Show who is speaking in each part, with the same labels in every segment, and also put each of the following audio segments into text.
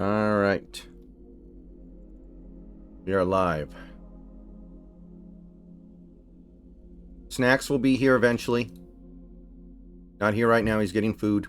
Speaker 1: All right. We are live. Snacks will be here eventually. Not here right now. He's getting food.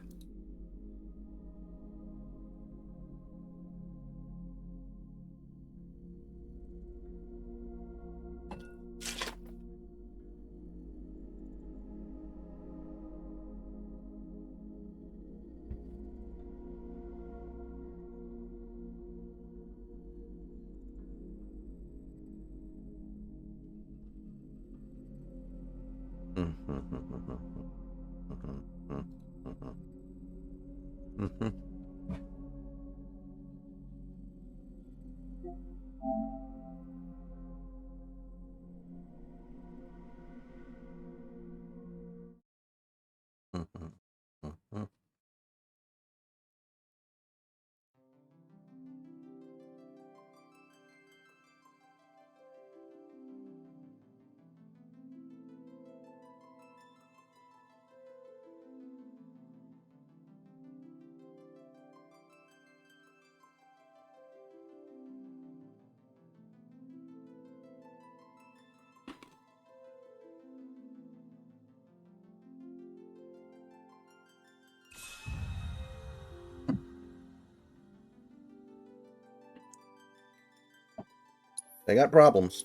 Speaker 1: They got problems.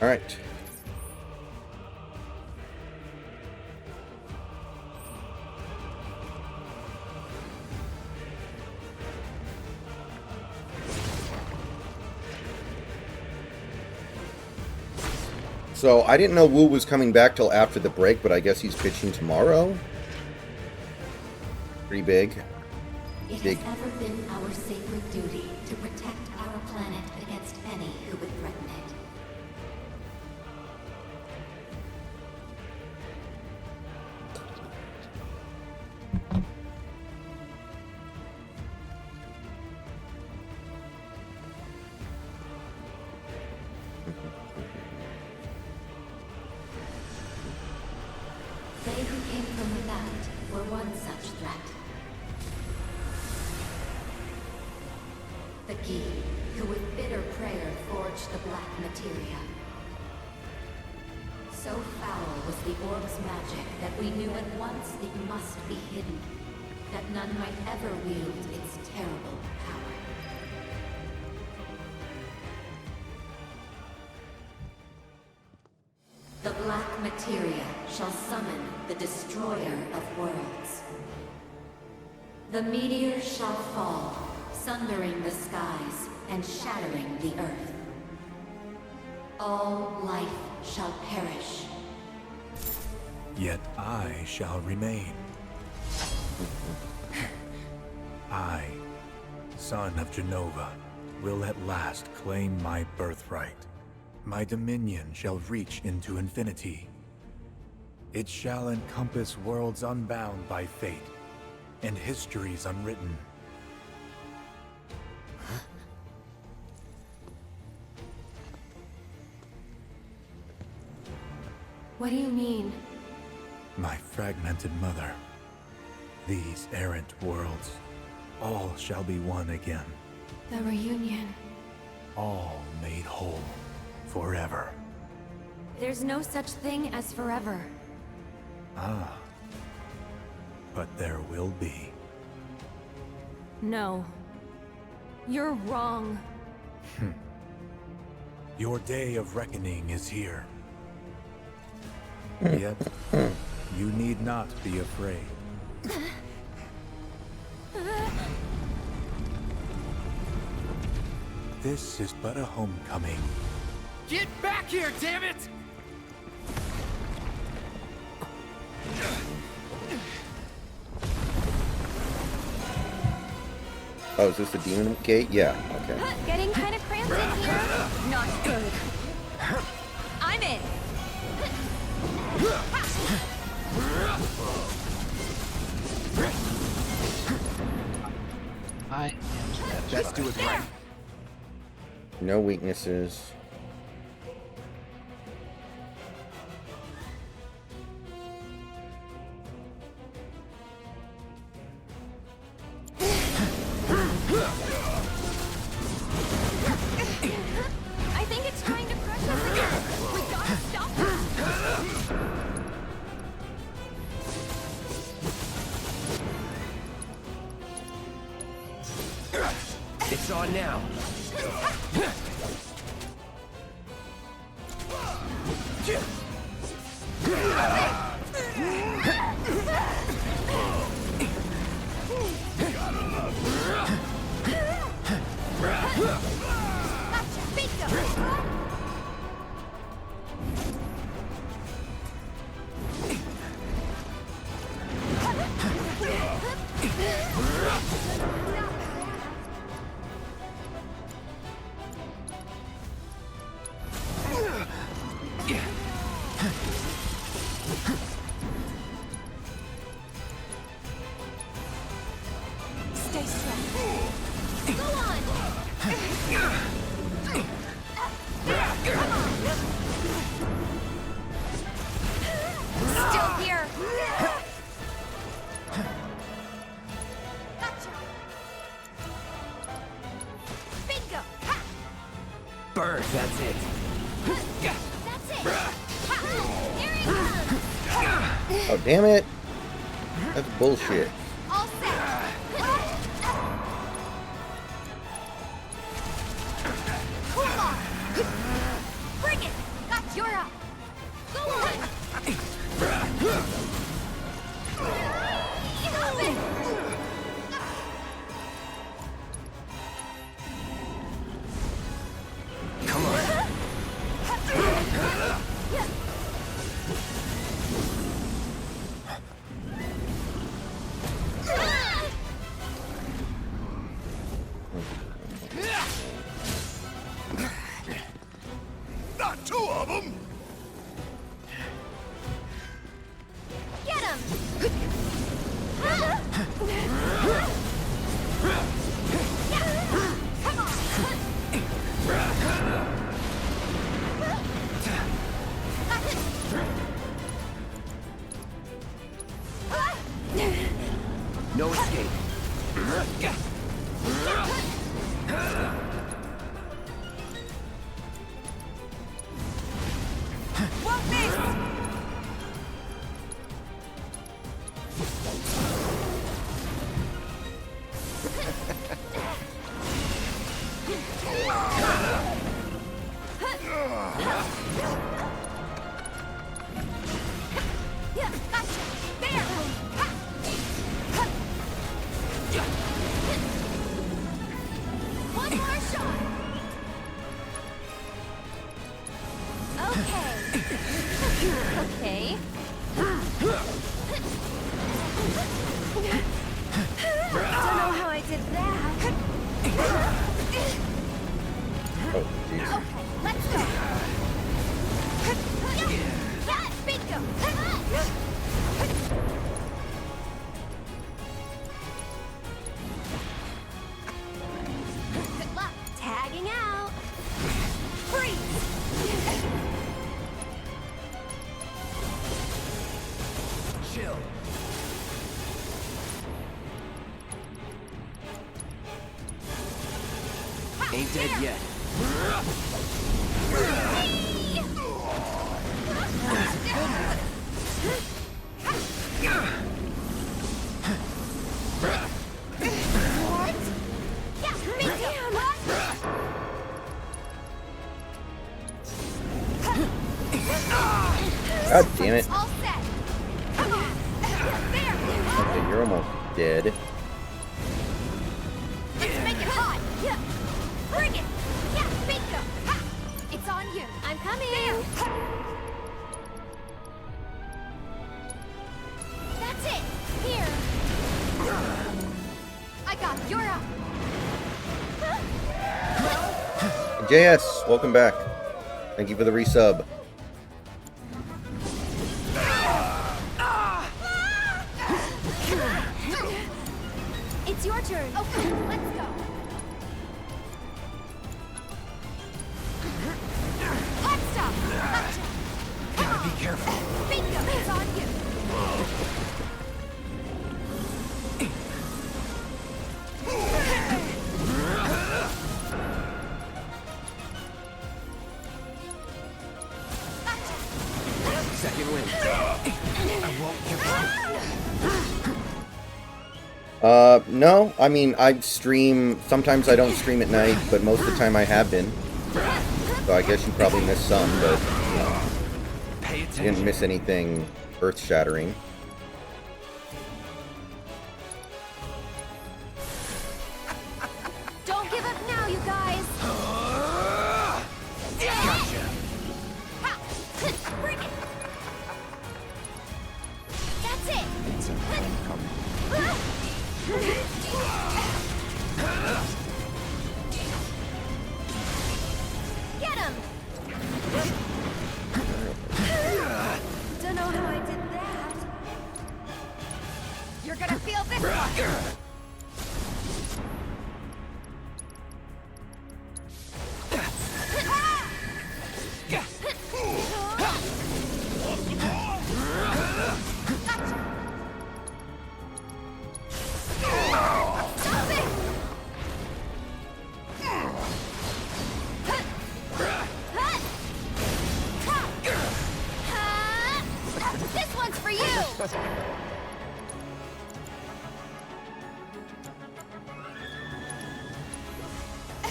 Speaker 1: All right. So I didn't know Wu was coming back till after the break, but I guess he's pitching tomorrow. Pretty big.
Speaker 2: It has ever been our sacred duty to protect our planet against any who would threaten it. They who came from without were one such threat. The Gi, who with bitter prayer forged the black materia. So foul was the orb's magic that we knew at once it must be hidden, that none might ever wield its terrible power. The black materia shall summon the destroyer of worlds. The meteor shall fall, sundering the skies and shattering the earth. All life shall perish.
Speaker 3: Yet I shall remain. I, son of Genova, will at last claim my birthright. My dominion shall reach into infinity. It shall encompass worlds unbound by fate, and histories unwritten.
Speaker 2: What do you mean?
Speaker 3: My fragmented mother, these errant worlds, all shall be one again.
Speaker 2: The reunion.
Speaker 3: All made whole, forever.
Speaker 2: There's no such thing as forever.
Speaker 3: Ah. But there will be.
Speaker 2: No. You're wrong.
Speaker 3: Your day of reckoning is here. Yet, you need not be afraid. This is but a homecoming.
Speaker 4: Get back here, damn it!
Speaker 1: Oh, is this the demon gate? Yeah, okay.
Speaker 2: Getting kind of cramped in here? Not good. I'm in.
Speaker 4: I am
Speaker 3: Let's do it right.
Speaker 1: No weaknesses.
Speaker 5: I think it's trying to crush us again. We gotta stop it.
Speaker 4: It's on now.
Speaker 5: Gotcha. Bingo. Stay strong. Go on. Come on. Still here. Gotcha. Bingo. Ha.
Speaker 4: Burn, that's it.
Speaker 5: That's it. Ha. Here it comes.
Speaker 1: Oh, damn it. That's bullshit.
Speaker 5: All set. Cool off. Bring it. Got your up. Go on. Stop it.
Speaker 4: Come on.
Speaker 3: Not two of them!
Speaker 5: Get him. Come on.
Speaker 4: No escape.
Speaker 5: Won't miss. Yeah, gotcha. There. Ha. One more shot. Okay. Okay. Don't know how I did that.
Speaker 1: Oh, jeez.
Speaker 5: Okay, let's go. Yeah, bingo. Good luck. Tagging out. Freeze.
Speaker 4: Chill. Ain't dead yet.
Speaker 5: What? Yeah, bingo.
Speaker 1: God damn it.
Speaker 5: All set. Come on. There.
Speaker 1: Okay, you're almost dead.
Speaker 5: Let's make it hot. Yeah. Bring it. Yeah, bingo. Ha. It's on you. I'm coming. There. That's it. Here. I got your up.
Speaker 1: JS, welcome back. Thank you for the resub.
Speaker 5: It's your turn. Okay, let's
Speaker 1: No. I mean, I stream... Sometimes I don't stream at night, but most of the time I have been. So I guess you probably missed some, but...
Speaker 4: Pay
Speaker 1: You
Speaker 4: attention.
Speaker 1: didn't miss anything earth-shattering.
Speaker 5: Don't give up now, you guys.
Speaker 4: Gotcha.
Speaker 5: Ha! Bring it. That's it.
Speaker 4: It's a homecoming.
Speaker 5: Get him. Don't know how I did that. You're gonna feel this one. Stop it! This one's for you!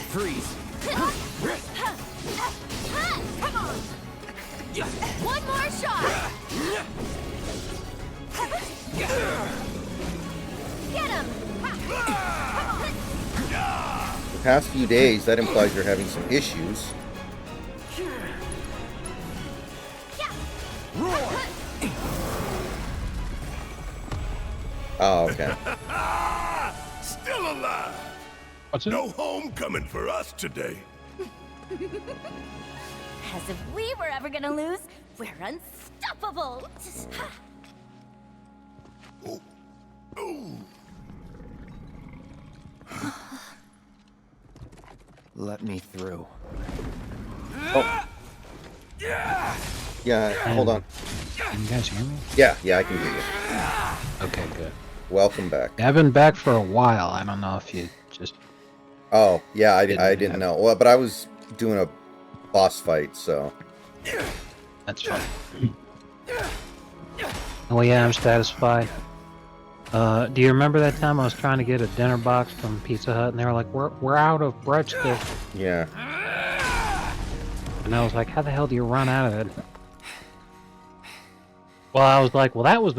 Speaker 4: Freeze.
Speaker 5: Come on! One more shot! Get him!
Speaker 1: The past few days, that implies you're having some issues. Oh, okay.
Speaker 6: Still alive.
Speaker 7: What's it?
Speaker 6: No homecoming for us today.
Speaker 5: As if we were ever gonna lose, we're unstoppable!
Speaker 4: Let me through.
Speaker 1: Yeah, hold on.
Speaker 7: Can you guys hear me?
Speaker 1: Yeah, I can hear you.
Speaker 7: Okay, good.
Speaker 1: Welcome back.
Speaker 7: I've been back for a while. I don't know if you just...
Speaker 1: Oh, yeah, I
Speaker 7: Didn't
Speaker 1: didn't
Speaker 7: have-
Speaker 1: know. Well, but I was doing a boss fight, so...
Speaker 7: That's fine. Oh yeah, I'm satisfied. Do you remember that time I was trying to get a dinner box from Pizza Hut and they were like, we're out of breadsticks.
Speaker 1: Yeah.
Speaker 7: And I was like, how the hell do you run out of it? Well, I was like, well, that was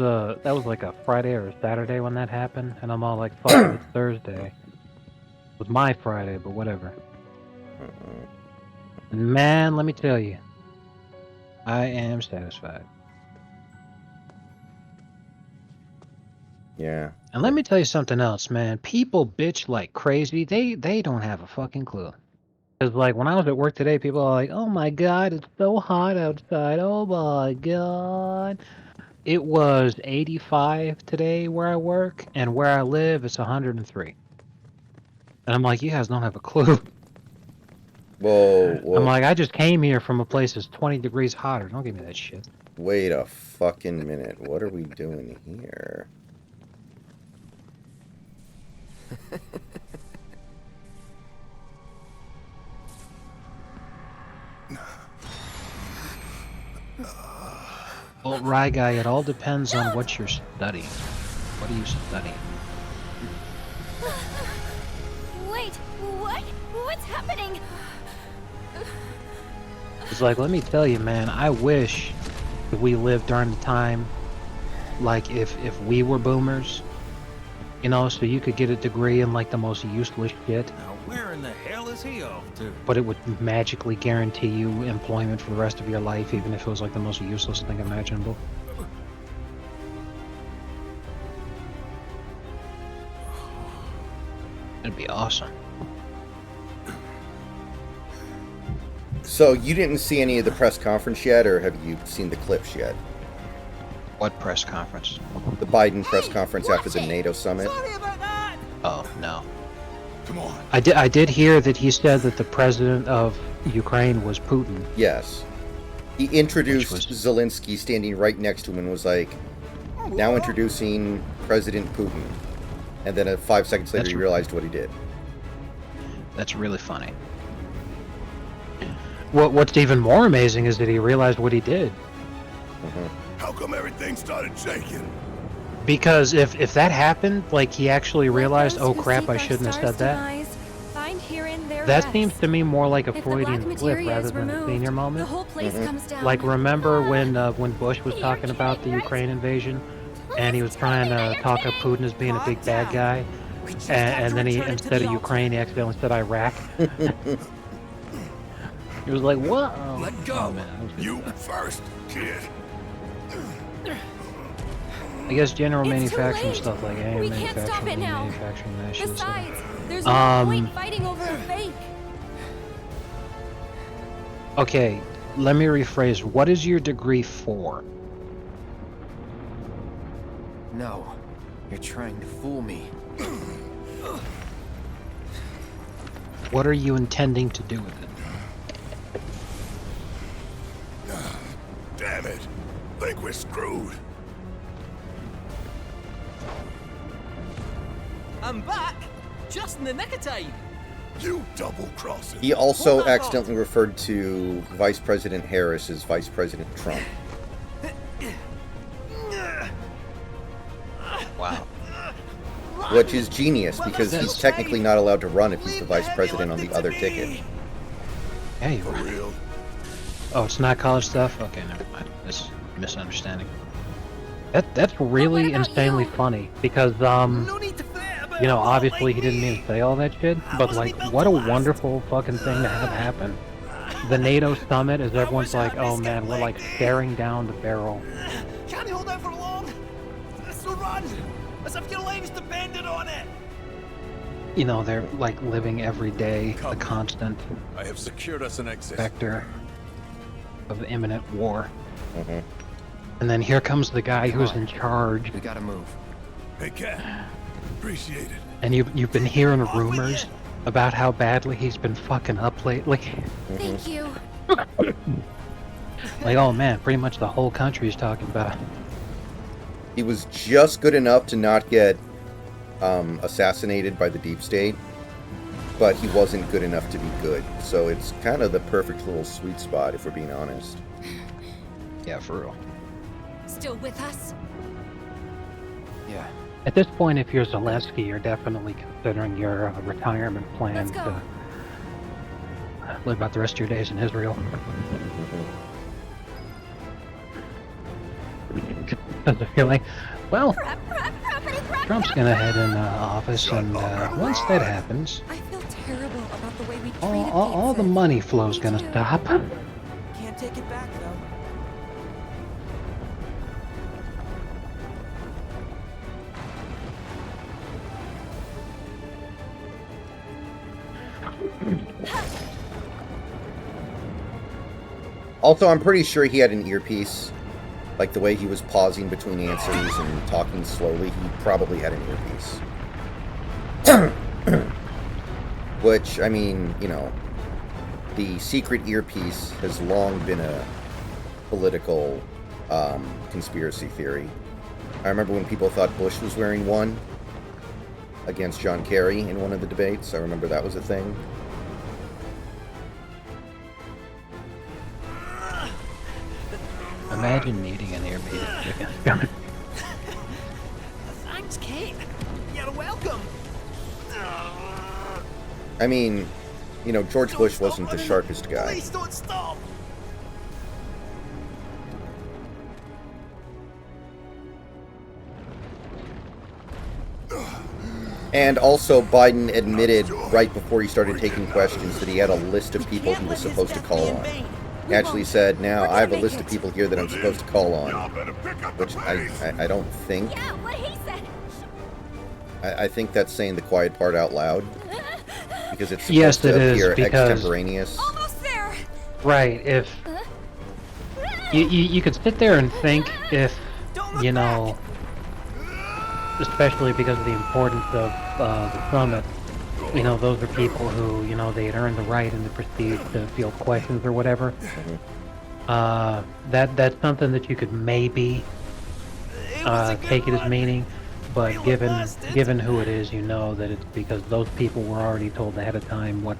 Speaker 7: like a Friday or a Saturday when that happened, and I'm all like, fuck, it's Thursday. It was my Friday, but whatever. And man, let me tell you, I am satisfied.
Speaker 1: Yeah.
Speaker 7: And let me tell you something else, man. People bitch like crazy. They don't have a fucking clue. Because, like, when I was at work today, people are like, oh my god, it's so hot outside. Oh my god. It was 85 today where I work, and where I live, it's 103. And I'm like, you guys don't have a clue.
Speaker 1: Whoa, whoa.
Speaker 7: I'm like, I just came here from a place that's 20 degrees hotter. Don't give me that shit.
Speaker 1: Wait a fucking minute. What are we doing here?
Speaker 7: Well, Rye Guy, it all depends on what you're studying. What are you studying?
Speaker 5: Wait, what? What's happening?
Speaker 7: It's like, let me tell you, man, I wish that we lived during the time, like, if we were boomers, you know, so you could get a degree in, like, the most useless shit,
Speaker 8: Now where in the hell is he off to?
Speaker 7: but it would magically guarantee you employment for the rest of your life, even if it was, like, the most useless thing imaginable. It'd be awesome.
Speaker 1: So, you didn't see any of the press conference yet, or have you seen the clips yet?
Speaker 7: What press conference?
Speaker 1: The Biden press conference after the NATO summit?
Speaker 7: Oh, no.
Speaker 6: Come on.
Speaker 7: I did hear that he said that the president of Ukraine was Putin.
Speaker 1: Yes. He introduced
Speaker 7: Which was-
Speaker 1: Zelensky standing right next to him and was like, now introducing President Putin. And then 5 seconds later,
Speaker 7: That's
Speaker 1: he
Speaker 7: r-
Speaker 1: realized what he did.
Speaker 7: That's really funny. What's even more amazing is that he realized what he did.
Speaker 1: Mhm.
Speaker 6: How come everything started shaking?
Speaker 7: Because if that happened, like he actually
Speaker 5: Let
Speaker 7: realized,
Speaker 5: those
Speaker 7: oh
Speaker 5: who
Speaker 7: crap,
Speaker 5: seek
Speaker 7: I
Speaker 5: our
Speaker 7: shouldn't have
Speaker 5: star's
Speaker 7: said that.
Speaker 5: demise find herein their
Speaker 7: That
Speaker 5: rest.
Speaker 7: seems to me more like a
Speaker 5: If the black
Speaker 7: Freudian slip
Speaker 5: materia
Speaker 7: rather
Speaker 5: is
Speaker 7: than a
Speaker 5: removed,
Speaker 7: senior
Speaker 5: the
Speaker 7: moment.
Speaker 5: whole place comes down.
Speaker 7: Like remember when Bush was talking about the Ukraine invasion, and he was trying to talk up Putin as being a big bad guy, and then he instead of Ukraine he accidentally said Iraq. He was like, what? Oh,
Speaker 6: Let go.
Speaker 7: oh, man, that was good
Speaker 6: You
Speaker 7: stuff.
Speaker 6: first, kid.
Speaker 7: I guess general
Speaker 5: It's too
Speaker 7: manufacturing
Speaker 5: late.
Speaker 7: stuff like
Speaker 5: We can't stop it now.
Speaker 7: manufacturing that shit.
Speaker 5: Besides, there's no point fighting over a fake.
Speaker 7: Okay, let me rephrase. What is your degree for?
Speaker 4: No. You're trying to fool me.
Speaker 7: What are you intending to do with it?
Speaker 6: Damn it. Think we're screwed.
Speaker 9: I'm back! Just in the nick of time!
Speaker 6: You double-crossing.
Speaker 1: He also accidentally referred to Vice President Harris as Vice President Trump.
Speaker 7: Wow.
Speaker 1: Which is genius, because he's technically not allowed to run if he's the vice president on the other ticket.
Speaker 7: Yeah, you
Speaker 6: For
Speaker 7: are.
Speaker 6: real.
Speaker 7: Oh, it's not college stuff? Okay, never mind. This is a misunderstanding. That's really
Speaker 5: about
Speaker 7: insanely
Speaker 5: you?
Speaker 7: funny, because,
Speaker 9: No need to fret about
Speaker 7: you know,
Speaker 9: a lot
Speaker 7: obviously
Speaker 9: like
Speaker 7: he didn't
Speaker 9: me.
Speaker 7: mean to say all that shit, but, like, what a wonderful fucking thing to have happen. The NATO summit is everyone's
Speaker 9: wish I
Speaker 7: like,
Speaker 9: had
Speaker 7: oh
Speaker 9: this
Speaker 7: man,
Speaker 9: good
Speaker 7: we're like
Speaker 9: leg.
Speaker 7: staring down the barrel.
Speaker 9: Can't hold out for long! So run! As if your lives depended on it!
Speaker 7: You know, they're like living every day, a constant
Speaker 6: I have secured us an exit.
Speaker 7: vector of imminent war.
Speaker 1: Mhm.
Speaker 7: And then here comes the guy
Speaker 4: Come
Speaker 7: who's
Speaker 4: on.
Speaker 7: in charge.
Speaker 4: We gotta move.
Speaker 6: Hey, Cat. Appreciate it.
Speaker 7: And you've been hearing rumors about how badly he's been fucking up lately.
Speaker 5: Thank you.
Speaker 7: Like, oh man, pretty much the whole country's talking about it.
Speaker 1: He was just good enough to not get assassinated by the deep state, but he wasn't good enough to be good. So it's kind of the perfect little sweet spot, if we're being honest.
Speaker 7: Yeah, for real.
Speaker 5: Still with us?
Speaker 4: Yeah.
Speaker 7: At this point, if you're Zelensky, you're definitely considering your retirement plan
Speaker 5: Let's go.
Speaker 7: to live out the rest of your days in Israel. Because I feel like, well, Trump's gonna head in office, and once that happens,
Speaker 5: I feel terrible about the way we treated
Speaker 7: all the
Speaker 5: Pete.
Speaker 7: money flow's gonna stop.
Speaker 9: Can't take it back though.
Speaker 1: Also, I'm pretty sure he had an earpiece. Like the way he was pausing between answers and talking slowly, he probably had an earpiece. Which, I mean, you know, the secret earpiece has long been a political conspiracy theory. I remember when people thought Bush was wearing one against John Kerry in one of the debates. I remember that was a thing.
Speaker 7: Imagine needing an earpiece.
Speaker 9: Thanks, Kate. You're welcome.
Speaker 1: I mean, you know, George Bush wasn't the sharpest guy.
Speaker 9: Please don't stop.
Speaker 1: And also, Biden admitted right before he started taking questions that he had a list of people he was supposed to call on. He actually said, now I have a list of people here that I'm supposed to call
Speaker 6: Y'all
Speaker 1: on,
Speaker 6: better pick up the
Speaker 1: which
Speaker 6: pace.
Speaker 1: I don't think.
Speaker 5: Yeah, what he said.
Speaker 1: I think that's saying the quiet part out loud, because it's supposed
Speaker 7: Yes,
Speaker 1: to
Speaker 7: it is,
Speaker 1: appear
Speaker 7: because-
Speaker 1: extemporaneous.
Speaker 5: Almost there.
Speaker 7: Right, if you could sit there and think if, you know, especially because of the importance of the summit, you know, those are people who, you know, they had earned the right and the prestige to field questions or whatever. That's something that you could maybe take it as meaning, but given who it is, you know that it's because those people were already told ahead of time what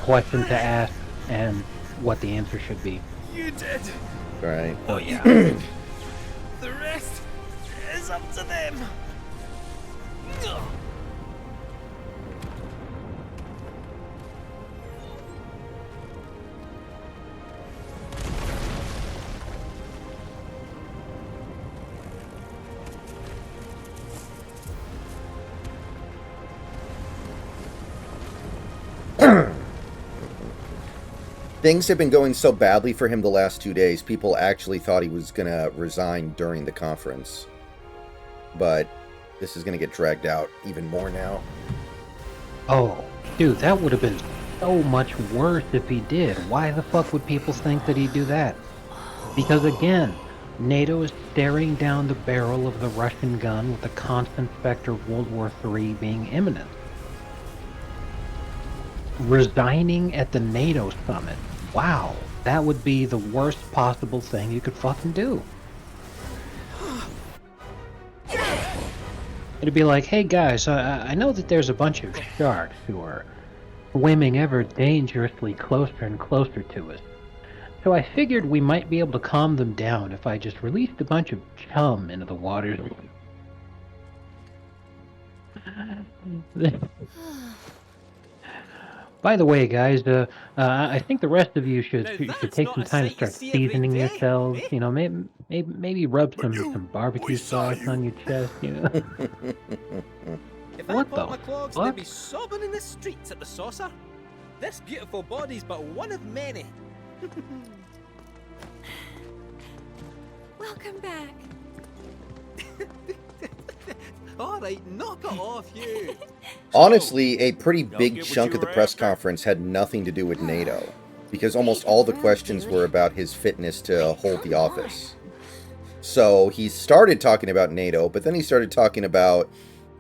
Speaker 7: question to ask and what the answer should be.
Speaker 9: You did.
Speaker 1: Right.
Speaker 7: So yeah.
Speaker 9: The rest is up to them.
Speaker 1: Things have been going so badly for him the last 2 days, people actually thought he was going to resign during the conference. But this is going to get dragged out even more now.
Speaker 7: Oh, dude, that would have been so much worse if he did. Why the fuck would people think that he'd do that? Because again, NATO is staring down the barrel of the Russian gun with the constant specter of World War III being imminent. Resigning at the NATO summit. Wow, that would be the worst possible thing you could fucking do. It'd be like, hey guys, I know that there's a bunch of sharks who are swimming ever dangerously closer and closer to us. So I figured we might be able to calm them down if I just released a bunch of chum into the waters. By the way, guys, I think the rest of you should take some time to start seasoning yourselves. You know, maybe rub some barbecue sauce on your chest. You know.
Speaker 9: If
Speaker 7: What
Speaker 9: I popped
Speaker 7: the
Speaker 9: my clogs,
Speaker 7: fuck?
Speaker 9: they'd be sobbing in the streets at the saucer. This beautiful body's but one of many.
Speaker 5: Welcome back.
Speaker 9: All right, knock it off, you.
Speaker 1: Honestly, a pretty
Speaker 6: Don't
Speaker 1: big
Speaker 6: get what
Speaker 1: chunk
Speaker 6: you
Speaker 1: of the
Speaker 6: were
Speaker 1: press
Speaker 6: after?
Speaker 1: conference had nothing to do with NATO, because almost all the questions were about his fitness to hold the office. So he started talking about NATO, but then he started talking about,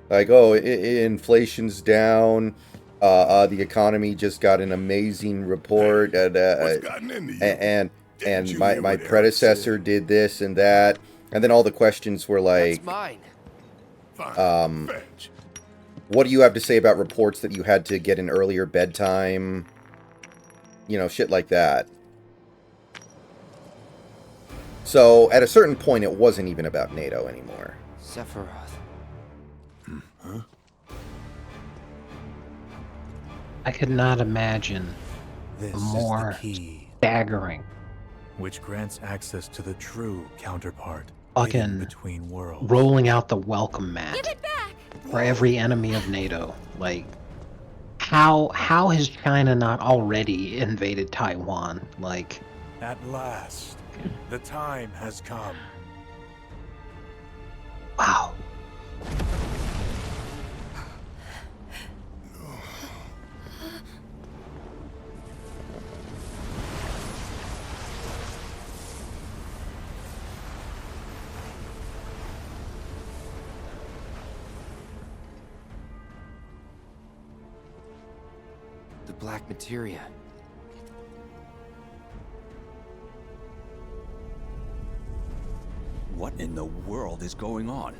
Speaker 1: like, oh, inflation's down, the economy just got an amazing report,
Speaker 6: What's gotten into you?
Speaker 1: and
Speaker 6: Didn't you
Speaker 1: my
Speaker 6: hear what Eric
Speaker 1: predecessor
Speaker 6: said?
Speaker 1: did this and that, and then all the questions were like,
Speaker 4: That's mine.
Speaker 6: Fine. Fetch.
Speaker 1: what do you have to say about reports that you had to get an earlier bedtime? You know, shit like that. So, at a certain point, it wasn't even about NATO anymore.
Speaker 4: Sephiroth.
Speaker 7: I could not imagine
Speaker 3: This
Speaker 7: a
Speaker 3: is
Speaker 7: more
Speaker 3: the key,
Speaker 7: staggering,
Speaker 3: which grants access to the true counterpart
Speaker 7: Fucking
Speaker 3: hidden between worlds.
Speaker 7: rolling out the welcome mat
Speaker 5: Give it back.
Speaker 7: for every enemy of NATO. Like, how has China not already invaded Taiwan? Like,
Speaker 3: At last, the time has come.
Speaker 7: wow.
Speaker 4: The black materia.
Speaker 8: What in the world is going on?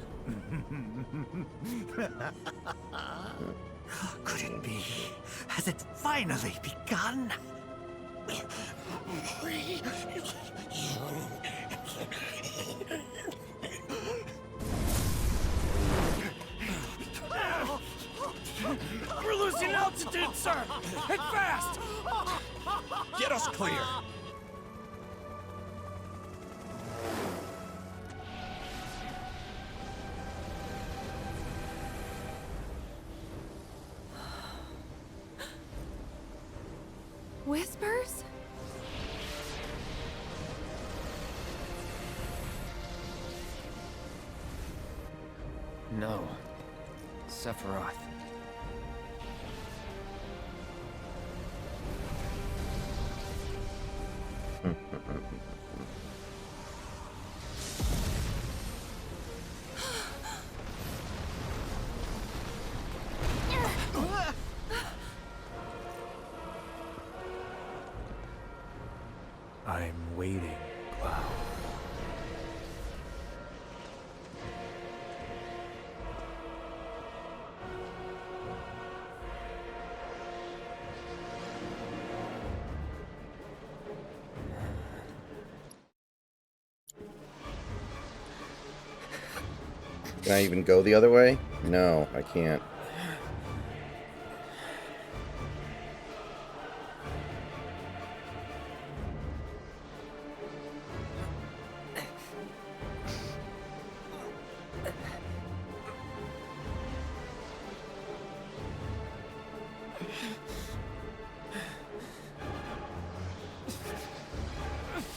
Speaker 9: Could it be? Has it finally begun? We're losing altitude, sir! Head fast!
Speaker 6: Get us clear.
Speaker 5: Whispers?
Speaker 4: No. Sephiroth.
Speaker 3: I'm waiting, Cloud.
Speaker 1: Can I even go the other way? No, I can't.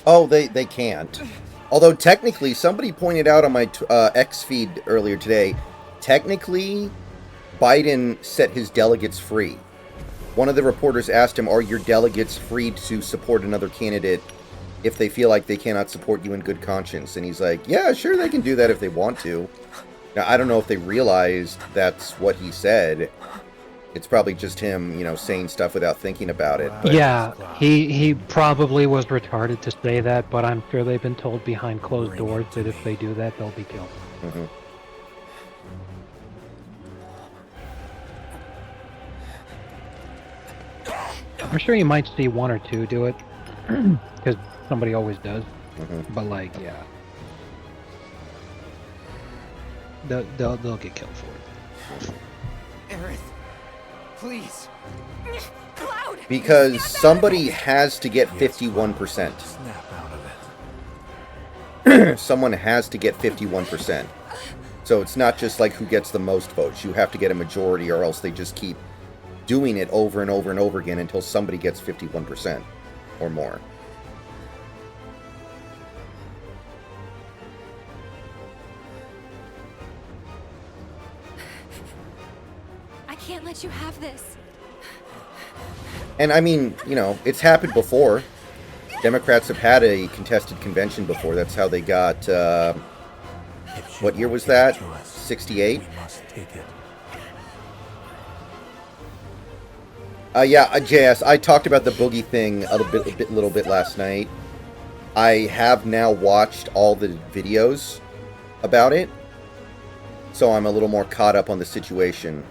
Speaker 1: Oh, they can't. Although technically, somebody pointed out on my X feed earlier today, technically, Biden set his delegates free. One of the reporters asked him, are your delegates free to support another candidate if they feel like they cannot support you in good conscience? And he's like, yeah, sure, they can do that if they want to. Now, I don't know if they realized that's what he said. It's probably just him, you know, saying stuff without thinking about it. But
Speaker 7: Yeah, he probably was retarded to say that, but I'm sure they've been told behind closed doors that if they do that, they'll be killed.
Speaker 1: Mm-hmm.
Speaker 7: I'm sure you might see one or two do it, because somebody always does.
Speaker 1: Mm-hmm.
Speaker 7: But like, yeah, they'll get killed for it.
Speaker 4: Aerith, please.
Speaker 5: Cloud!
Speaker 1: Because somebody has to get 51%.
Speaker 3: Snap out of it.
Speaker 1: Someone has to get 51%. So it's not just like who gets the most votes. You have to get a majority, or else they just keep doing it over and over and over again until somebody gets 51% or more.
Speaker 5: I can't let you have this.
Speaker 1: And I mean, you know, it's happened before. Democrats have had a contested convention before. That's how they got, what year was that? 68?
Speaker 3: We must take it.
Speaker 1: Yeah, JS, I talked about the boogie thing a little bit last night. I have now watched all the videos about it, so I'm a little more caught up on the situation.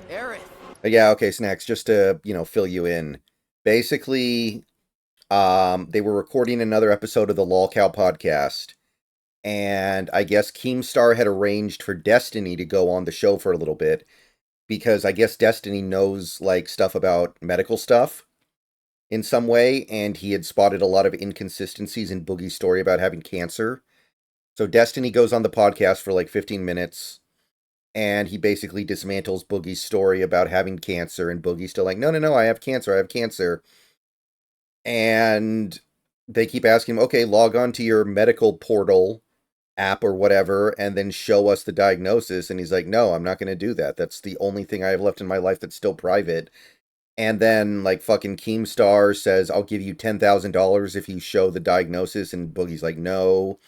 Speaker 4: Aerith.
Speaker 1: Yeah, okay, Snacks, just to, you know, fill you in. Basically, they were recording another episode of the LolCow podcast, and I guess Keemstar had arranged for Destiny to go on the show for a little bit, because I guess Destiny knows, like, stuff about medical stuff in some way, and he had spotted a lot of inconsistencies in Boogie's story about having cancer. So Destiny goes on the podcast for, like, 15 minutes, and he basically dismantles Boogie's story about having cancer, and Boogie's still like, no, I have cancer. And they keep asking him, okay, log on to your medical portal app or whatever, and then show us the diagnosis. And he's like, no, I'm not going to do that. That's the only thing I have left in my life that's still private. And then, like, fucking Keemstar says, I'll give you $10,000 if you show the diagnosis. And Boogie's like, no.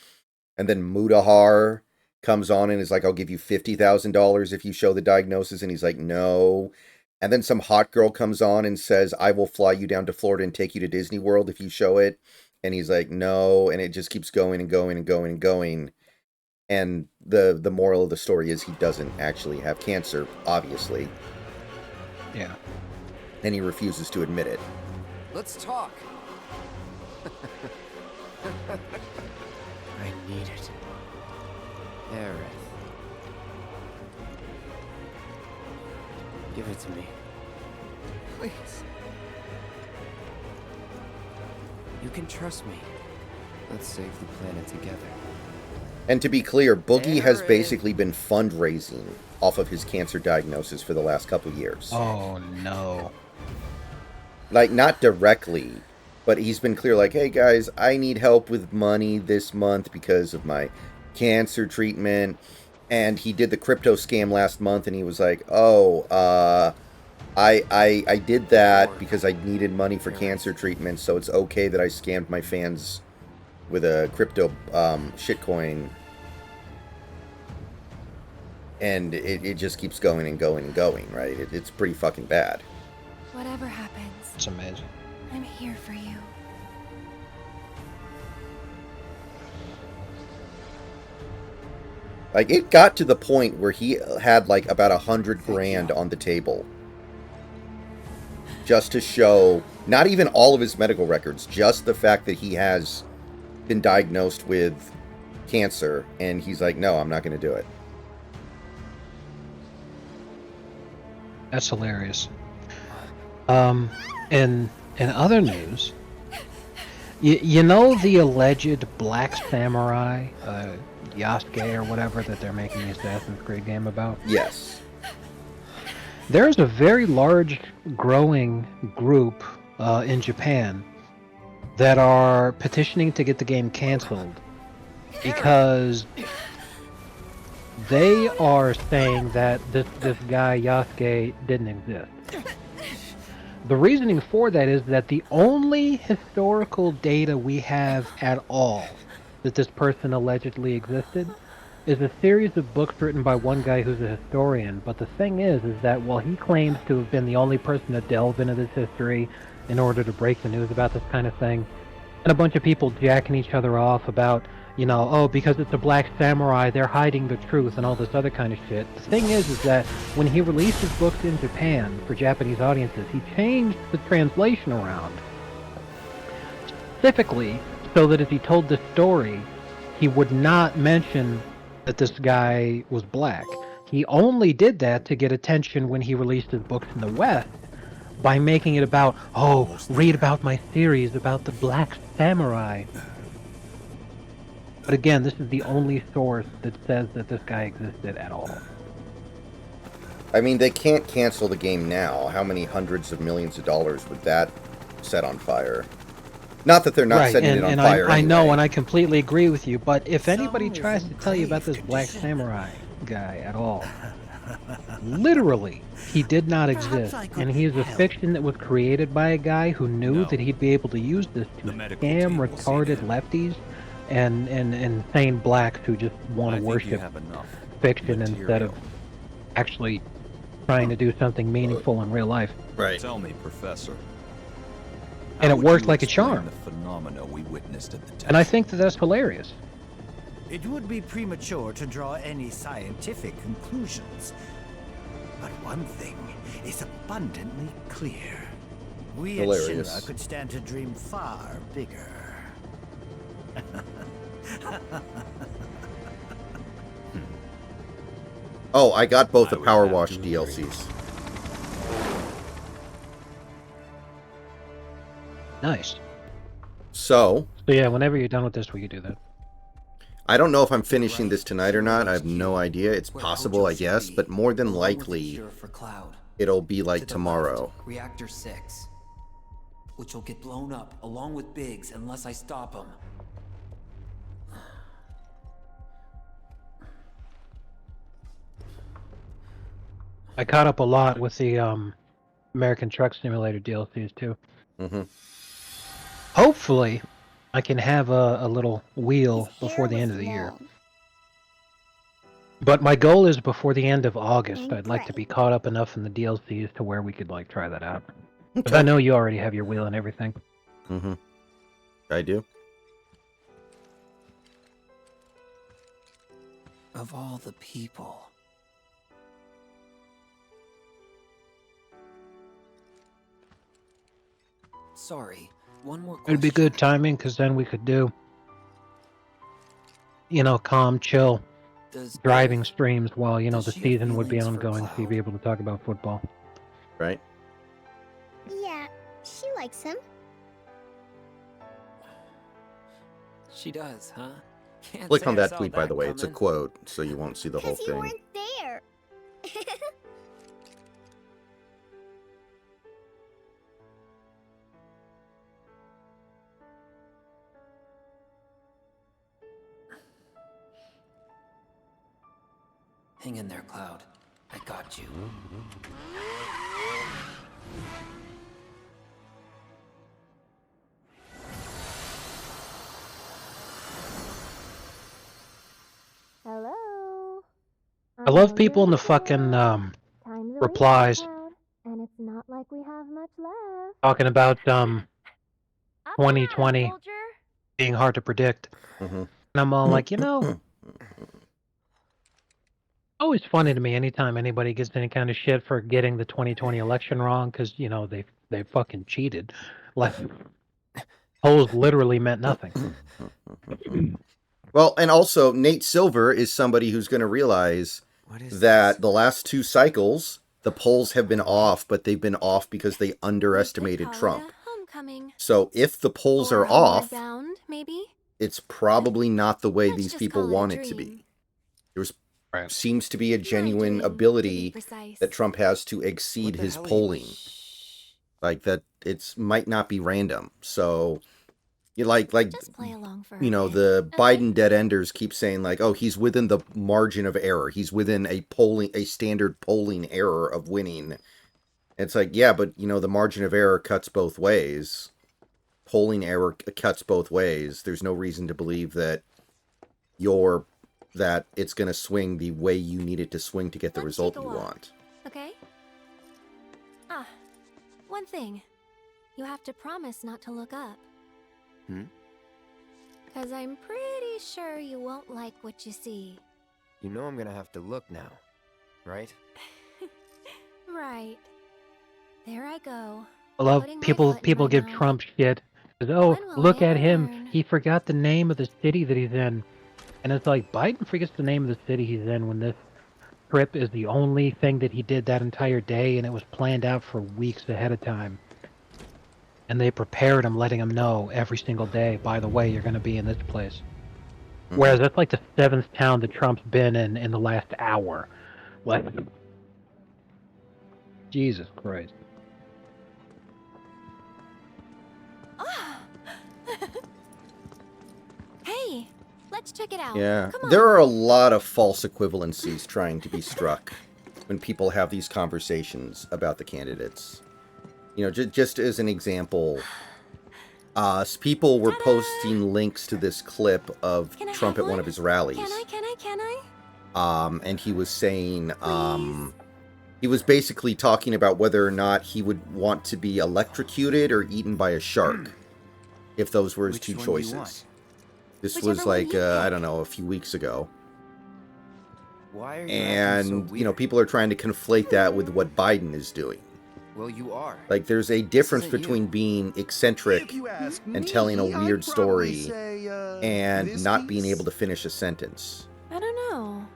Speaker 1: And then Mudahar comes on and is like, I'll give you $50,000 if you show the diagnosis. And he's like, no. And then some hot girl comes on and says, I will fly you down to Florida and take you to Disney World if you show it. And he's like, no. And it just keeps going and going and going and going. And the moral of the story is he doesn't actually have cancer, obviously.
Speaker 7: Yeah.
Speaker 1: And he refuses to admit it.
Speaker 4: Let's talk. I need it. Aerith. Give it to me. Please. You can trust me. Let's save the planet together.
Speaker 1: And to be clear, Boogie has basically been fundraising off of his cancer diagnosis for the last couple years.
Speaker 7: Oh, no.
Speaker 1: Like, not directly, but he's been clear, like, hey, guys, I need help with money this month because of my cancer treatment. And he did the crypto scam last month, and he was like, oh, I did that because I needed money for cancer treatment, so it's okay that I scammed my fans with a crypto shitcoin. And it just keeps going and going and going, right? It's pretty fucking bad.
Speaker 5: Whatever happens,
Speaker 7: It's amazing.
Speaker 5: I'm here for you.
Speaker 1: Like, it got to the point where he had, like, about $100 grand on the table. Just to show, not even all of his medical records, just the fact that he has been diagnosed with cancer, and he's like, no, I'm not going to do it.
Speaker 7: That's hilarious. In other news, you know the alleged Black Samurai, Yasuke or whatever, that they're making the Assassin's Creed game about?
Speaker 1: Yes.
Speaker 7: There's a very large, growing group in Japan that are petitioning to get the game canceled because they are saying that this guy Yasuke didn't exist. The reasoning for that is that the only historical data we have at all that this person allegedly existed is a series of books written by one guy who's a historian. But the thing is that while he claims to have been the only person to delve into this history in order to break the news about this kind of thing, and a bunch of people jacking each other off about, you know, oh, because it's a Black Samurai, they're hiding the truth and all this other kind of shit. The thing is that when he released his books in Japan for Japanese audiences, he changed the translation around. Specifically, so that as he told this story, he would not mention that this guy was black. He only did that to get attention when he released his books in the West, by making it about, oh, read about my theories about the Black Samurai. But again, this is the only source that says that this guy existed at all.
Speaker 1: I mean, they can't cancel the game now. How many hundreds of millions of dollars would that set on fire? Not that they're not setting it on fire.
Speaker 7: I know, and I completely agree with you, but if anybody tries to tell you about this Black Samurai guy at all, literally, he did not exist, and he is a fiction that was created by a guy who knew that he'd be able to use this to scam retarded lefties and insane blacks who just want to worship fiction instead of actually trying to do something meaningful in real life.
Speaker 1: Right.
Speaker 8: Tell me, Professor.
Speaker 7: And it worked like a charm.
Speaker 8: The phenomena we witnessed at the test?
Speaker 7: And I think that that's hilarious.
Speaker 9: It would be premature to draw any scientific conclusions. But one thing is abundantly clear. We at Shinra could stand to dream far bigger.
Speaker 1: Oh, I got both the Power Wash DLCs.
Speaker 7: Nice.
Speaker 1: So
Speaker 7: yeah, whenever you're done with this, we could do that.
Speaker 1: I don't know if I'm finishing this tonight or not. I have no idea. It's possible, I guess, but more than likely, it'll be like tomorrow.
Speaker 10: Reactor 6, which will get blown up along with Biggs unless I stop him.
Speaker 7: I caught up a lot with the American Truck Simulator DLCs too.
Speaker 1: Mm-hmm.
Speaker 7: Hopefully, I can have a little wheel before the end of the year. But my goal is before the end of August. I'd like to be caught up enough in the DLCs to where we could like try that out. Because I know you already have your wheel and everything.
Speaker 1: Mm-hmm. I do.
Speaker 10: Of all the people. Sorry, one more question.
Speaker 7: It'd be good timing because then we could do, you know, calm, chill driving streams while, you know, the season would be ongoing, so you'd be able to talk about football.
Speaker 1: Right?
Speaker 5: Yeah, she likes him.
Speaker 10: She does, huh? Can't
Speaker 1: Click
Speaker 10: say
Speaker 1: on
Speaker 10: I
Speaker 1: that
Speaker 10: saw
Speaker 1: tweet, by the way. It's a
Speaker 10: coming.
Speaker 1: quote, so you won't see the whole
Speaker 5: Because you
Speaker 1: thing.
Speaker 5: weren't there.
Speaker 10: Hang in there, Cloud. I got you.
Speaker 5: Hello.
Speaker 7: I love people in the fucking replies
Speaker 5: And it's not like we have much left.
Speaker 7: talking about
Speaker 5: Up and at
Speaker 7: 2020
Speaker 5: it, soldier.
Speaker 7: being hard to predict.
Speaker 1: Mm-hmm.
Speaker 7: And I'm all like, you know, always funny to me anytime anybody gets any kind of shit for getting the 2020 election wrong because, you know, they fucking cheated. Like, Polls literally meant nothing.
Speaker 1: Well, and also Nate Silver is somebody who's going to realize that the last 2 cycles, the polls have been off, but they've been off because they underestimated Trump.
Speaker 5: Homecoming.
Speaker 1: So if the polls
Speaker 5: Or
Speaker 1: are off,
Speaker 5: bound, maybe?
Speaker 1: it's probably not the way
Speaker 5: Let's
Speaker 1: these
Speaker 5: just
Speaker 1: people
Speaker 5: call it a
Speaker 1: want it to
Speaker 5: dream.
Speaker 1: be. There's
Speaker 7: Right.
Speaker 1: seems to be a
Speaker 5: My
Speaker 1: genuine
Speaker 5: dream, to be
Speaker 1: ability
Speaker 5: precise.
Speaker 1: that Trump has to exceed
Speaker 4: the
Speaker 1: his
Speaker 4: hell are you-
Speaker 1: polling. Like that, it's might not be random. So, you like
Speaker 5: Just play along for
Speaker 1: you
Speaker 5: a
Speaker 1: know,
Speaker 5: bit,
Speaker 1: the
Speaker 5: okay?
Speaker 1: Biden dead enders keep saying like, oh, he's within the margin of error. He's within a standard polling error of winning. It's like, yeah, but you know, the margin of error cuts both ways. Polling error cuts both ways. There's no reason to believe that that it's going to swing the way you need it to swing to get the
Speaker 5: Let's
Speaker 1: result
Speaker 5: take a
Speaker 1: you
Speaker 5: walk.
Speaker 1: want.
Speaker 5: Okay? One thing. You have to promise not to look up.
Speaker 4: Hmm?
Speaker 5: Because I'm pretty sure you won't like what you see.
Speaker 4: You know I'm gonna have to look now, right?
Speaker 5: Right. There I go.
Speaker 7: I love
Speaker 5: Putting my
Speaker 7: people.
Speaker 5: foot in
Speaker 7: People
Speaker 5: my
Speaker 7: give
Speaker 5: mouth.
Speaker 7: Trump shit. Says, oh,
Speaker 5: When will
Speaker 7: look
Speaker 5: I
Speaker 7: at him.
Speaker 5: learn?
Speaker 7: He forgot the name of the city that he's in. And it's like Biden forgets the name of the city he's in when this trip is the only thing that he did that entire day, and it was planned out for weeks ahead of time. And they prepared him, letting him know every single day, by the way, you're going to be in this place. Whereas that's like the 7th town that Trump's been in the last hour. Like, Jesus Christ.
Speaker 5: Hey, let's check it out.
Speaker 1: Yeah,
Speaker 5: Come on.
Speaker 1: there are a lot of false equivalencies trying to be struck when people have these conversations about the candidates. You know, just as an example, people were posting links to this clip of
Speaker 5: Can I
Speaker 1: Trump
Speaker 5: have
Speaker 1: at one
Speaker 5: one?
Speaker 1: of his rallies.
Speaker 5: Can I?
Speaker 1: And he was saying,
Speaker 5: Please?
Speaker 1: he was basically talking about whether or not he would want to be electrocuted or eaten by a shark, if those were his
Speaker 4: Which
Speaker 1: two
Speaker 4: one do you
Speaker 1: choices.
Speaker 4: want?
Speaker 1: This
Speaker 5: Whichever
Speaker 1: was
Speaker 5: one
Speaker 1: like,
Speaker 5: you
Speaker 1: I
Speaker 5: pick.
Speaker 1: don't know, a few weeks ago.
Speaker 4: Why are you acting
Speaker 1: And,
Speaker 4: so
Speaker 1: you know,
Speaker 4: weird?
Speaker 1: people are trying to conflate that with what Biden is doing.
Speaker 4: Well, you are.
Speaker 1: Like, there's a difference
Speaker 4: isn't
Speaker 1: between
Speaker 4: you.
Speaker 1: being eccentric
Speaker 6: If you ask
Speaker 1: and
Speaker 6: me,
Speaker 1: telling a
Speaker 6: I'd
Speaker 1: weird
Speaker 6: probably
Speaker 1: story
Speaker 6: say,
Speaker 1: and
Speaker 6: this
Speaker 1: not being
Speaker 6: piece?
Speaker 1: able to finish a sentence.
Speaker 5: I don't know.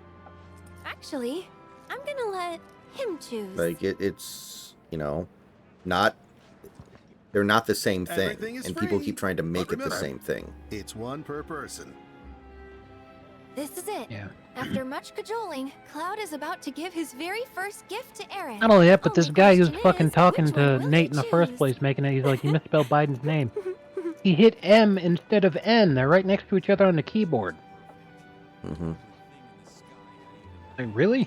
Speaker 5: Actually, I'm gonna let him choose.
Speaker 1: Like, it's, you know, not... They're not the same thing.
Speaker 6: Everything is
Speaker 1: And people
Speaker 6: free,
Speaker 1: keep trying to make
Speaker 6: but
Speaker 1: it the
Speaker 6: remember,
Speaker 1: same thing.
Speaker 6: It's one per person.
Speaker 5: This is it.
Speaker 7: Yeah.
Speaker 5: After much cajoling, Cloud is about to give his very first gift to Aaron.
Speaker 7: Not only that, but this
Speaker 5: Only
Speaker 7: guy who's
Speaker 5: question
Speaker 7: fucking
Speaker 5: is,
Speaker 7: talking
Speaker 5: which
Speaker 7: to
Speaker 5: one will
Speaker 7: Nate
Speaker 5: he
Speaker 7: in the first
Speaker 5: choose?
Speaker 7: place, making it, he's like, you misspelled Biden's name. He hit M instead of N. They're right next to each other on the keyboard.
Speaker 1: Mm-hmm.
Speaker 7: Like, really?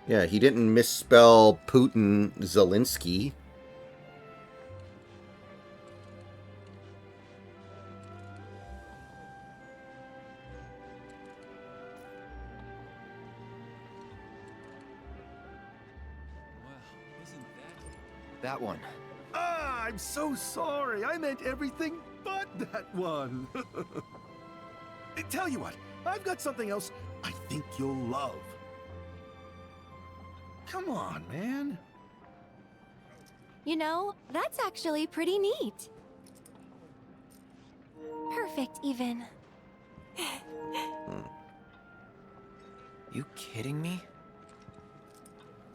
Speaker 1: Yeah, he didn't misspell Putin Zelensky.
Speaker 4: That one.
Speaker 6: Ah, I'm so sorry. I meant everything but that one. Tell you what, I've got something else I think you'll love. Come on, man.
Speaker 5: You know, that's actually pretty neat. Perfect, even.
Speaker 4: You kidding me?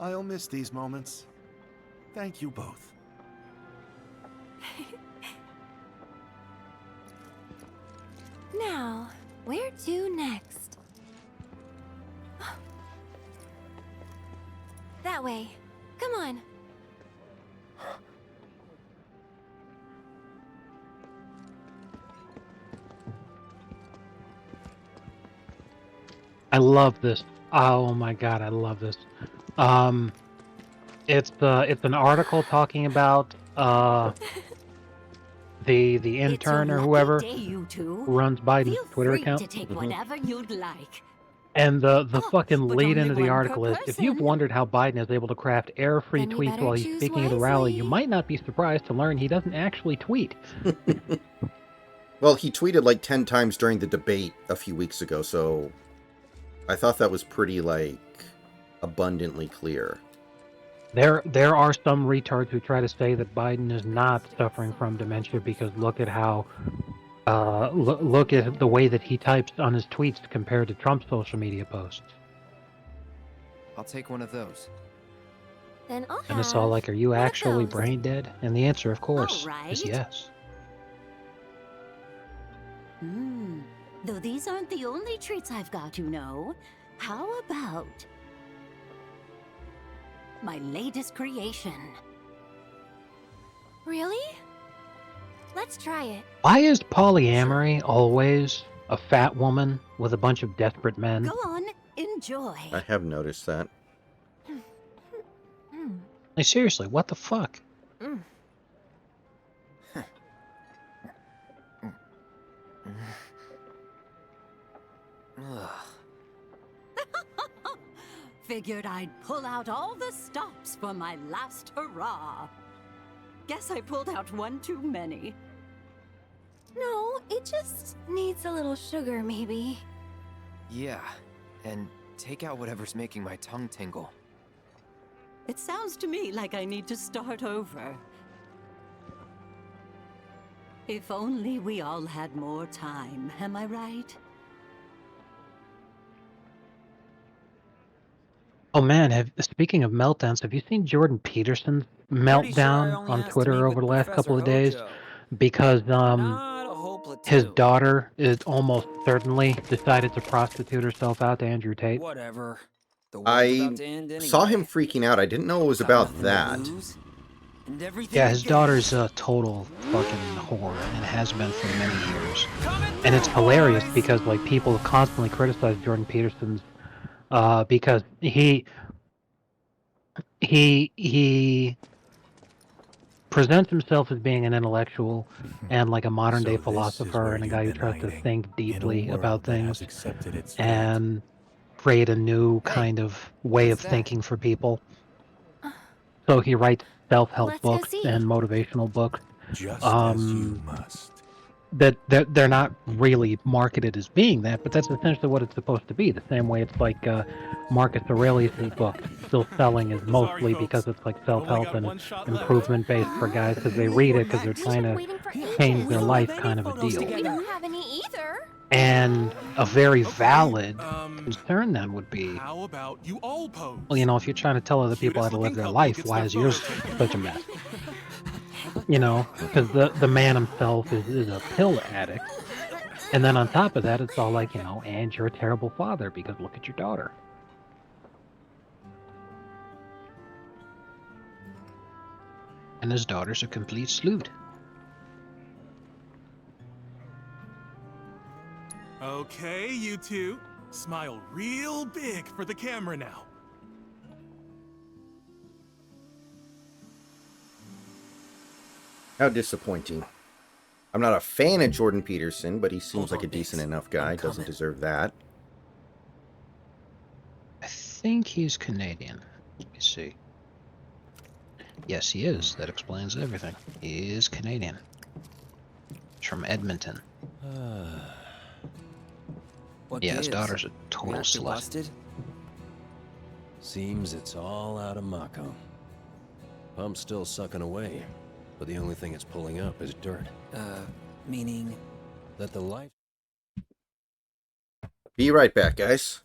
Speaker 6: I'll miss these moments. Thank you both.
Speaker 5: Now, where to next? That way. Come on.
Speaker 7: I love this. Oh my god, I love this. It's an article talking about the intern or whoever
Speaker 11: You two.
Speaker 7: who runs Biden's
Speaker 11: Feel
Speaker 7: Twitter
Speaker 11: free
Speaker 7: account.
Speaker 11: to take whatever you'd like.
Speaker 7: And the fucking
Speaker 11: but
Speaker 7: lead
Speaker 11: only
Speaker 7: into the
Speaker 11: one per
Speaker 7: article is, if you've
Speaker 11: person.
Speaker 7: wondered how Biden is able to craft error-free
Speaker 5: Then you
Speaker 7: tweets
Speaker 5: better
Speaker 7: while he's
Speaker 5: choose
Speaker 7: speaking at a rally, you
Speaker 5: wisely.
Speaker 7: might not be surprised to learn he doesn't actually tweet.
Speaker 1: Well, he tweeted like 10 times during the debate a few weeks ago, so I thought that was pretty, like, abundantly clear.
Speaker 7: There are some retards who try to say that Biden is not suffering from dementia because look at how look at the way that he types on his tweets compared to Trump's social media posts.
Speaker 4: I'll take one of those.
Speaker 5: Then I'll
Speaker 7: And it's all like, are you
Speaker 5: one of
Speaker 7: actually
Speaker 5: those.
Speaker 7: brain dead? And the answer, of
Speaker 11: All
Speaker 7: course,
Speaker 11: right.
Speaker 7: is yes.
Speaker 11: Though these aren't the only treats I've got, you know. How about my latest creation?
Speaker 5: Really? Let's try it.
Speaker 7: Why is polyamory always a fat woman with a bunch of desperate men?
Speaker 11: Go on, enjoy.
Speaker 1: I have noticed that.
Speaker 7: Like, seriously, what the fuck?
Speaker 11: Figured I'd pull out all the stops for my last hurrah. Guess I pulled out one too many.
Speaker 5: No, it just needs a little sugar, maybe.
Speaker 4: Yeah, and take out whatever's making my tongue tingle.
Speaker 11: It sounds to me like I need to start over. If only we all had more time, am I right?
Speaker 7: Oh man, speaking of meltdowns, have you seen Jordan Peterson's meltdown on Twitter over the last couple of days? Because his daughter is almost certainly decided to prostitute herself out to Andrew Tate.
Speaker 10: Whatever. The world's
Speaker 1: I
Speaker 10: about to end anyway.
Speaker 1: saw him freaking out. I didn't know it was
Speaker 10: Got
Speaker 1: about
Speaker 10: nothing to
Speaker 1: that.
Speaker 10: lose, and everything
Speaker 7: Yeah,
Speaker 10: to
Speaker 7: his
Speaker 10: gain.
Speaker 7: daughter's a total fucking whore and has been for many years. And it's hilarious because like people constantly criticize Jordan Peterson's because he presents himself as being an intellectual and like a modern day
Speaker 3: So this is
Speaker 7: philosopher
Speaker 3: where
Speaker 7: and a
Speaker 3: you've
Speaker 7: guy who
Speaker 3: been
Speaker 7: tries to
Speaker 3: hiding,
Speaker 7: think
Speaker 3: in a
Speaker 7: deeply
Speaker 3: world
Speaker 7: about
Speaker 3: that has
Speaker 7: things
Speaker 3: accepted its fate.
Speaker 7: and create a new
Speaker 4: Hey,
Speaker 7: kind of way of
Speaker 4: what's that?
Speaker 7: thinking for people. So he writes self-help
Speaker 5: Let's go
Speaker 7: books
Speaker 5: see.
Speaker 7: and motivational books
Speaker 3: Just as you must.
Speaker 7: that they're not really marketed as being that, but that's essentially what it's supposed to be. The same way it's like Marcus Aurelius' book still selling is mostly because it's like self-help and improvement based for guys because they read it because they're trying to
Speaker 5: Waiting for
Speaker 7: change their
Speaker 5: ages.
Speaker 7: life kind of a deal.
Speaker 5: We don't have any either.
Speaker 7: And a very valid concern then would be,
Speaker 12: How about you all pose?
Speaker 7: well, you know, if you're trying to tell other people how to live their life, why is yours such a mess? You know, because the man himself is a pill addict. And then on top of that, it's all like, you know, and you're a terrible father because look at your daughter. And his daughter's a complete sloot.
Speaker 12: Okay, you two. Smile real big for the camera now.
Speaker 1: How disappointing. I'm not a fan of Jordan Peterson, but he seems like a decent enough guy. Doesn't deserve that.
Speaker 7: I think he's Canadian. Let me see. Yes, he is. That explains everything. He is Canadian. He's from Edmonton.
Speaker 10: What
Speaker 7: Yeah, his
Speaker 10: gives?
Speaker 7: daughter's a total
Speaker 10: Reactor
Speaker 7: slut.
Speaker 10: busted?
Speaker 13: Seems it's all out of Mako. Pump's still sucking away, but the only thing it's pulling up is dirt.
Speaker 10: Meaning?
Speaker 13: That the life...
Speaker 1: Be right back, guys.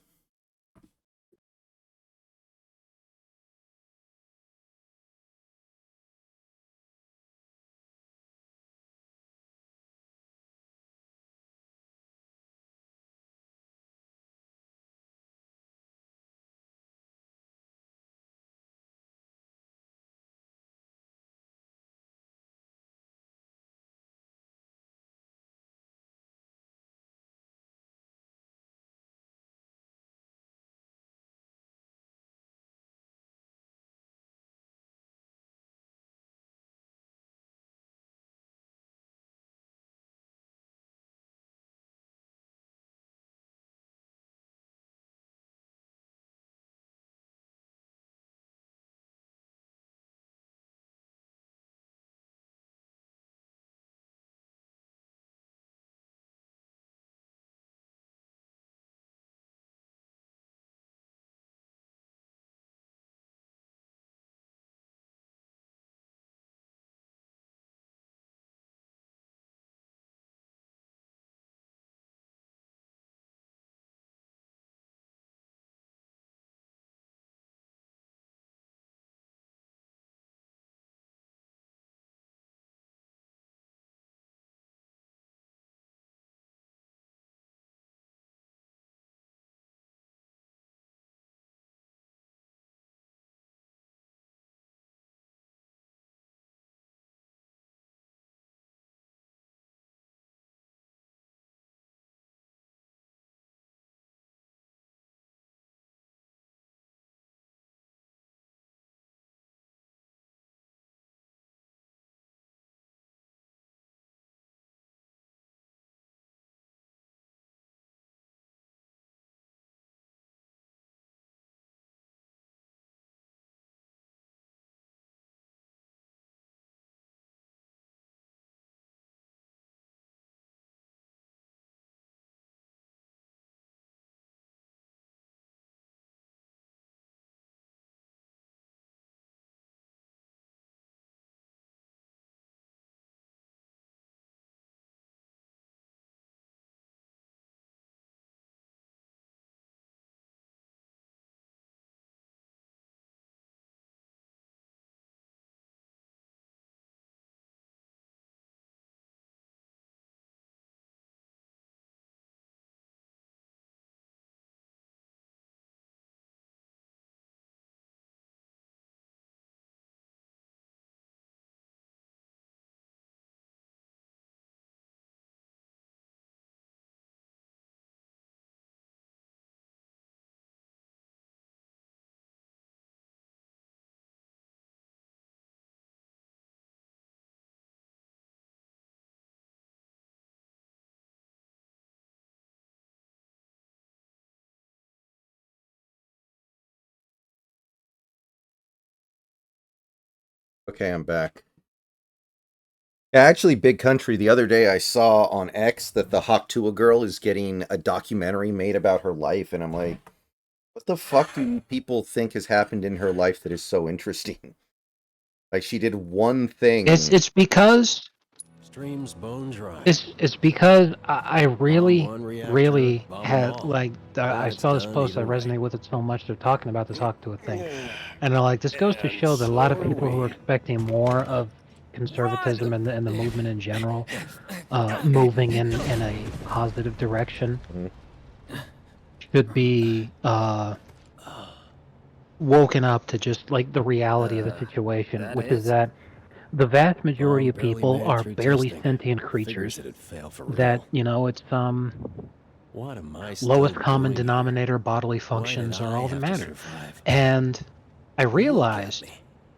Speaker 1: Okay, I'm back. Yeah, actually, Big Country, the other day I saw on X that the Haktua girl is getting a documentary made about her life, and I'm like, what the fuck do people think has happened in her life that is so interesting? Like, she did one thing.
Speaker 7: It's because
Speaker 13: Streams bone dry.
Speaker 7: it's because I really
Speaker 13: Bomb one reactor,
Speaker 7: really
Speaker 13: bomb 'em
Speaker 7: had
Speaker 13: all.
Speaker 7: like I
Speaker 13: It's
Speaker 7: saw this
Speaker 13: done
Speaker 7: post, I
Speaker 13: either way.
Speaker 7: resonate with it so much. They're talking about the Talk to a thing, and they're like, this goes to show that a lot of people who are expecting more of conservatism and the movement in general, moving in a positive direction, should be woken up to just like the reality of the situation,
Speaker 4: that
Speaker 7: which is
Speaker 4: is?
Speaker 7: that the vast majority
Speaker 13: Bomb
Speaker 7: of
Speaker 13: barely
Speaker 7: people
Speaker 13: made it
Speaker 7: are
Speaker 13: through
Speaker 7: barely
Speaker 13: testing.
Speaker 7: sentient
Speaker 13: Figures
Speaker 7: creatures.
Speaker 13: it'd fail for
Speaker 7: That,
Speaker 13: real.
Speaker 7: you know, it's
Speaker 13: What am I still
Speaker 7: lowest common
Speaker 13: doing
Speaker 7: denominator bodily
Speaker 13: Why did
Speaker 7: functions are
Speaker 13: I
Speaker 7: all that
Speaker 13: have to
Speaker 7: matter.
Speaker 13: survive?
Speaker 7: And I
Speaker 13: Look at
Speaker 7: realized,
Speaker 13: me.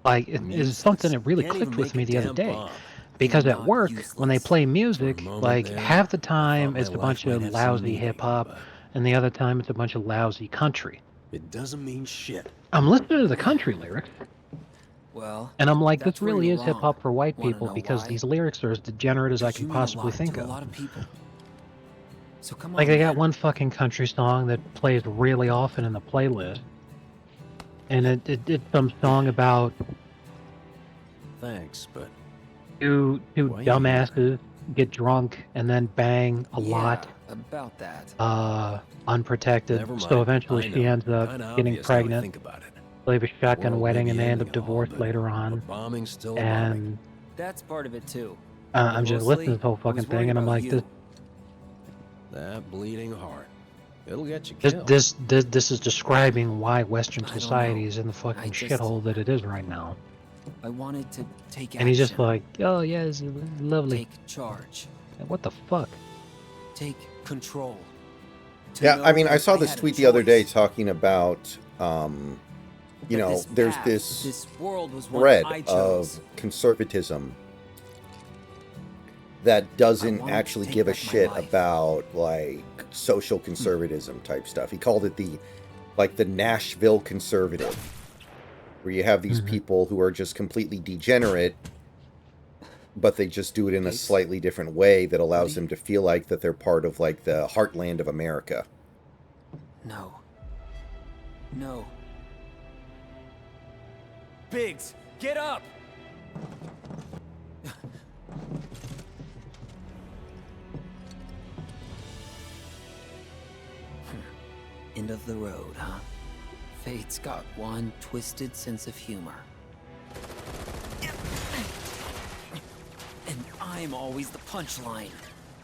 Speaker 7: like,
Speaker 13: I'm
Speaker 7: it is something
Speaker 13: useless.
Speaker 7: that really
Speaker 13: Can't
Speaker 7: clicked
Speaker 13: even
Speaker 7: with
Speaker 13: make
Speaker 7: me
Speaker 13: a
Speaker 7: the other
Speaker 13: damn
Speaker 7: day.
Speaker 13: bomb.
Speaker 7: Because
Speaker 10: You're
Speaker 7: at
Speaker 10: not
Speaker 7: work, when they
Speaker 10: useless.
Speaker 7: play
Speaker 13: For a
Speaker 7: music,
Speaker 13: moment
Speaker 7: like,
Speaker 13: there,
Speaker 7: half the
Speaker 13: I thought
Speaker 7: time
Speaker 13: my
Speaker 7: it's a
Speaker 13: life
Speaker 7: bunch
Speaker 13: might
Speaker 7: of
Speaker 13: have some
Speaker 7: lousy
Speaker 13: meaning,
Speaker 7: hip-hop,
Speaker 13: but
Speaker 7: and the other time it's a bunch of lousy country.
Speaker 13: it doesn't mean shit.
Speaker 7: I'm listening to the country lyrics,
Speaker 10: Well,
Speaker 7: and I'm like, this
Speaker 10: that's where
Speaker 7: really
Speaker 10: you're
Speaker 7: is
Speaker 10: wrong.
Speaker 7: hip-hop for white
Speaker 10: Wanna
Speaker 7: people,
Speaker 10: know
Speaker 7: because
Speaker 10: why?
Speaker 7: these lyrics are as degenerate as I
Speaker 10: 'Cause
Speaker 7: can
Speaker 10: you mean a
Speaker 7: possibly
Speaker 10: lot
Speaker 7: think
Speaker 10: to a
Speaker 7: of.
Speaker 10: lot of people. So come
Speaker 7: Like,
Speaker 10: on,
Speaker 7: they got
Speaker 10: man.
Speaker 7: one fucking country song that plays really often in the playlist, and it's some song about
Speaker 13: Thanks, but
Speaker 7: two
Speaker 13: why you
Speaker 7: dumbasses get drunk and then bang a lot,
Speaker 10: about that.
Speaker 7: unprotected.
Speaker 13: Never
Speaker 7: So
Speaker 13: mind.
Speaker 7: eventually
Speaker 13: I
Speaker 7: she
Speaker 13: know.
Speaker 7: ends up
Speaker 13: Kinda
Speaker 7: getting
Speaker 13: obvious now I
Speaker 7: pregnant.
Speaker 13: think about it.
Speaker 7: They have a shotgun
Speaker 13: World
Speaker 7: wedding
Speaker 13: may
Speaker 7: and
Speaker 13: be
Speaker 7: they end
Speaker 13: ending
Speaker 7: up
Speaker 13: and all,
Speaker 7: divorced
Speaker 13: but
Speaker 7: later on.
Speaker 13: bombing's still a bombing.
Speaker 7: And
Speaker 10: That's part of it too.
Speaker 7: I'm just listening to this whole fucking thing, and I'm like,
Speaker 13: That bleeding heart. It'll get you
Speaker 7: this
Speaker 13: killed.
Speaker 7: this is describing why Western
Speaker 10: I don't
Speaker 7: society
Speaker 10: know.
Speaker 7: is in the fucking
Speaker 10: I just-
Speaker 7: shithole that it is right now.
Speaker 10: I wanted to take action.
Speaker 7: And he's just like, oh yeah, this is lovely.
Speaker 10: Take charge.
Speaker 7: What the fuck?
Speaker 10: Take control. To
Speaker 1: Yeah,
Speaker 10: know
Speaker 1: I mean, I
Speaker 10: that
Speaker 1: saw this
Speaker 10: had a
Speaker 1: tweet the other day
Speaker 10: choice.
Speaker 1: talking about, you
Speaker 10: That
Speaker 1: know,
Speaker 10: this
Speaker 1: there's
Speaker 10: path,
Speaker 1: this
Speaker 10: this world was one
Speaker 1: thread
Speaker 10: I chose.
Speaker 1: of conservatism that doesn't actually give a shit about, like, social conservatism type stuff. He called it the Nashville conservative, where you have these people who are just completely degenerate, but they just do it in a slightly different way that allows them to feel like that they're part of, like, the heartland of America.
Speaker 10: No. No.
Speaker 4: Biggs, get up!
Speaker 10: End of the road, huh? Fate's got one twisted sense of humor. And I'm always the punchline.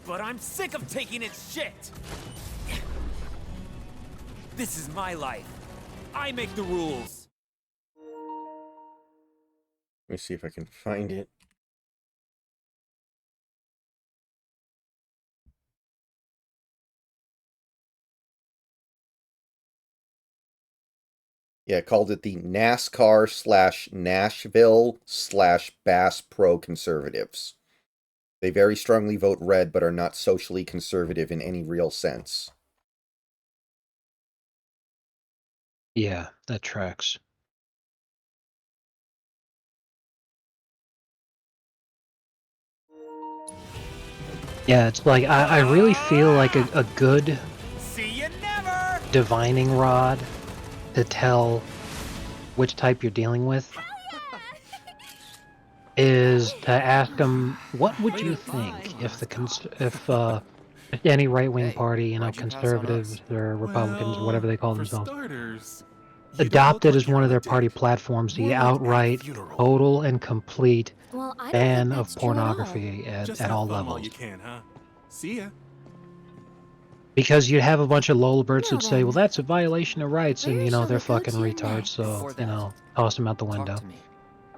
Speaker 4: But I'm sick of taking its shit! This is my life. I make the rules.
Speaker 1: Let me see if I can find it. Yeah, called it the NASCAR/Nashville/Bass Pro Conservatives. They very strongly vote red, but are not socially conservative in any real sense.
Speaker 7: Yeah, that tracks. Yeah, it's like I really feel like a good divining rod to tell which type you're dealing with is to ask them, what would you think if if any right-wing party, you know, conservatives or Republicans, whatever they call themselves, adopted as one of their party platforms the outright, total, and complete ban of pornography at all levels.
Speaker 12: You can, huh? See ya.
Speaker 7: Because you'd have a bunch of lolberts who'd say, well, that's a violation of rights, and, you know, they're fucking retards, so, you know, toss them out the window.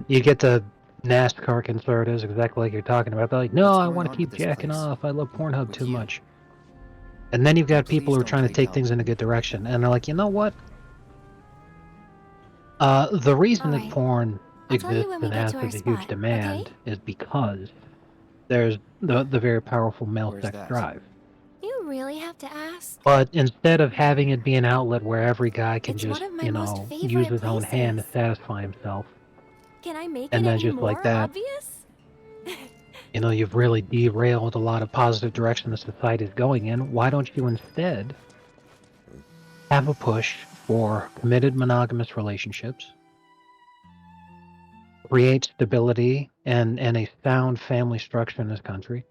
Speaker 7: You get the NASCAR conservatives, exactly like you're talking about. They're like, no, I want to keep jacking off. I love Pornhub too much. And then you've got people who are trying to take things in a good direction, and they're like, you know what? The reason that porn exists and has such a huge demand is because there's the very powerful male sex drive.
Speaker 5: You really have to ask?
Speaker 7: But instead of having it be an outlet where every guy can just, you know, use his own hand to satisfy himself,
Speaker 5: Can I make
Speaker 7: And
Speaker 5: it
Speaker 7: then
Speaker 5: any
Speaker 7: just
Speaker 5: more
Speaker 7: like that,
Speaker 5: obvious?
Speaker 7: you know, you've really derailed a lot of positive direction the society is going in. Why don't you instead have a push for committed monogamous relationships, create stability and a sound family structure in this country?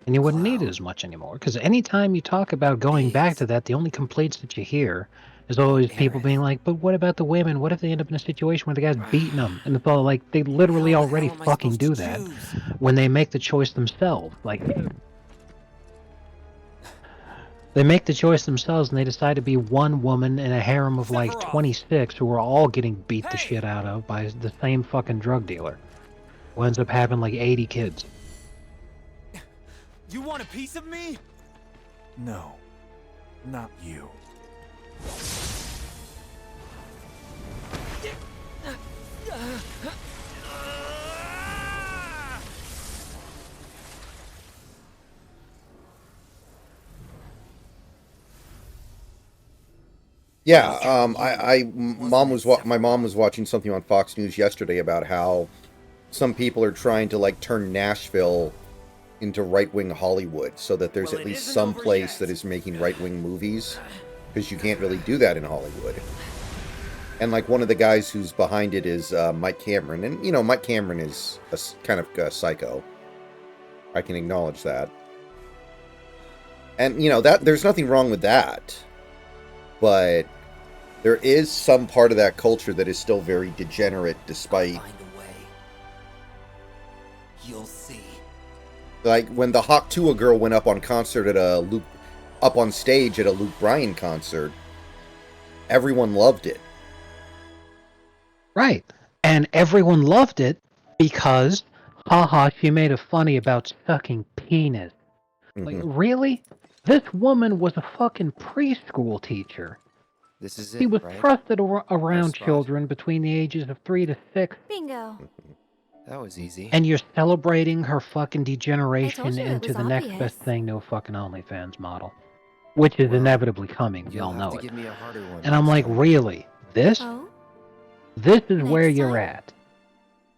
Speaker 7: And you wouldn't need it as much anymore. Because anytime you talk about going back to that, the only complaints that you hear is always people being like, but what about the women? What if they end up in a situation where the guy's beating them? And it's all like, they literally already fucking do that when they make the choice themselves. Like, they make the choice themselves and they decide to be one woman in a harem of like 26 who are all getting beat the shit out of by the same fucking drug dealer who ends up having like 80 kids.
Speaker 12: You want a piece of me?
Speaker 3: No, not you.
Speaker 1: Yeah, my mom was watching something on Fox News yesterday about how some people are trying to like turn Nashville into right-wing Hollywood so that there's at least some place that is making right-wing movies, because you can't really do that in Hollywood. And like one of the guys who's behind it is Mike Cameron, and you know Mike Cameron is a kind of a psycho. I can acknowledge that. And you know that there's nothing wrong with that, but there is some part of that culture that is still very degenerate, despite.
Speaker 10: Find a way. You'll see.
Speaker 1: Like when the Hawk Tuah girl went up on stage at a Luke Bryan concert, everyone loved it.
Speaker 7: Right. And everyone loved it because, haha, she made a funny about sucking penis. Like, really? This woman was a fucking preschool teacher.
Speaker 4: This is it,
Speaker 7: She was
Speaker 4: right?
Speaker 7: thrusted around children between the ages of 3 to 6.
Speaker 5: Bingo.
Speaker 4: That was easy.
Speaker 7: And you're celebrating her fucking degeneration
Speaker 5: you it
Speaker 7: into
Speaker 5: was
Speaker 7: the next
Speaker 5: obvious.
Speaker 7: best thing to a fucking OnlyFans model. Which is inevitably coming, we all know it.
Speaker 4: Give me a harder one
Speaker 7: And I'm like, really? This?
Speaker 5: Oh?
Speaker 7: This is where you're
Speaker 5: time?
Speaker 7: at.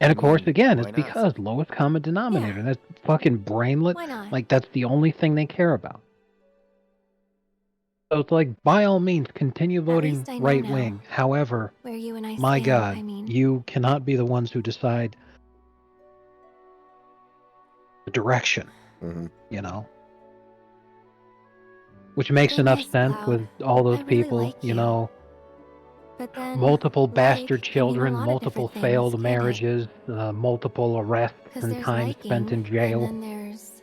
Speaker 7: And of course, again, it's
Speaker 4: why not?
Speaker 7: because lowest common denominator. That's fucking brainlet.
Speaker 5: Why not?
Speaker 7: Like, that's the only thing they care about. So it's like, by all means, continue voting
Speaker 5: least I know
Speaker 7: right
Speaker 5: now
Speaker 7: wing. However,
Speaker 5: Where you and I
Speaker 7: my
Speaker 5: stand,
Speaker 7: God,
Speaker 5: I mean.
Speaker 7: you cannot be the ones who decide the direction, you know? Which makes
Speaker 5: Thing
Speaker 7: enough
Speaker 5: is,
Speaker 7: sense
Speaker 5: Cloud,
Speaker 7: with all those
Speaker 5: I really
Speaker 7: people,
Speaker 5: like
Speaker 7: you
Speaker 5: you.
Speaker 7: know,
Speaker 5: But then,
Speaker 7: multiple
Speaker 5: like
Speaker 7: bastard
Speaker 5: can mean a
Speaker 7: children,
Speaker 5: lot of
Speaker 7: multiple
Speaker 5: different
Speaker 7: failed
Speaker 5: things, can't it?
Speaker 7: marriages, multiple arrests
Speaker 5: 'Cause
Speaker 7: and
Speaker 5: there's
Speaker 7: time spent in
Speaker 5: liking,
Speaker 7: jail.
Speaker 5: And then there's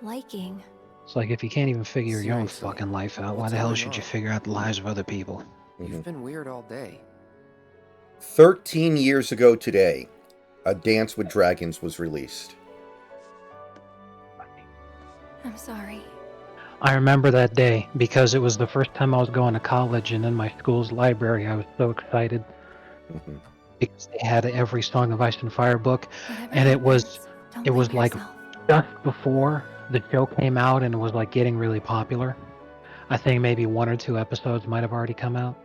Speaker 5: liking.
Speaker 7: It's like, if you can't even figure your own
Speaker 4: Seriously,
Speaker 7: fucking life out, why
Speaker 4: what's
Speaker 7: the hell
Speaker 4: going
Speaker 7: should you
Speaker 4: on?
Speaker 7: figure out the lives of other people?
Speaker 4: You've been weird all day.
Speaker 1: 13 years ago today, A Dance with Dragons was released.
Speaker 5: I'm sorry.
Speaker 7: I remember that day because it was the first time I was going to college, and in my school's library I was so excited because they had every Song of Ice and Fire book, and it was like just before the show came out, and it was like getting really popular. I think maybe 1 or 2 episodes might have already come out,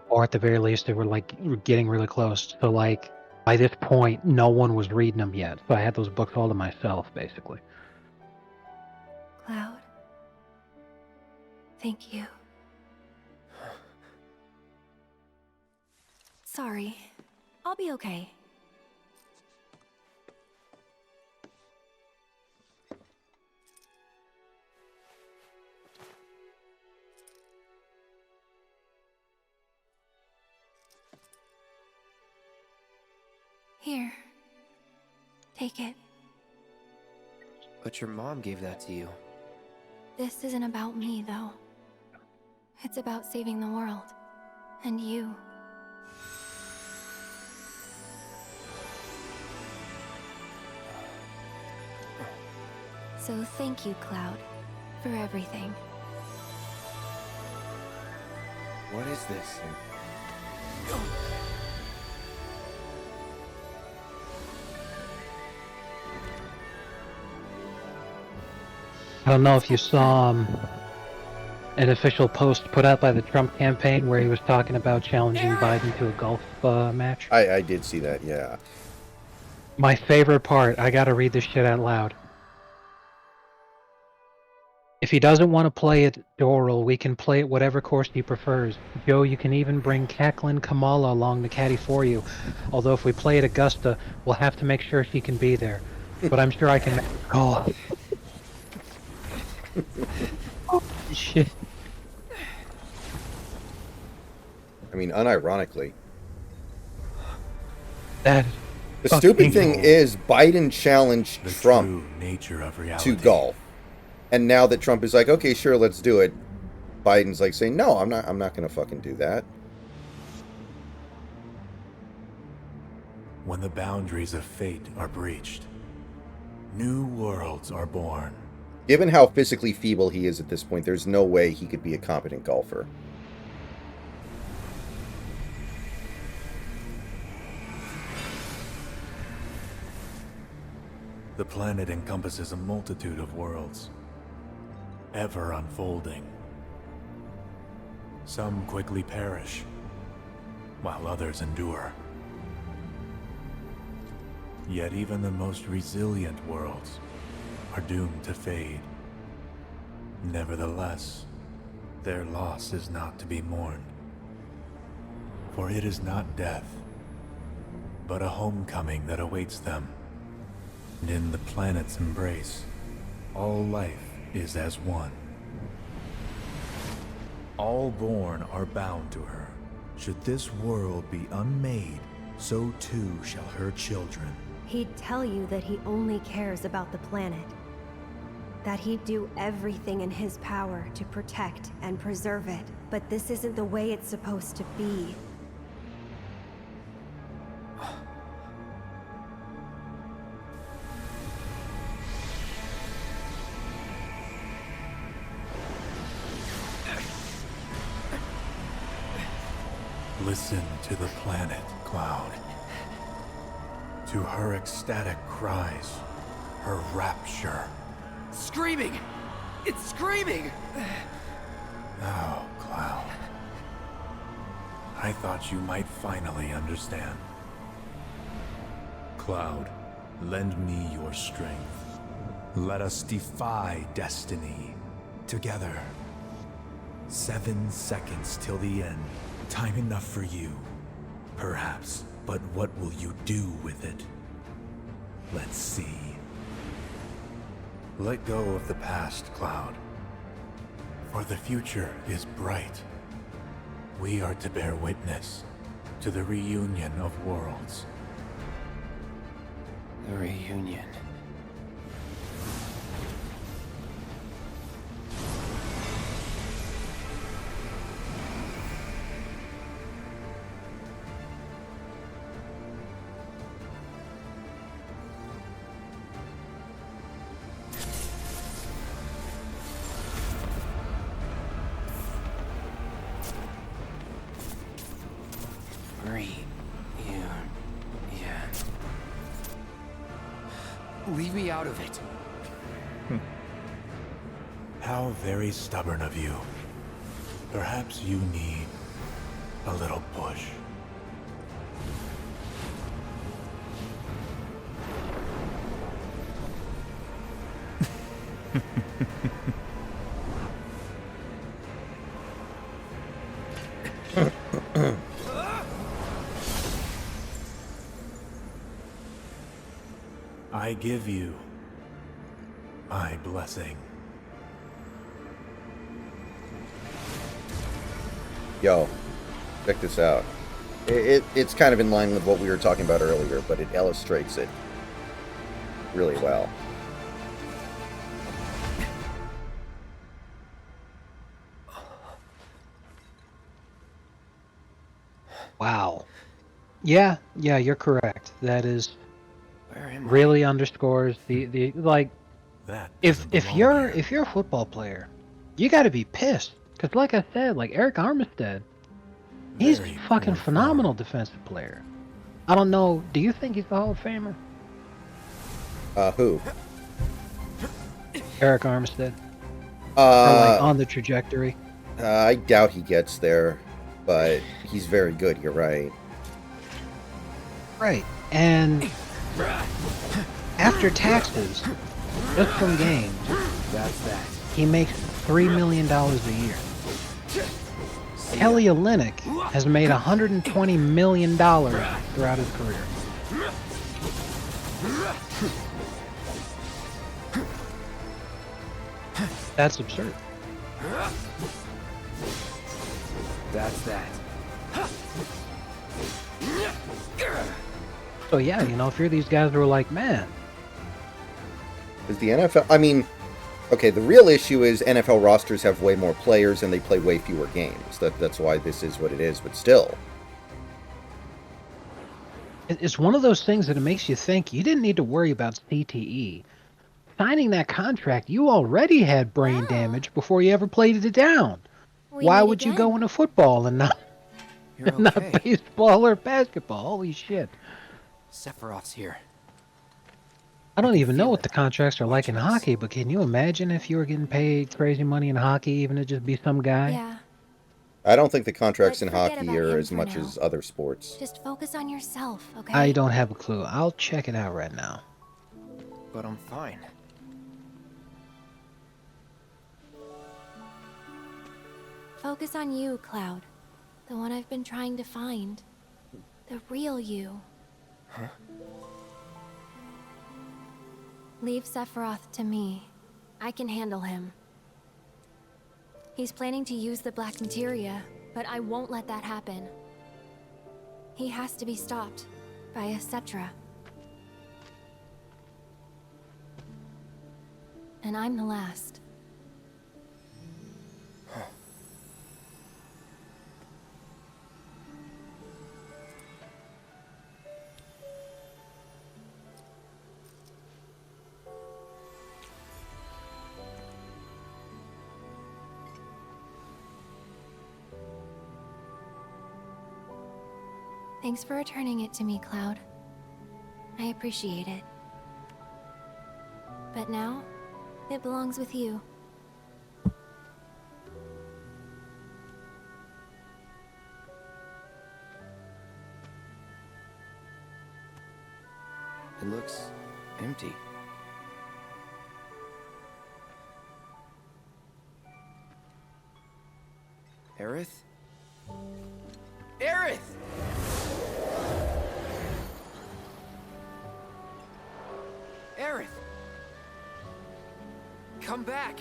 Speaker 7: or at the very least they were like getting really close. So like by this point, no one was reading them yet, so I had those books all to myself basically.
Speaker 5: Cloud. Thank you. Sorry. I'll be okay. Here. Take it.
Speaker 4: But your mom gave that to you.
Speaker 5: This isn't about me, though. It's about saving the world. And you. So thank you, Cloud, for everything.
Speaker 4: What is this?
Speaker 7: I don't know if you saw an official post put out by the Trump campaign where he was talking about challenging Biden to a golf match.
Speaker 1: I did see that, yeah.
Speaker 7: My favorite part, I gotta read this shit out loud. If he doesn't want to play it Doral, we can play it whatever course he prefers. Joe, you can even bring Catelyn Kamala along the caddy for you. Although if we play it Augusta, we'll have to make sure she can be there. But I'm sure I can make a call. Oh, shit.
Speaker 1: I mean, unironically.
Speaker 7: That
Speaker 1: the stupid thing is Biden challenged Trump
Speaker 3: nature of reality.
Speaker 1: to golf. And now that Trump is like, okay, sure, let's do it, Biden's like saying, no, I'm not going to fucking do that.
Speaker 3: When the boundaries of fate are breached, new worlds are born.
Speaker 1: Given how physically feeble he is at this point, there's no way he could be a competent golfer.
Speaker 3: The planet encompasses a multitude of worlds, ever unfolding. Some quickly perish, while others endure. Yet even the most resilient worlds are doomed to fade. Nevertheless, their loss is not to be mourned. For it is not death, but a homecoming that awaits them. And in the planet's embrace, all life is as one. All born are bound to her. Should this world be unmade, so too shall her children.
Speaker 14: He'd tell you that he only cares about the planet. That he'd do everything in his power to protect and preserve it. But this isn't the way it's supposed to be.
Speaker 3: Listen to the planet, Cloud. To her ecstatic cries, her rapture.
Speaker 10: Screaming! It's screaming!
Speaker 3: Oh, Cloud. I thought you might finally understand. Cloud, lend me your strength. Let us defy destiny. Together. 7 seconds till the end. Time enough for you, perhaps, but what will you do with it? Let's see. Let go of the past, Cloud, for the future is bright. We are to bear witness to the reunion of worlds.
Speaker 4: The reunion.
Speaker 10: Leave me out of it.
Speaker 3: How very stubborn of you. Perhaps you need a little push. I give you my blessing.
Speaker 1: Yo, check this out. It's kind of in line with what we were talking about earlier, but it illustrates it really well.
Speaker 7: Wow. Yeah, you're correct. That is really underscores the like.
Speaker 3: That
Speaker 7: if you're a football player, you got to be pissed because, like I said, like Eric Armstead, he's a fucking phenomenal defensive player. I don't know. Do you think he's a Hall of Famer?
Speaker 1: Who?
Speaker 7: Eric Armstead. Or like on the trajectory.
Speaker 1: I doubt he gets there, but he's very good, you're right.
Speaker 7: Right. And after taxes, just from games,
Speaker 4: That's that.
Speaker 7: he makes $3 million a year. Kelly Olynyk has made $120 million throughout his career. That's absurd.
Speaker 4: That's that.
Speaker 7: So yeah, you know, if you're these guys who are like, man,
Speaker 1: Is the NFL... I mean, okay, the real issue is NFL rosters have way more players and they play way fewer games. That's why this is what it is, but still.
Speaker 7: it's one of those things that it makes you think you didn't need to worry about CTE. Signing that contract, you already had brain damage before you ever played it down. Why would you go into football and not, not baseball or basketball? Holy shit.
Speaker 4: Sephiroth's here.
Speaker 7: I don't even know what the contracts are like in hockey, but can you imagine if you were getting paid crazy money in hockey, even to just be some guy?
Speaker 14: Yeah.
Speaker 1: I don't think the contracts in
Speaker 14: forget
Speaker 1: hockey
Speaker 14: about
Speaker 1: are
Speaker 14: him
Speaker 1: as
Speaker 14: for
Speaker 1: much
Speaker 14: now.
Speaker 1: as other sports.
Speaker 14: Just focus on yourself, okay?
Speaker 7: I don't have a clue. I'll check it out right now.
Speaker 4: But I'm fine.
Speaker 14: Focus on you, Cloud. The one I've been trying to find. The real you.
Speaker 4: Huh?
Speaker 14: Leave Sephiroth to me. I can handle him. He's planning to use the black materia, but I won't let that happen. He has to be stopped by a Cetra. And I'm the last. Thanks for returning it to me, Cloud. I appreciate it. But now, it belongs with you.
Speaker 4: It looks empty. Aerith? Aerith! Aerith! Come back!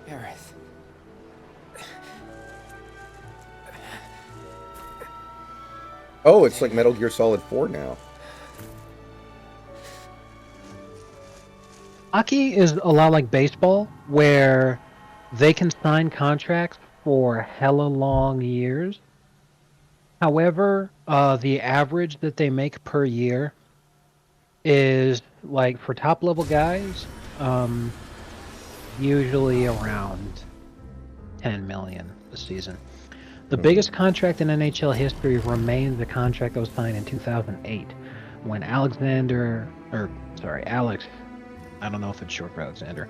Speaker 4: Aerith.
Speaker 1: Oh, it's like Metal Gear Solid 4 now.
Speaker 7: Hockey is a lot like baseball, where they can sign contracts for hella long years. However, the average that they make per year is, like, for top-level guys, usually around 10 million a season. The biggest contract in NHL history remains the contract that was signed in 2008 when Alex, I don't know if it's short for Alexander,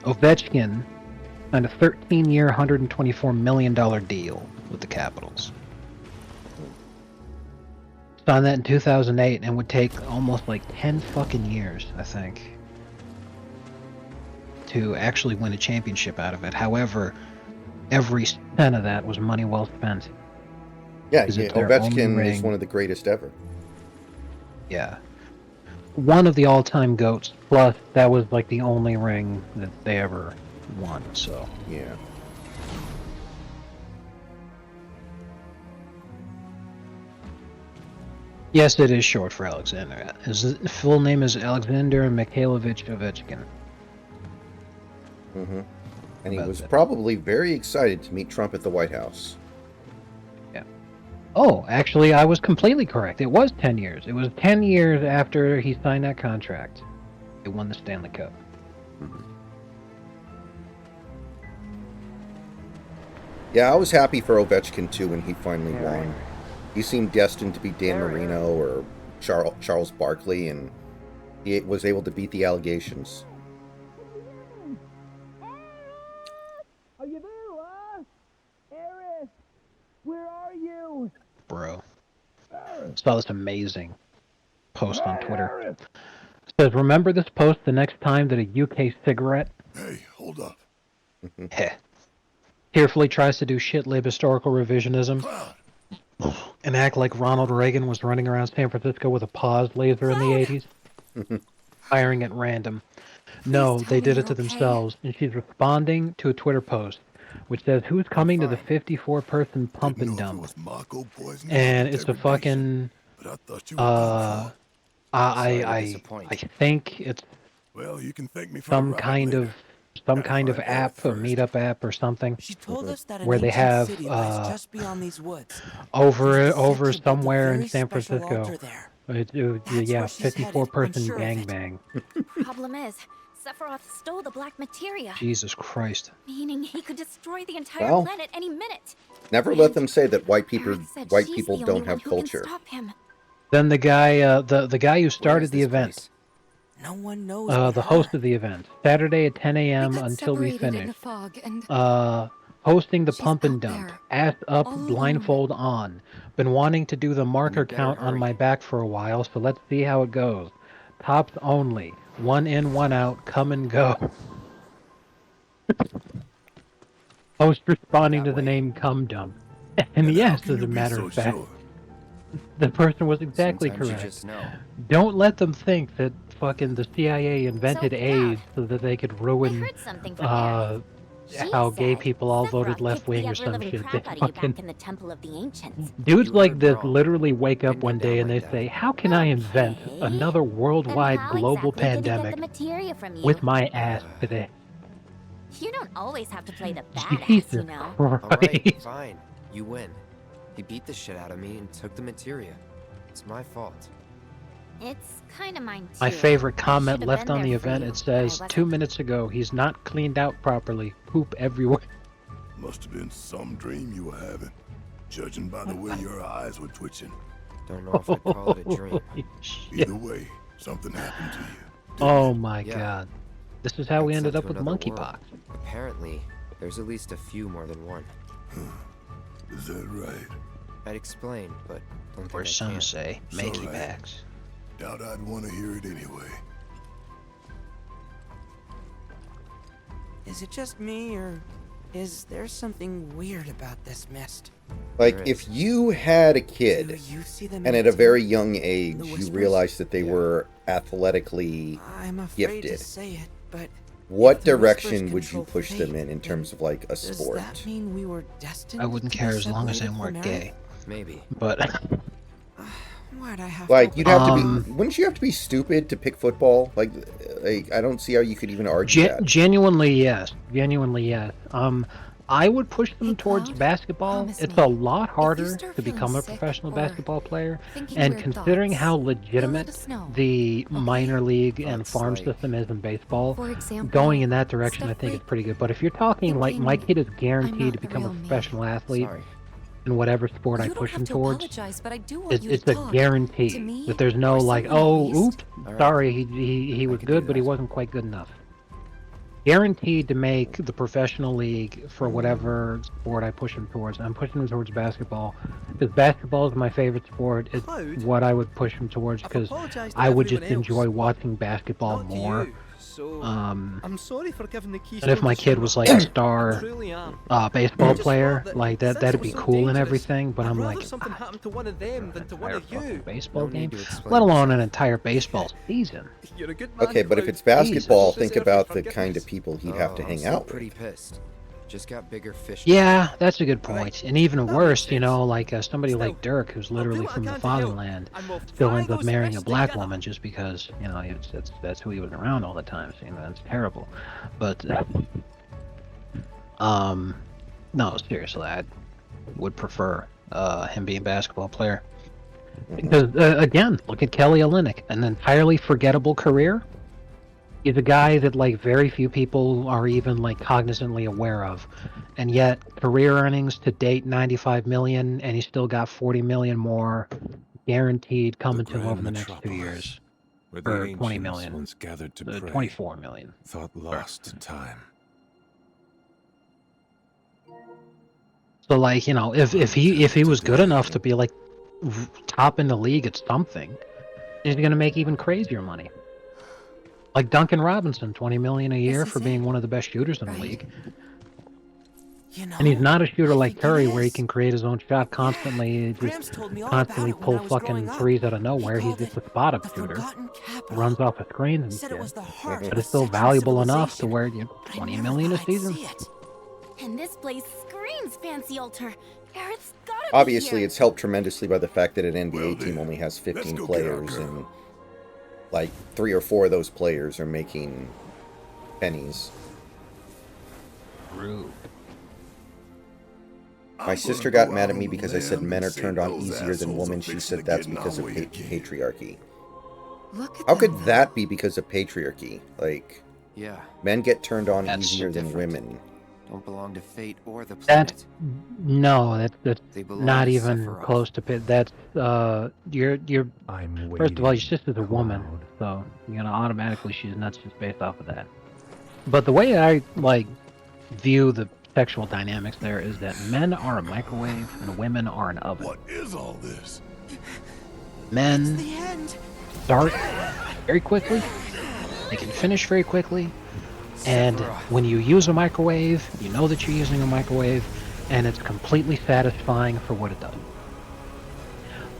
Speaker 7: Ovechkin signed a 13-year, $124 million deal with the Capitals. Signed that in 2008 and would take almost like 10 fucking years, I think, to actually win a championship out of it. However, every cent of that was money well spent.
Speaker 1: Yeah,
Speaker 7: Because it's their only
Speaker 1: Ovechkin is
Speaker 7: ring.
Speaker 1: one of the greatest ever.
Speaker 7: Yeah. One of the all-time GOATs, plus that was like the only ring that they ever won, so.
Speaker 1: Yeah.
Speaker 7: Yes, it is short for Alexander. His full name is Alexander Mikhailovich Ovechkin.
Speaker 1: Mm-hmm. And he was probably very excited to meet Trump at the White House.
Speaker 7: Yeah. Oh, actually, I was completely correct. It was 10 years. It was 10 years after he signed that contract. They won the Stanley Cup.
Speaker 1: Mm-hmm. Yeah, I was happy for Ovechkin, too, when he finally won. He seemed destined to be Dan Marino or Charles Barkley, and he was able to beat the allegations.
Speaker 15: Are you there, lad? Eris, where are you?
Speaker 7: Bro. Saw this amazing post on Twitter. It says, remember this post the next time that a UK cigarette...
Speaker 6: Hey, hold up.
Speaker 7: Heh. Tearfully tries to do shit-lib historical revisionism and act like Ronald Reagan was running around San Francisco with a pause laser in the 80s, firing at random. No, they did it to themselves, and she's responding to a Twitter post which says, who's coming to the 54-person pump and dump? And it's a fucking... I think it's
Speaker 6: well, you can thank me for
Speaker 7: some kind of app, a meetup app or something,
Speaker 10: She told us that
Speaker 7: where they have
Speaker 10: just beyond these woods.
Speaker 7: over somewhere in San Francisco. Yeah, 54-person gangbang.
Speaker 14: Problem is, Sephiroth stole the black materia.
Speaker 7: Jesus Christ.
Speaker 14: Meaning he could destroy the entire planet any minute.
Speaker 1: Never let them say that white people don't have culture.
Speaker 7: Then the guy, the guy who started the event,
Speaker 10: no one knows.
Speaker 7: The host of the event, Saturday at 10 a.m. until we finish. Hosting the pump and dump, ass up, blindfold on. Been wanting to do the marker count on my back for a while, so let's see how it goes. Tops only. 1 in, 1 out, come and go. Host responding to the name Cum Dump. And yes, as a matter of fact, the person was exactly correct. Don't let them think that fucking the CIA invented AIDS so that they could ruin how gay people all voted left wing or some shit. Dudes like this literally wake up one day and they say, how can I invent another worldwide global pandemic with my ass today?
Speaker 5: You don't always have to play the badass, you know.
Speaker 4: Alright, fine. You win. He beat the shit out of me and took the materia. It's my fault.
Speaker 5: It's kind of mine too.
Speaker 7: My favorite comment left on the event, it says, 2 minutes ago, he's not cleaned out properly. Poop everywhere.
Speaker 6: Must have been some dream you were having, judging by the way your eyes were twitching.
Speaker 4: Don't know if I'd call it a dream.
Speaker 6: Either way, something happened to you.
Speaker 7: Oh my god. This is how we ended up with monkeypox.
Speaker 4: Apparently, there's at least a few more than one.
Speaker 6: Is that right?
Speaker 4: I'd explain, but don't think
Speaker 7: or some say, monkeypox.
Speaker 6: Doubt I'd want to hear it anyway.
Speaker 10: Is it just me, or is there something weird about this mist?
Speaker 1: Like, if you had a kid, and at a very young age, you realized that they were athletically gifted,
Speaker 10: to say it, but
Speaker 1: what direction would you push them in terms of, like, a sport?
Speaker 10: Does that mean we were destined
Speaker 7: I wouldn't care as long as they weren't gay.
Speaker 4: Maybe.
Speaker 7: But...
Speaker 10: Why'd I have
Speaker 1: like, you'd have to be... Wouldn't you have to be stupid to pick football? Like I don't see how you could even argue that.
Speaker 7: Genuinely, yes. Genuinely, yes. I would push them towards basketball. It's a lot harder to become a professional basketball player. And considering how legitimate the minor league and farm system is in baseball, going in that direction I think is pretty good. But if you're talking like my kid is guaranteed to become a professional athlete in whatever sport I push him towards, it's a guarantee that there's no like, oh, oops, sorry, he was good, but he wasn't quite good enough. Guaranteed to make the professional league for whatever sport I push him towards. I'm pushing him towards basketball because basketball is my favorite sport. It's what I would push him towards because I would just enjoy watching basketball more.
Speaker 15: I'm sorry for giving the keys.
Speaker 7: And if my kid was like a star baseball player, like that'd be cool and everything. But I'm like,
Speaker 15: something happened to one of them than to one of you.
Speaker 7: Baseball game, let alone an entire baseball season.
Speaker 1: Okay, but if it's basketball, think about the kind of people he'd have to hang out with.
Speaker 4: Just got bigger fish.
Speaker 7: Yeah, that's a good point. And even worse, you know, like somebody like Dirk, who's literally from the fatherland, still ends up marrying a black woman just because, you know, that's who he was around all the time. So, you know, that's terrible. But, no, seriously, I would prefer him being a basketball player. Because, again, look at Kelly Olynyk, an entirely forgettable career. He's a guy that, like, very few people are even, like, cognizantly aware of. And yet, career earnings to date, 95 million, and he's still got 40 million more guaranteed coming to him over the next 2 years.
Speaker 3: Where
Speaker 7: For
Speaker 3: the
Speaker 7: 20
Speaker 3: ancients
Speaker 7: million.
Speaker 3: once gathered to pray,
Speaker 7: 24 million.
Speaker 3: thought lost to time.
Speaker 7: So, like, you know, if he was good enough to be, like, top in the league at something, he's gonna make even crazier money. Like Duncan Robinson, 20 million a year for being one of the best shooters in the league.
Speaker 10: You know,
Speaker 7: And he's not a shooter like Curry, where he can create his own shot constantly,
Speaker 10: Grams
Speaker 7: just
Speaker 10: told me all
Speaker 7: constantly
Speaker 10: about it when
Speaker 7: pull
Speaker 10: I was
Speaker 7: fucking
Speaker 10: growing up.
Speaker 7: threes out of nowhere.
Speaker 10: He
Speaker 7: He's
Speaker 10: called
Speaker 7: just a spot-up shooter. Runs off of screens and
Speaker 10: Said
Speaker 7: shit.
Speaker 10: it was the heart of
Speaker 7: But
Speaker 10: a
Speaker 7: it's still
Speaker 10: sexual
Speaker 7: valuable enough to
Speaker 10: civilization.
Speaker 7: where you 20 million a season.
Speaker 5: And this place screams fancy altar. Garrett's gotta be
Speaker 1: Obviously,
Speaker 5: here.
Speaker 1: it's helped tremendously by the fact that an NBA team only has 15 players, and like 3 or 4 of those players are making pennies.
Speaker 7: Rude.
Speaker 1: My sister got mad at me because I said men are turned on easier than women. She said that's because of patriarchy. How could that be because of patriarchy? Like,
Speaker 4: Yeah.
Speaker 1: men get turned on
Speaker 4: That's
Speaker 1: easier than
Speaker 4: different.
Speaker 1: women.
Speaker 4: Don't belong to fate or the planet.
Speaker 7: That's that's
Speaker 4: They belong
Speaker 7: not
Speaker 4: to
Speaker 7: even
Speaker 4: Sephiroth.
Speaker 7: close to pit. That's you're first of all, your sister's a woman, so you're gonna automatically she's nuts just based off of that. But the way I like view the sexual dynamics there is that men are a microwave and women are an oven.
Speaker 6: What is all this?
Speaker 7: Men start very quickly, they can finish very quickly, and when you use a microwave, you know that you're using a microwave, and it's completely satisfying for what it does.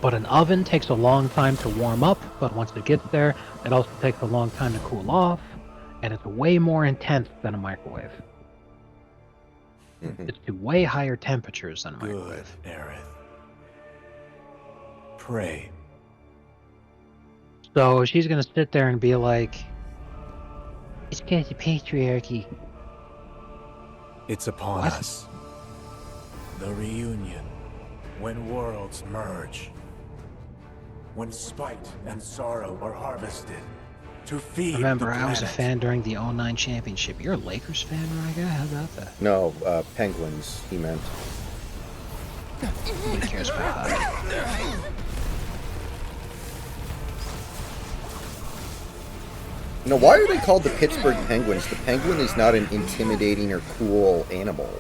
Speaker 7: But an oven takes a long time to warm up, but once it gets there, it also takes a long time to cool off, and it's way more intense than a microwave. It's to way higher temperatures than a microwave.
Speaker 3: Aerith. Pray.
Speaker 7: So she's gonna sit there and be like, it's because of patriarchy.
Speaker 3: It's upon us. The reunion. When worlds merge. When spite and sorrow are harvested. To feed
Speaker 7: Remember,
Speaker 3: the
Speaker 7: I was a
Speaker 3: planet.
Speaker 7: fan during the 09 championship. You're a Lakers fan, right guy? How about that?
Speaker 1: No, Penguins, he meant.
Speaker 7: Nobody cares about hockey.
Speaker 1: No, why are they called the Pittsburgh Penguins? The penguin is not an intimidating or cool animal.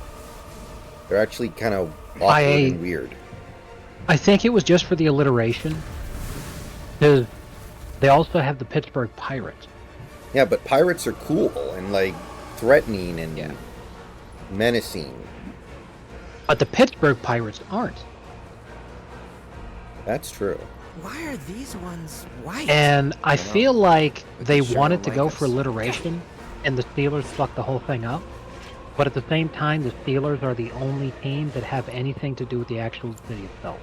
Speaker 1: They're actually kind of awkward and weird.
Speaker 7: I think it was just for the alliteration. Because they also have the Pittsburgh Pirates.
Speaker 1: Yeah, but pirates are cool and, like, threatening and menacing.
Speaker 7: But the Pittsburgh Pirates aren't.
Speaker 1: That's true.
Speaker 10: Why are these ones white?
Speaker 7: And I feel like they
Speaker 10: sure
Speaker 7: wanted to
Speaker 10: like
Speaker 7: go
Speaker 10: us.
Speaker 7: for alliteration, and the Steelers fucked the whole thing up. But at the same time, the Steelers are the only team that have anything to do with the actual city itself.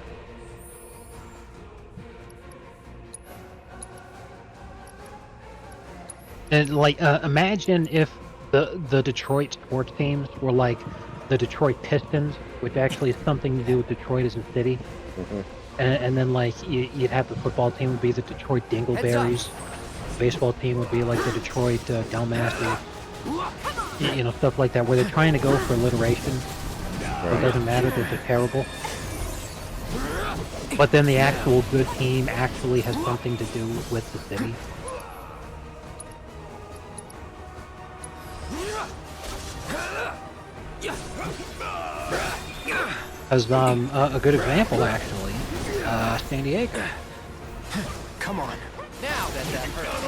Speaker 7: And like, imagine if the Detroit sports teams were like the Detroit Pistons, which actually has something to do with Detroit as a city. And then like you'd have the football team would be the Detroit Dingleberries. The baseball team would be like the Detroit Dalmatians. You know, stuff like that, where they're trying to go for alliteration. It doesn't matter that they're terrible. But then the actual good team actually has something to do with the city. As a good example, actually, San Diego.
Speaker 10: Come on. Now that hurts.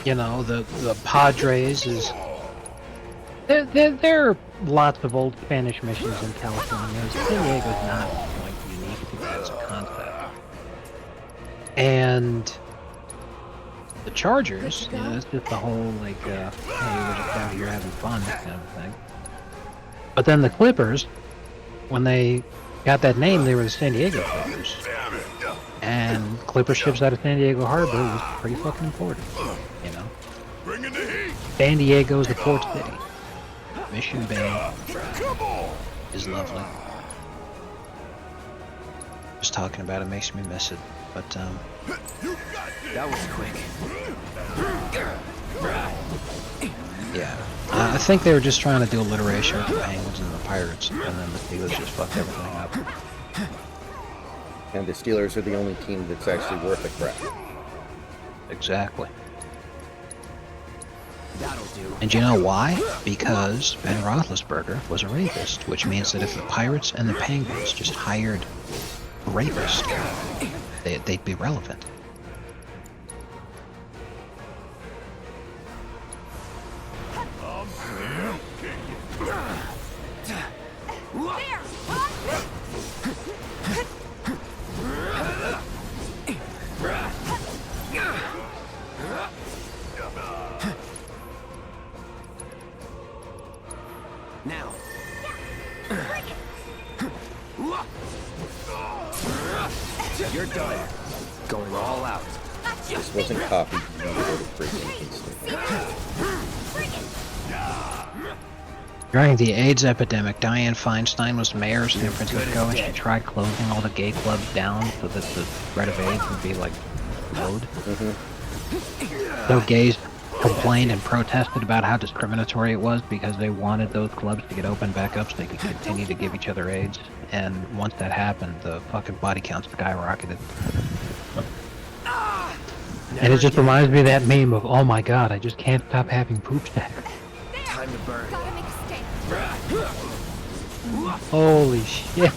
Speaker 7: You know, the Padres is. There are lots of old Spanish missions in California. San Diego's not like unique to that as a concept. And The Chargers, you know, it's just the whole, like, hey, we're just out here having fun kind of thing. But then the Clippers, when they got that name, they were the San Diego Clippers. And Clipper ships out of San Diego Harbor was pretty fucking important, you know? San Diego's the port city. Mission Bay is lovely. Just talking about it makes me miss it, but,
Speaker 4: That was quick.
Speaker 7: yeah. I think they were just trying to do alliteration with the Penguins and the Pirates, and then the Steelers just fucked everything up.
Speaker 1: And the Steelers are the only team that's actually worth a crap.
Speaker 7: Exactly.
Speaker 4: That'll do.
Speaker 7: And you know why? Because Ben Roethlisberger was a rapist, which means that if the Pirates and the Penguins just hired a rapist, they'd be relevant.
Speaker 4: Now. You're done. Going all out.
Speaker 1: This wasn't copied. You need to go to freaking instant.
Speaker 7: During the AIDS epidemic, Dianne Feinstein was mayor of San Francisco, and she tried closing all the gay clubs down so that the threat of AIDS would be, like, low. So gays complained and protested about how discriminatory it was because they wanted those clubs to get opened back up so they could continue to give each other AIDS. And once that happened, the fucking body count skyrocketed. And it just reminds me of that meme of, oh my god, I just can't stop having poop stacks.
Speaker 4: Time to burn.
Speaker 7: Holy shit.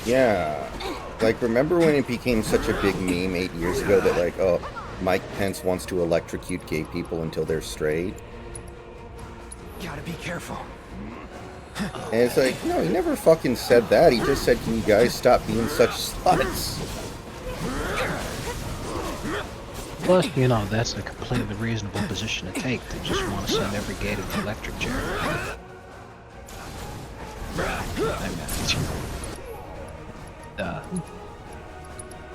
Speaker 1: Yeah. Like, remember when it became such a big meme 8 years ago that, like, oh, Mike Pence wants to electrocute gay people until they're straight?
Speaker 4: Gotta be careful.
Speaker 1: And it's like, no, he never fucking said that. He just said, can you guys stop being such sluts?
Speaker 7: Plus, you know, that's a completely reasonable position to take. They just want to send every gay to the electric chair.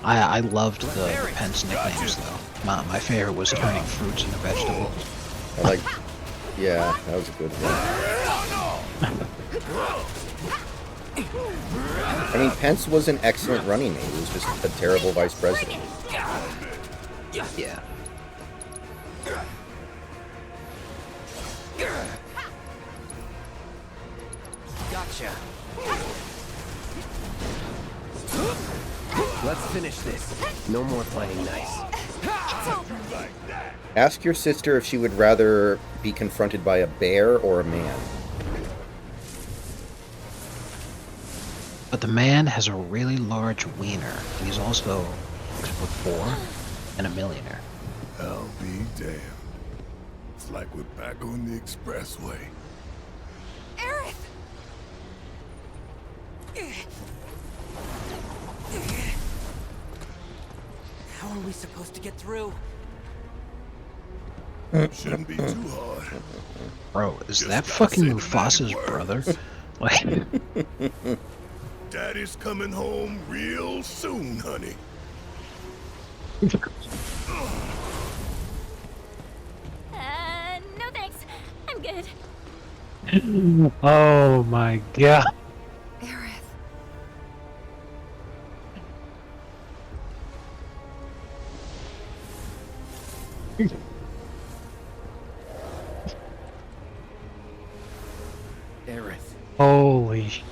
Speaker 7: I loved the Pence nicknames, though. My favorite was turning fruits into vegetables.
Speaker 1: I like, yeah, that was a good one. I mean, Pence was an excellent running mate. He was just a terrible vice president.
Speaker 7: Yeah.
Speaker 4: Gotcha. Let's finish this. No more playing nice.
Speaker 1: Ask your sister if she would rather be confronted by a bear or a man.
Speaker 7: But the man has a really large wiener. He's also 6'4" and a millionaire.
Speaker 16: I'll be damned. It's like we're back on the expressway.
Speaker 5: Aerith!
Speaker 10: How are we supposed to get through?
Speaker 16: Shouldn't be too hard.
Speaker 7: Bro, is that fucking Mufasa's brother? Like,
Speaker 16: Daddy's coming home real soon, honey.
Speaker 5: No thanks. I'm good.
Speaker 7: oh my god.
Speaker 5: Aerith.
Speaker 4: Aerith.
Speaker 7: Holy shit.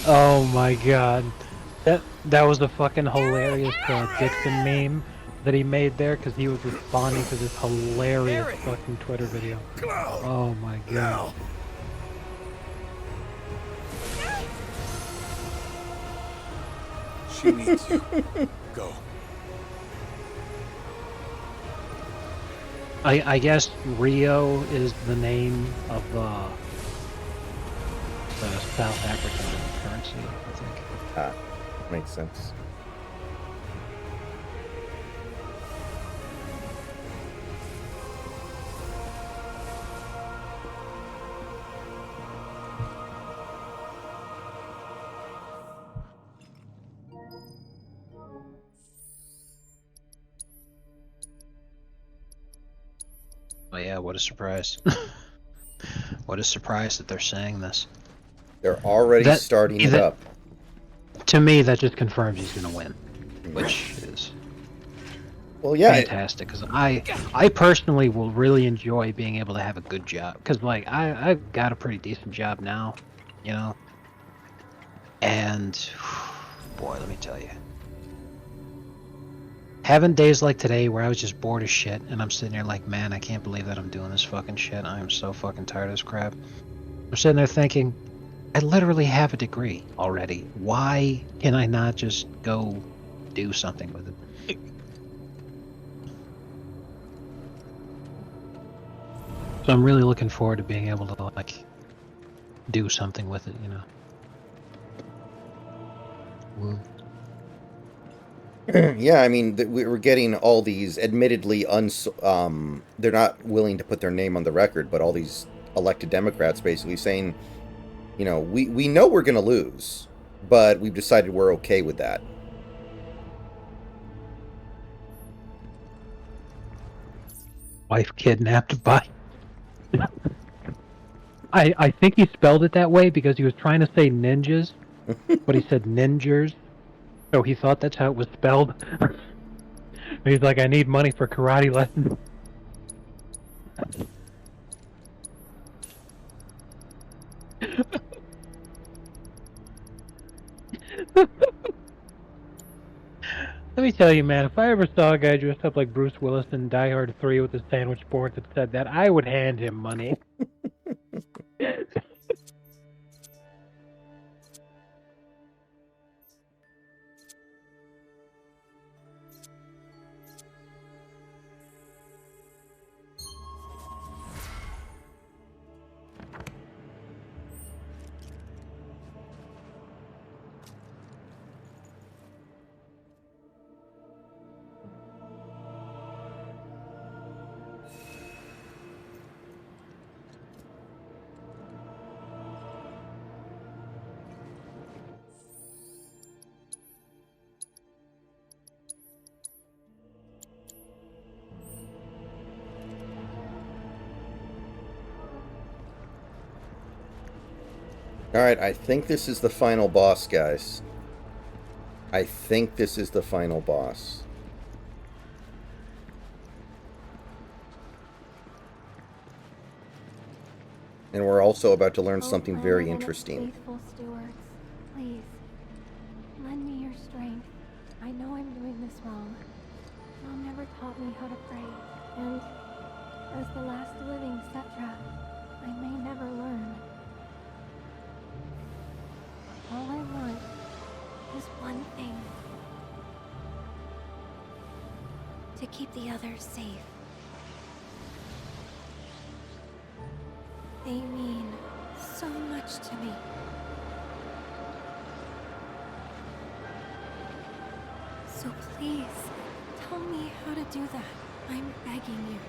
Speaker 7: Oh my god. That was a fucking hilarious Dixon meme that he made there because he was responding to this hilarious fucking Twitter video. Oh my god.
Speaker 12: She needs you. Go.
Speaker 7: I guess Rio is the name of the South African currency, I think.
Speaker 1: Makes sense.
Speaker 7: Oh yeah, what a surprise. What a surprise that they're saying this.
Speaker 1: They're already starting it up.
Speaker 7: To me, that just confirms he's gonna win. Which is fantastic, because I personally will really enjoy being able to have a good job. Because, like, I've got a pretty decent job now, you know? And, boy, let me tell you. Having days like today where I was just bored as shit, and I'm sitting there like, man, I can't believe that I'm doing this fucking shit. I am so fucking tired of this crap. I'm sitting there thinking, I literally have a degree already. Why can I not just go do something with it? So I'm really looking forward to being able to, like, do something with it, you know?
Speaker 1: Yeah, I mean, we're getting all these admittedly they're not willing to put their name on the record, but all these elected Democrats basically saying, you know, we know we're going to lose, but we've decided we're okay with that.
Speaker 7: Wife kidnapped by... I think he spelled it that way because he was trying to say ninjas, but he said ninjers. So he thought that's how it was spelled. He's like, I need money for karate lessons. Let me tell you, man, if I ever saw a guy dressed up like Bruce Willis in Die Hard 3 with a sandwich board that said that, I would hand him money.
Speaker 1: Alright, I think this is the final boss, guys. I think this is the final boss. And we're also about to learn something very interesting.
Speaker 14: Faithful stewards, please, lend me your strength. I know I'm doing this wrong. Mom never taught me how to pray, and as the last living Setra, I may never learn. All I want is one thing. To keep the others safe. They mean so much to me. So please, tell me how to do that. I'm begging you.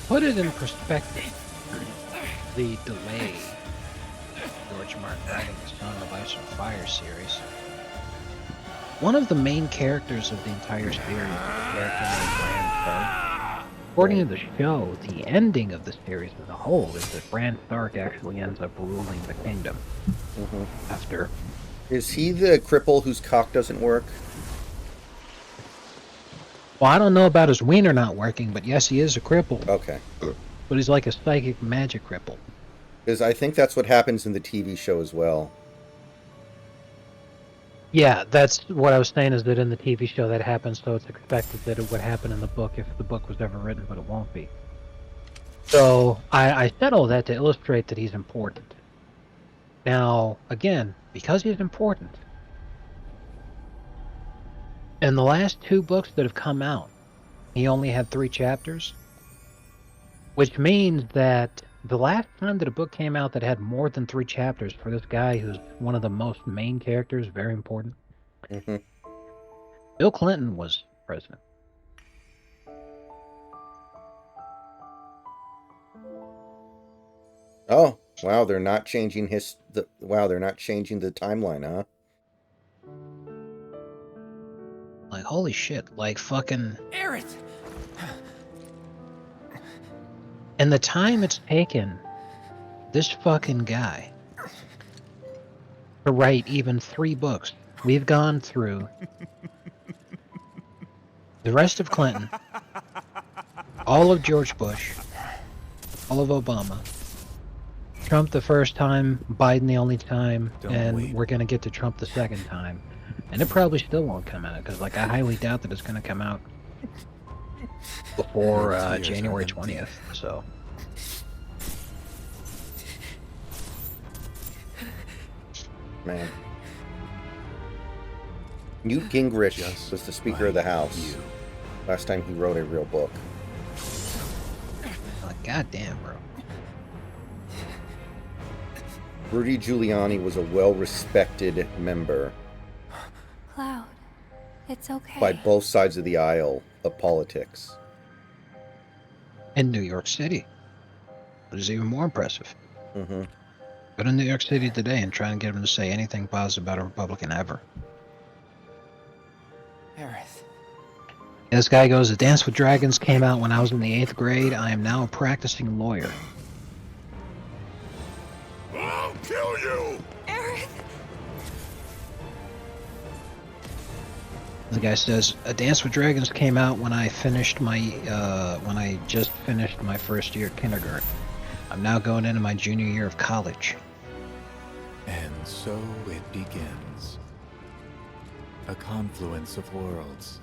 Speaker 7: put it in perspective, the delay George Martin writing the Song of Ice and Fire series. One of the main characters of the entire series is a character named Bran Stark. According to the show, the ending of the series as a whole is that Bran Stark actually ends up ruling the kingdom. After.
Speaker 1: Is he the cripple whose cock doesn't work?
Speaker 7: Well, I don't know about his wiener not working, but yes, he is a cripple.
Speaker 1: Okay.
Speaker 7: But he's like a psychic magic cripple.
Speaker 1: Because I think that's what happens in the TV show as well.
Speaker 7: Yeah, that's what I was saying, is that in the TV show that happens, so it's expected that it would happen in the book if the book was ever written, but it won't be. So, I said all that to illustrate that he's important. Now, again, because he's important, in the last 2 books that have come out, he only had 3 chapters, which means that the last time that a book came out that had more than 3 chapters for this guy who's one of the most main characters, very important, Bill Clinton was president.
Speaker 1: Oh, wow, they're not changing they're not changing the timeline, huh?
Speaker 7: Like, holy shit, like fucking...
Speaker 10: Aerith!
Speaker 7: And the time it's taken this fucking guy to write even 3 books. We've gone through the rest of Clinton, all of George Bush, all of Obama, Trump the first time, Biden the only time, we're going to get to Trump the second time. And it probably still won't come out, because like I highly doubt that it's going to come out before January 20th, so...
Speaker 1: Man. Newt Gingrich was the Speaker of the House last time he wrote a real book.
Speaker 7: Like, goddamn, bro.
Speaker 1: Rudy Giuliani was a well-respected member
Speaker 14: Cloud, it's okay.
Speaker 1: by both sides of the aisle of politics.
Speaker 7: In New York City. Which is even more impressive. Go to New York City today and try and get him to say anything positive about a Republican ever.
Speaker 10: Aerith.
Speaker 7: This guy goes, "A Dance with Dragons came out when I was in the 8th grade. I am now a practicing lawyer."
Speaker 16: I'll kill you!
Speaker 11: Aerith!
Speaker 7: The guy says, "A Dance with Dragons came out when I finished my, when I just finished my first year of kindergarten. I'm now going into my junior year of college."
Speaker 3: And so it begins. A confluence of worlds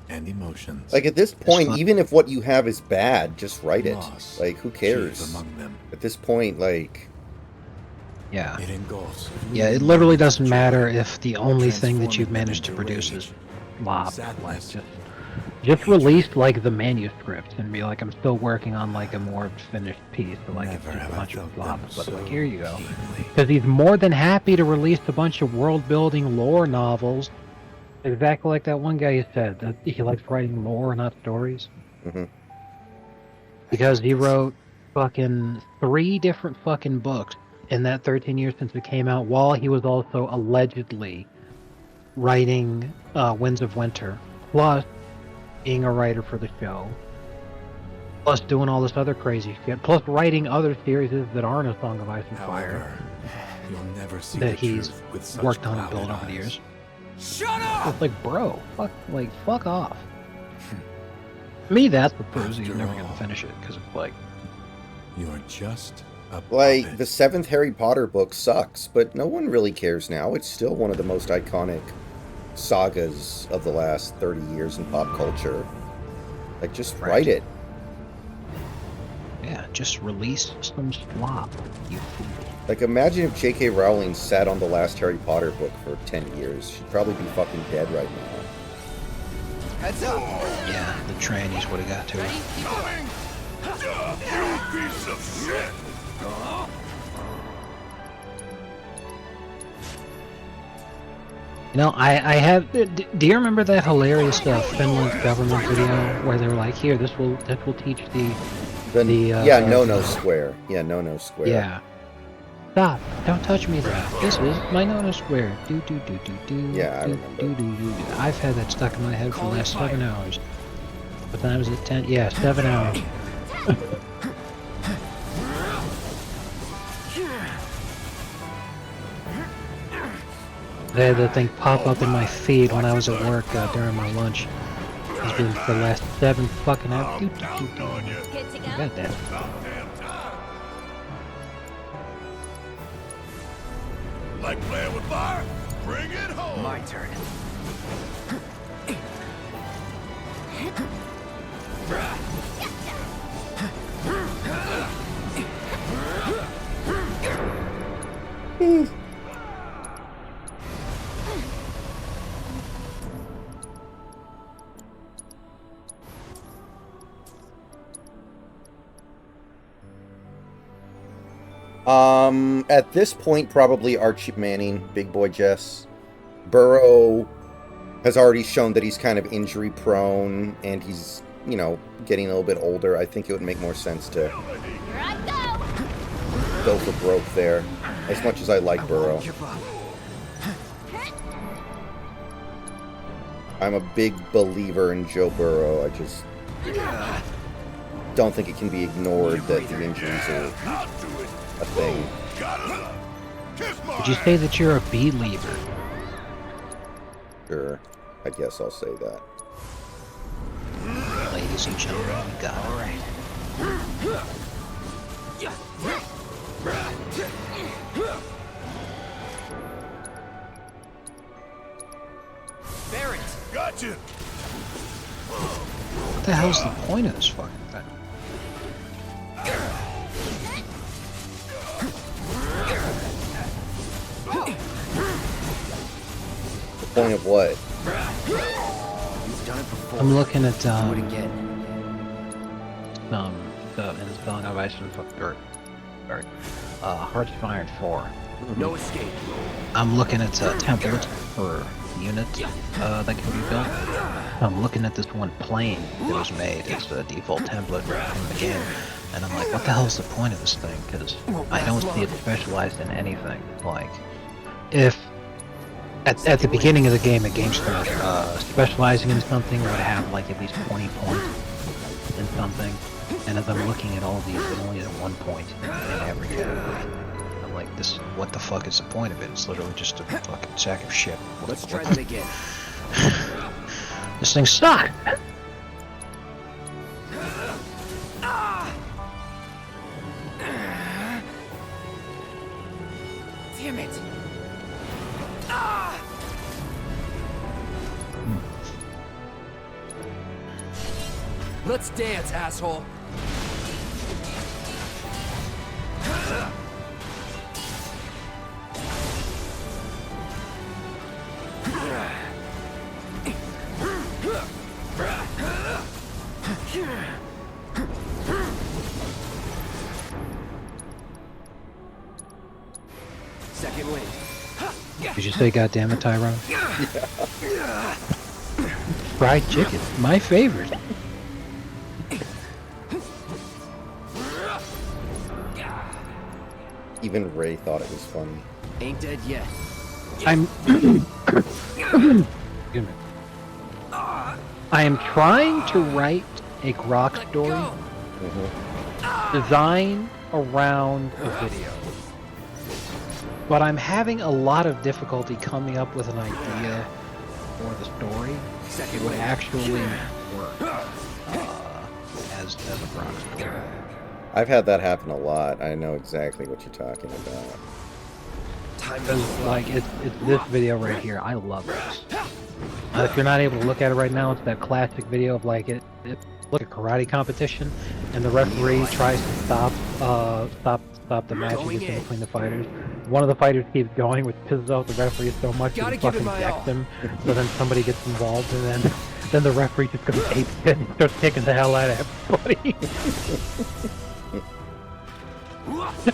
Speaker 3: and emotions.
Speaker 1: Like, at this point, even if what you have is bad, just write it. Like, who cares?
Speaker 3: chief among them.
Speaker 1: At this point, like...
Speaker 7: Yeah.
Speaker 3: It engulfs.
Speaker 7: Yeah, it literally doesn't matter if the only thing that you've managed to produce is flop. Like, just release, like, the manuscript and be like, I'm still working on, like, a more finished piece. But, like, it's just a bunch of flops. But, like, here you go. Because he's more than happy to release a bunch of world-building lore novels. Exactly like that one guy you said, that he likes writing lore, not stories. Because he wrote fucking 3 different fucking books in that 13 years since it came out, while he was also allegedly writing Winds of Winter, plus being a writer for the show, plus doing all this other crazy shit, plus writing other series that aren't a Song of Ice and Fire.
Speaker 3: You'll never see
Speaker 7: that
Speaker 3: the
Speaker 7: he's
Speaker 3: truth with such
Speaker 7: worked on and
Speaker 3: clouded
Speaker 7: built over the
Speaker 3: eyes.
Speaker 7: years.
Speaker 10: Shut up!
Speaker 7: It's like, bro, fuck off. To me, that's what proves that you're never gonna finish it, because it's like...
Speaker 3: You're just a
Speaker 1: Like, the 7th Harry Potter book sucks, but no one really cares now. It's still one of the most iconic sagas of the last 30 years in pop culture. Like, just write it.
Speaker 7: Yeah, just release some slop, you fool.
Speaker 1: Like, imagine if J.K. Rowling sat on the last Harry Potter book for 10 years. She'd probably be fucking dead right now.
Speaker 10: Heads up!
Speaker 7: Yeah, the trannies would have got to it.
Speaker 16: You piece of shit!
Speaker 7: You know, I have... Do you remember that hilarious Finland government video where they were like, here, this will teach the
Speaker 1: Then,
Speaker 7: yeah,
Speaker 1: no square. Yeah, no square.
Speaker 7: Yeah. Stop! Don't touch me there. This is my no square. Do.
Speaker 1: Yeah, I remember.
Speaker 7: Do. I've had that stuck in my head for the last 7 hours. What time is it? 10? Yeah, 7 hours. They had that thing pop up in my feed when I was at work during my lunch. It's been for the last 7 fucking hours. God damn.
Speaker 16: Like playing with fire? Bring it home!
Speaker 10: My turn.
Speaker 1: At this point, probably Archie Manning, Big Boy Jess. Burrow has already shown that he's kind of injury prone, and he's, you know, getting a little bit older. I think it would make more sense to go for broke there, as much as I like Burrow. I'm a big believer in Joe Burrow. I just don't think it can be ignored that the injuries are a thing.
Speaker 7: Did you say that you're a believer?
Speaker 1: Sure, I guess I'll say that.
Speaker 7: Ladies and gentlemen, we got it.
Speaker 10: All right.
Speaker 16: Barrett! Gotcha!
Speaker 7: What the hell's the point of this fucking thing?
Speaker 1: The point of what?
Speaker 10: You've done it before.
Speaker 7: I'm looking at
Speaker 10: Do it again.
Speaker 7: in the spelling of Ice and Hearts of Iron 4.
Speaker 10: No escape.
Speaker 7: I'm looking at templates for units that can be built. I'm looking at this one plane that was made as the default template in the game, and I'm like, what the hell's the point of this thing? Because I don't see it specialized in anything. Like, if at the beginning of the game, a game start specializing in something would have like at least 20 points in something, and as I'm looking at all these, it only at 1 point in every category. I'm like, this, what the fuck is the point of it? It's literally just a fucking sack of shit.
Speaker 10: Let's try them again.
Speaker 7: This thing sucks!
Speaker 10: Damn it! Let's dance, asshole! Second wind.
Speaker 7: Did you say goddamn it, Tyrone?
Speaker 1: Yeah.
Speaker 7: Fried chicken, my favorite.
Speaker 1: Even Ray thought it was funny.
Speaker 10: Ain't dead yet.
Speaker 7: I'm I am trying to write a grok story design around a video, but I'm having a lot of difficulty coming up with an idea for the story that would actually work as a grok story.
Speaker 1: I've had that happen a lot. I know exactly what you're talking about.
Speaker 7: Because, like, it's this video right here. I love this. If you're not able to look at it right now, it's that classic video of, like, look at karate competition, and the referee tries to stop the match between the fighters. One of the fighters keeps going, which pisses off the referee so much that he fucking decks him. So then somebody gets involved, and then the referee just goes ape shit and starts kicking the hell out of everybody.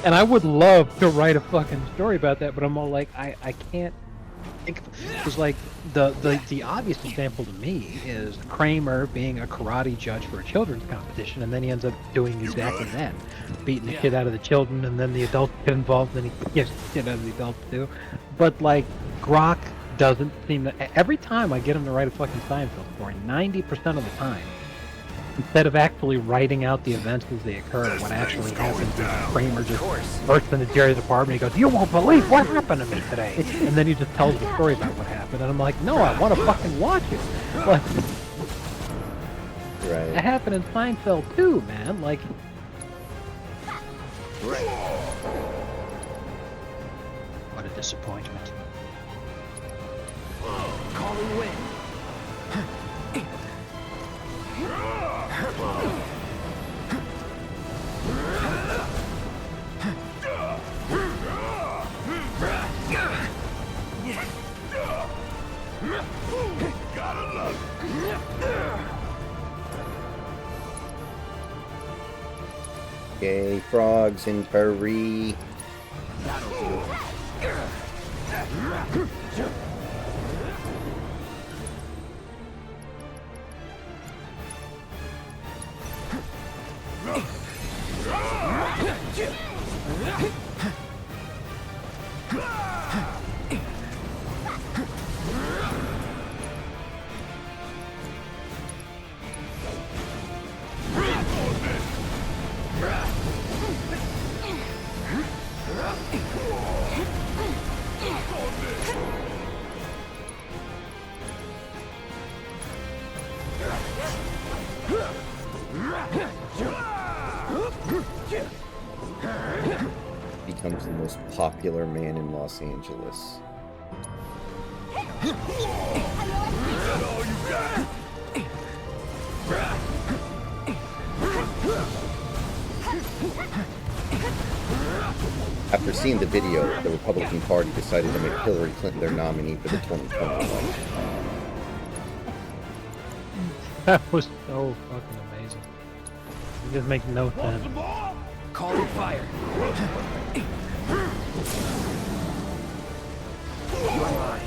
Speaker 7: And I would love to write a fucking story about that, but I'm all like, I can't Because like the obvious example to me is Kramer being a karate judge for a children's competition, and then he ends up doing exactly that, beating the shit out of the children, and then the adults get involved, and he gets shit out of the adults too. But like Grok doesn't seem to. Every time I get him to write a fucking Seinfeld story, 90% of the time, instead of actually writing out the events as they occur, what actually happens is Kramer just bursts into Jerry's apartment. He goes, "You won't believe what happened to me today," and then he just tells the story about what happened. And I'm like, "No, I want to fucking watch it." Like,
Speaker 1: right.
Speaker 7: It happened in Seinfeld too, man. Like, what a disappointment.
Speaker 15: Calling wind.
Speaker 16: Gotta love
Speaker 1: Okay, frogs in Paris. Becomes the most popular man in Los Angeles. After seeing the video, the Republican Party decided to make Hillary Clinton their nominee for the 2020 election.
Speaker 7: That was so fucking amazing. It just makes no sense.
Speaker 15: Calling fire. You're mine.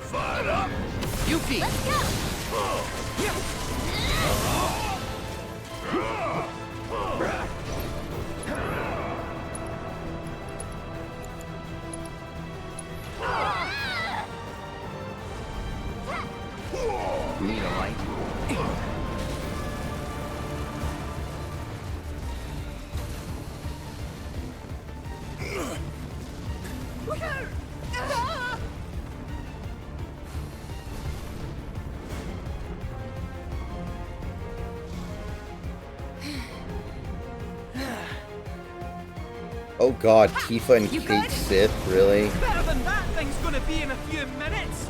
Speaker 16: Fired up.
Speaker 15: Yuki.
Speaker 5: Let's go.
Speaker 10: Need a light?
Speaker 1: Oh god, Tifa and
Speaker 15: You
Speaker 1: Kate
Speaker 15: good?
Speaker 1: Sith, really?
Speaker 15: Better than that thing's gonna be in a few minutes.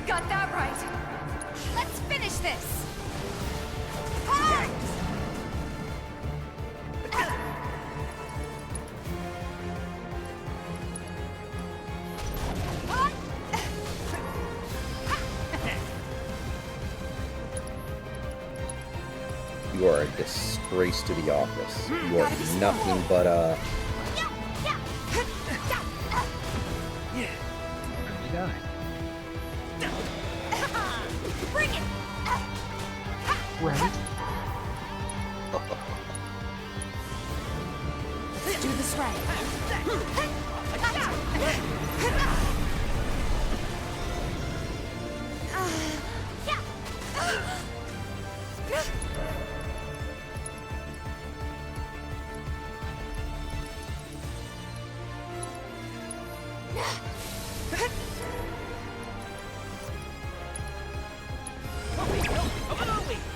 Speaker 5: Got that right. Let's finish this. Ah!
Speaker 1: You are a disgrace to the office. You are nothing but a...
Speaker 7: You die.
Speaker 5: Bring it.
Speaker 7: Right.
Speaker 5: Let's do this right.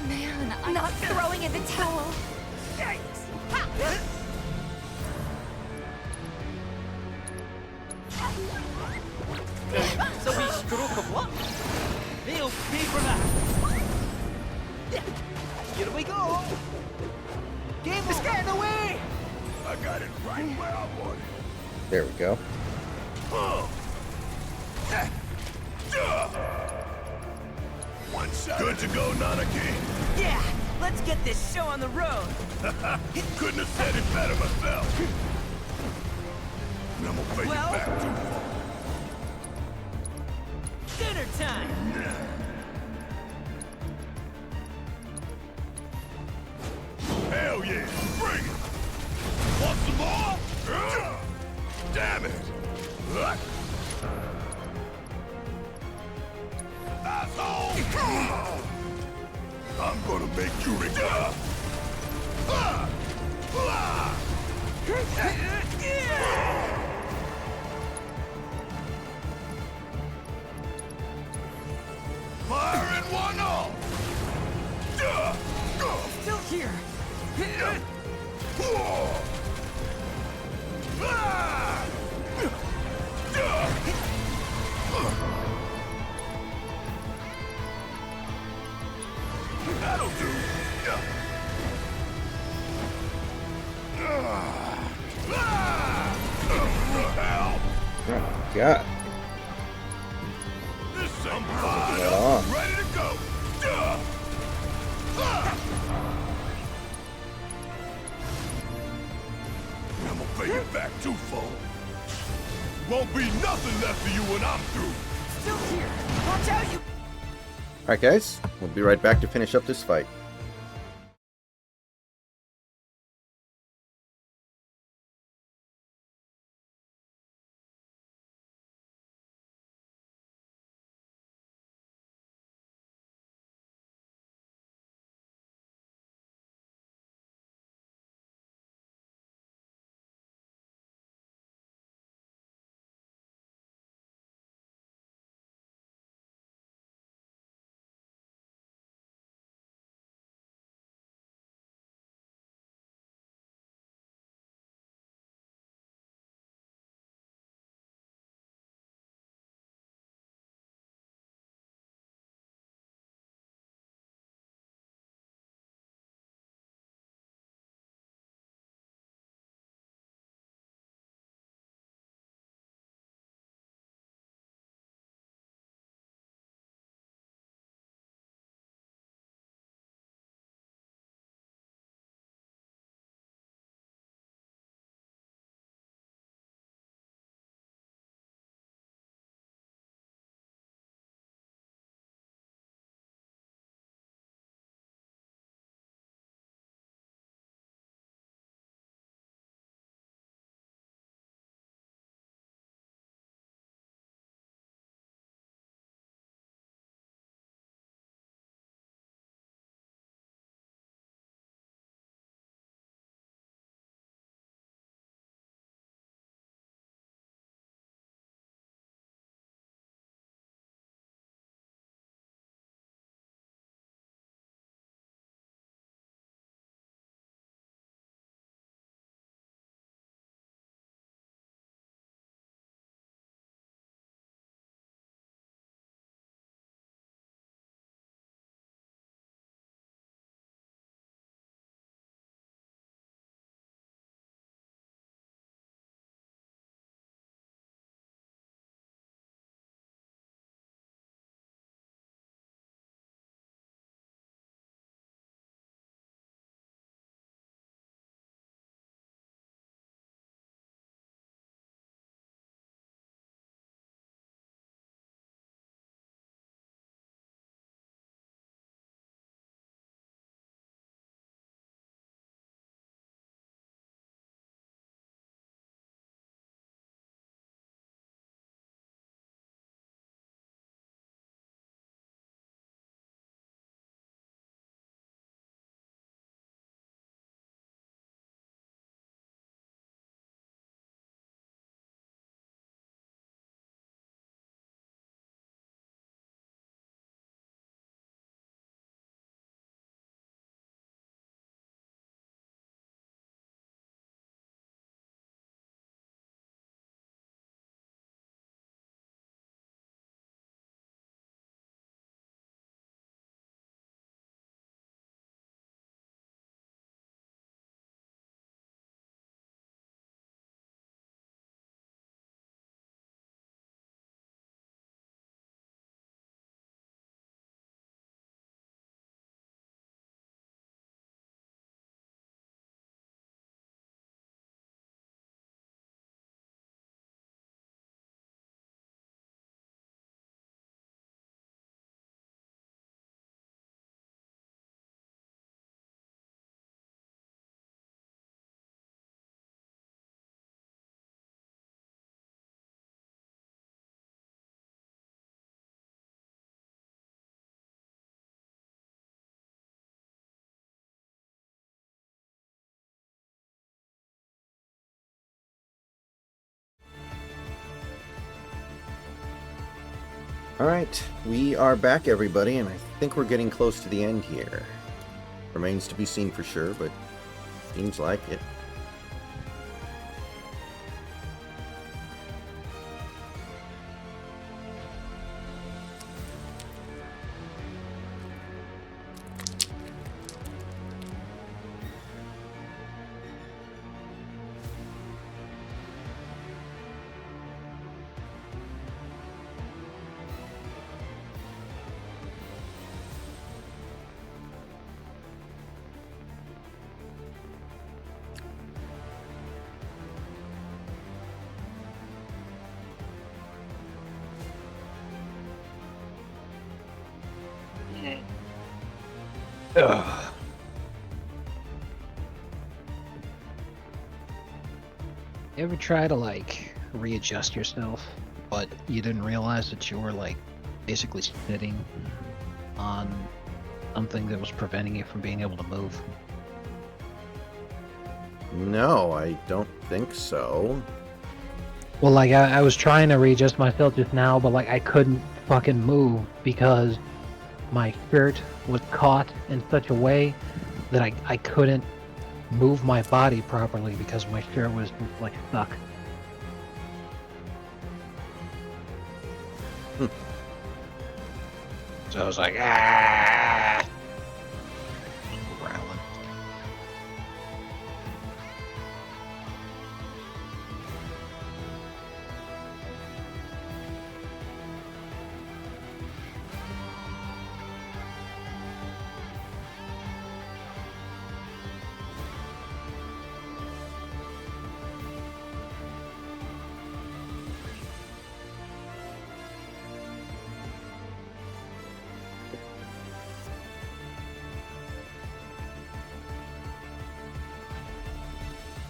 Speaker 5: Man, I'm not throwing in the towel.
Speaker 15: It's a wee stroke of luck. They'll pay for that. Here we go. Game is getting away.
Speaker 16: I got it right where I want it.
Speaker 1: There we go.
Speaker 16: One shot. Good to go, Nanaki.
Speaker 15: Yeah, let's get this show on the road.
Speaker 16: Couldn't have said it better myself. And I'm gonna pay you back too.
Speaker 15: Dinner time.
Speaker 16: Hell yeah, bring it. Want some more? Damn it. Asshole! I'm gonna make you regret. Fire in one off!
Speaker 15: Still here.
Speaker 16: That'll do.
Speaker 1: Oh, God.
Speaker 16: This I'm
Speaker 1: Right
Speaker 16: fired
Speaker 1: on.
Speaker 16: up, ready to go. I'm gonna pay you back twofold. Won't be nothing left of you when I'm through.
Speaker 15: Still here. Watch out, you.
Speaker 1: Alright, guys. We'll be right back to finish up this fight. Alright, we are back, everybody, and I think we're getting close to the end here. Remains to be seen for sure, but seems like it.
Speaker 7: Ugh. You ever try to like readjust yourself, but you didn't realize that you were like basically sitting on something that was preventing you from being able to move?
Speaker 1: No, I don't think so.
Speaker 7: Well, like I was trying to readjust myself just now, but like I couldn't fucking move because my shirt was caught in such a way that I couldn't move my body properly because my shirt was just, like stuck. So I was like, ah. Growling.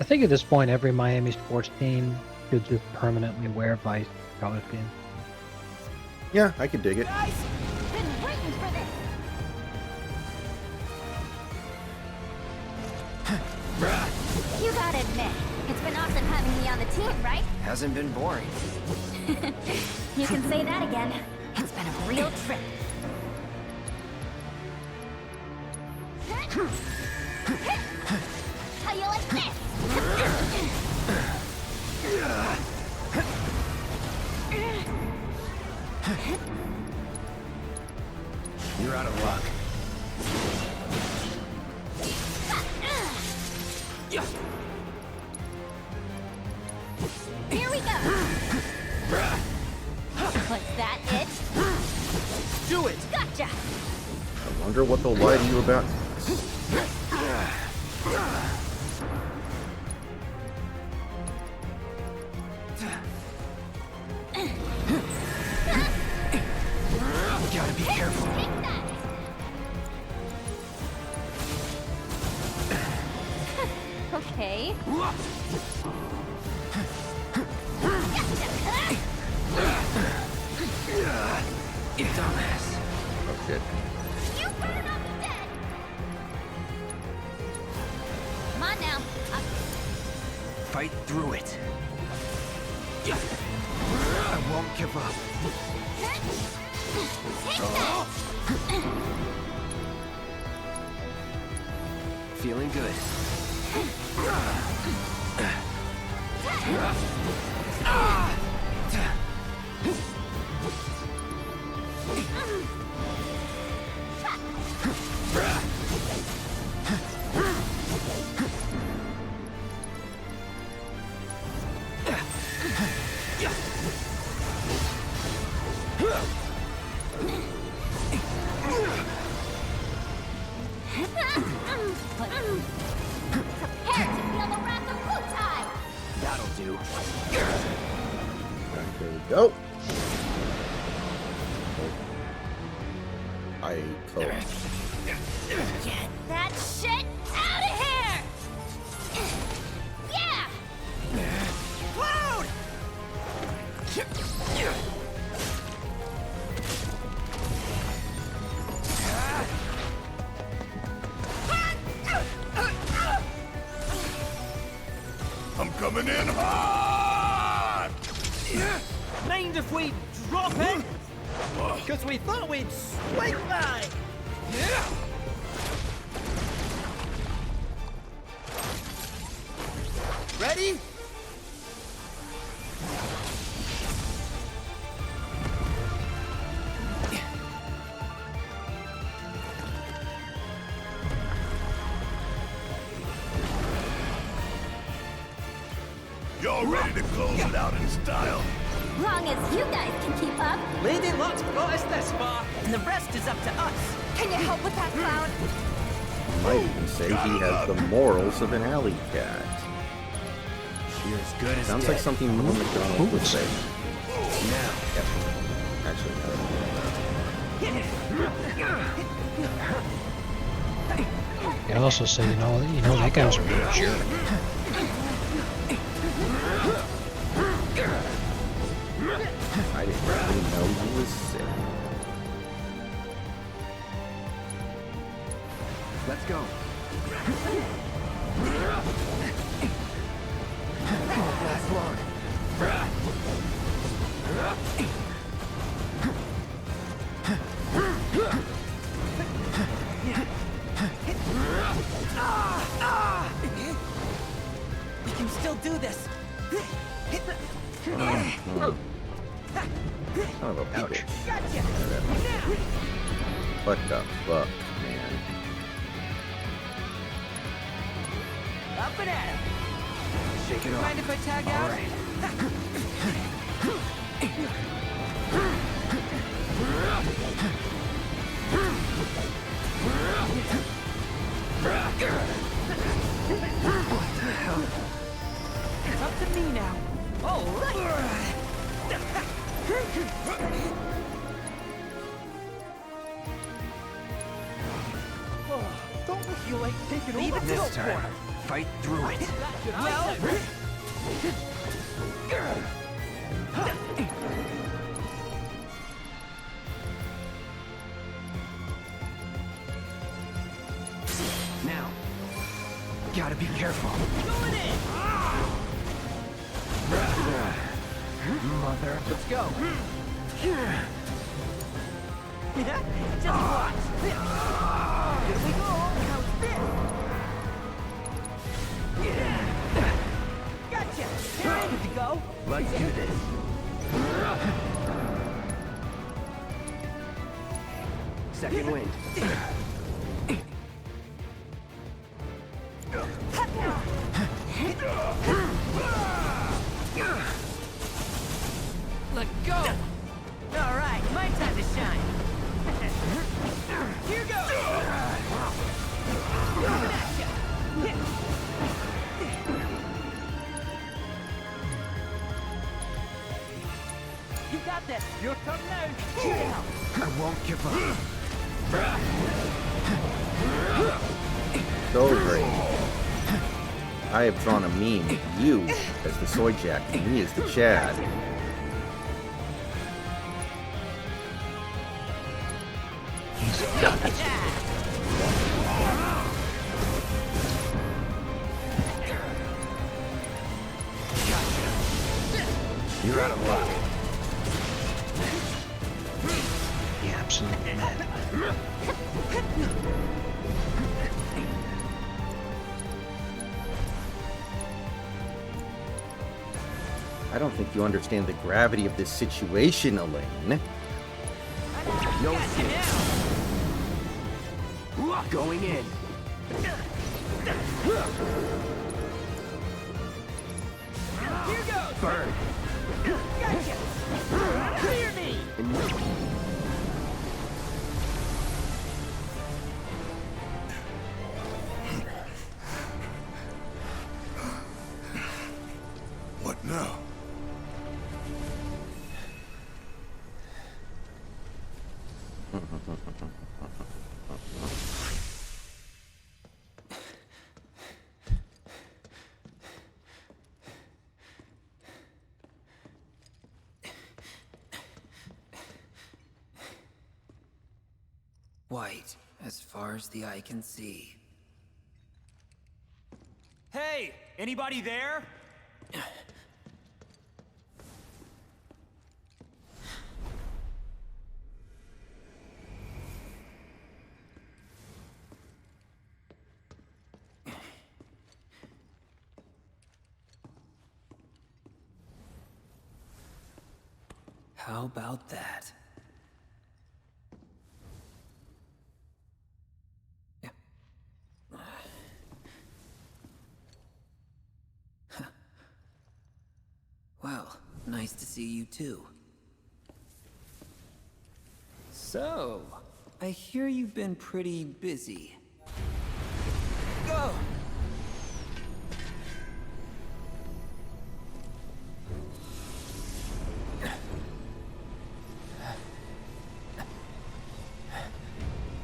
Speaker 7: I think at this point, every Miami sports team should just permanently wear Vice color scheme.
Speaker 1: Yeah, I could dig it.
Speaker 5: Guys, been waiting for this. You gotta admit, it's been awesome having me on the team, right?
Speaker 4: Hasn't been boring.
Speaker 5: You can say that again. It's been a real trip. How you like this?
Speaker 4: You're out of luck.
Speaker 5: Here we go. Was that it?
Speaker 4: Do it!
Speaker 5: Gotcha!
Speaker 1: I wonder what they'll lie to you about.
Speaker 4: Gotta be careful.
Speaker 5: Take that! Okay.
Speaker 4: You dumbass.
Speaker 1: Oh shit.
Speaker 5: You better not be dead! Come on now.
Speaker 4: Fight through it. I won't give up.
Speaker 5: Take that!
Speaker 4: Feeling good.
Speaker 5: Prepare to feel the wrath of Wutai!
Speaker 4: That'll do.
Speaker 1: There we go. I close.
Speaker 5: Get that shit out of here! Yeah!
Speaker 4: Cloud!
Speaker 16: I'm coming in hot!
Speaker 15: Mind if we drop in? Because we thought we'd swing by! Yeah! Ready?
Speaker 16: Y'all ready to close it out in style?
Speaker 5: Long as you guys can keep up.
Speaker 15: Lady Luck's brought us this far, and the rest is up to us.
Speaker 5: Can you help with that, Cloud?
Speaker 1: Might even say he has the morals of an alley cat.
Speaker 9: You're as good as
Speaker 1: Sounds
Speaker 9: dead.
Speaker 1: like something Norm MacDonald would say.
Speaker 9: Now.
Speaker 1: Yep. Actually, no.
Speaker 7: He also said, you know, that guy was a real jerk.
Speaker 1: I didn't really know he was sick.
Speaker 9: Let's go. Won't last long.
Speaker 15: We can still do this.
Speaker 1: Son of a bitch.
Speaker 15: Gotcha.
Speaker 1: What the fuck, man?
Speaker 15: Up and at him.
Speaker 9: Shake it off.
Speaker 15: Mind if I tag out?
Speaker 9: All right. What the hell?
Speaker 15: It's up to me now. All right. Oh, don't we feel like taking over
Speaker 9: This time, fight through it.
Speaker 15: Well,
Speaker 9: Now, gotta be careful.
Speaker 15: going in.
Speaker 9: Mother.
Speaker 15: Let's go. Just watch. Here we go. How's this? Gotcha. Here, good to go.
Speaker 9: Let's do this. Second wind.
Speaker 15: Let go. All right, my time to shine. Here goes. Coming at ya. You got this. Your turn now. Yeah.
Speaker 9: I won't give up.
Speaker 1: So great. I have drawn a meme with you as the soy jack and me as the Chad.
Speaker 9: You're out of luck.
Speaker 7: The absolute madman.
Speaker 1: I don't think you understand the gravity of this situation, Elaine.
Speaker 9: No escape. Going in.
Speaker 15: Here goes.
Speaker 9: Burn.
Speaker 15: Gotcha. Clear me.
Speaker 16: What now?
Speaker 10: White, as far as the eye can see.
Speaker 15: Hey, anybody there?
Speaker 10: How about that? Well, nice to see you too. So, I hear you've been pretty busy. Go!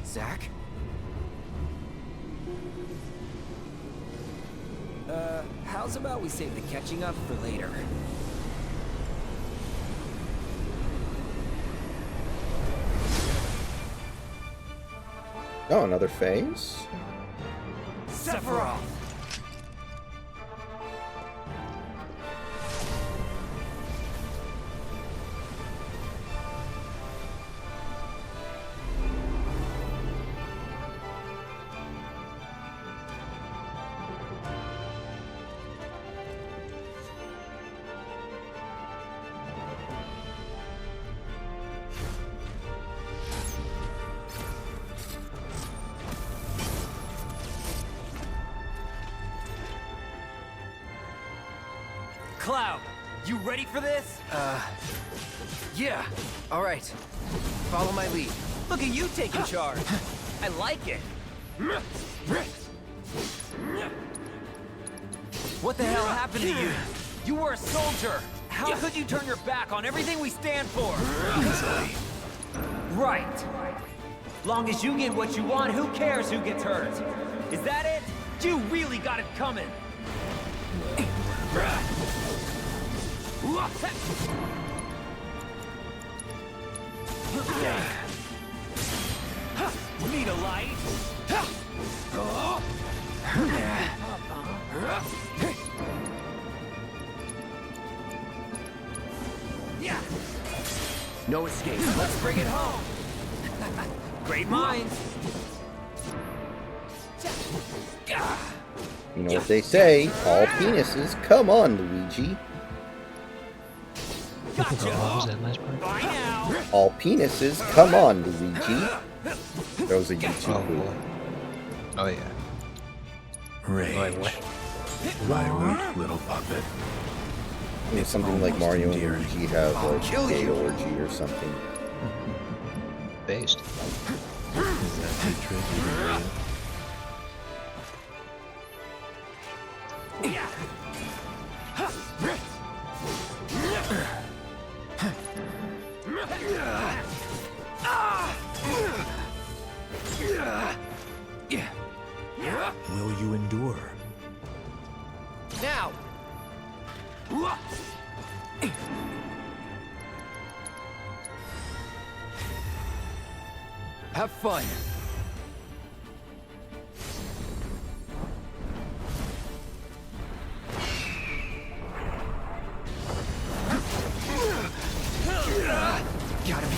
Speaker 10: Zach? How's about we save the catching up for later?
Speaker 1: Oh, another phase?
Speaker 10: Sephiroth! Cloud, you ready for this?
Speaker 4: Yeah. All right. Follow my lead.
Speaker 10: Look at you taking charge. I like it. What the hell happened to you? You were a soldier. How could you turn your back on everything we stand for?
Speaker 3: Easily.
Speaker 10: Right. Long as you get what you want, who cares who gets hurt? Is that it? You really got it coming. Need a light?
Speaker 4: No escape.
Speaker 10: Let's bring it home. Great minds.
Speaker 1: You know what they say, all penises come on, Luigi.
Speaker 10: Gotcha.
Speaker 7: Was that last part?
Speaker 10: Bye now.
Speaker 1: All penises come on, Luigi. That was a YouTube
Speaker 7: Oh,
Speaker 1: move.
Speaker 7: boy. Oh, yeah.
Speaker 3: Rage.
Speaker 7: Wait, what?
Speaker 3: My weak little puppet.
Speaker 1: I mean, something like
Speaker 3: almost
Speaker 1: Mario and
Speaker 3: endearing.
Speaker 1: Luigi have like
Speaker 10: kill
Speaker 1: a gay
Speaker 10: you.
Speaker 1: orgy or something.
Speaker 7: Based.
Speaker 3: Is that hatred even real? Will you endure?
Speaker 4: Now. Have fun. Gotta be.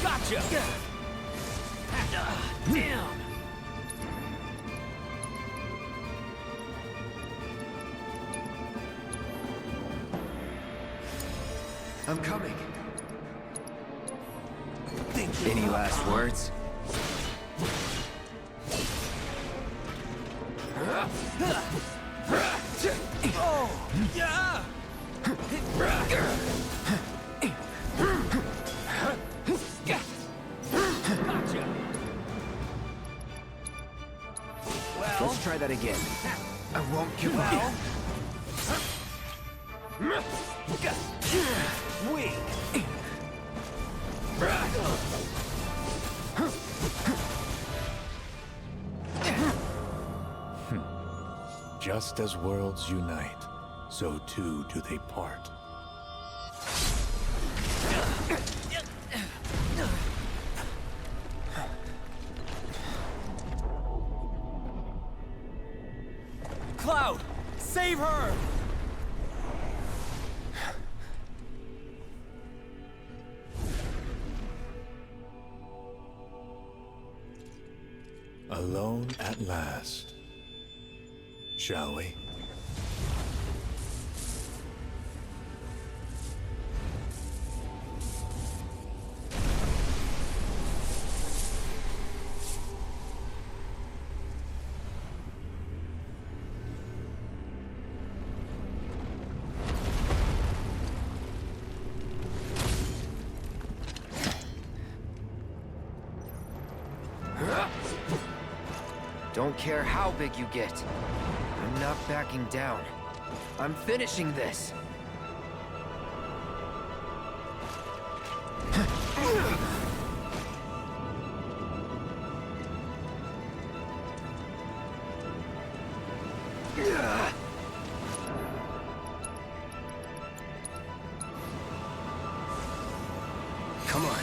Speaker 10: Gotcha. Damn.
Speaker 4: I'm coming. Any last words?
Speaker 10: Oh, yeah. Gotcha. Well,
Speaker 4: Let's try that again. I won't give up.
Speaker 10: Weak.
Speaker 3: Just as worlds unite, so too do they part.
Speaker 10: Cloud. Save her!
Speaker 3: Alone at last. Shall we?
Speaker 4: Don't care how big you get. I'm not backing down. I'm finishing this. Come on.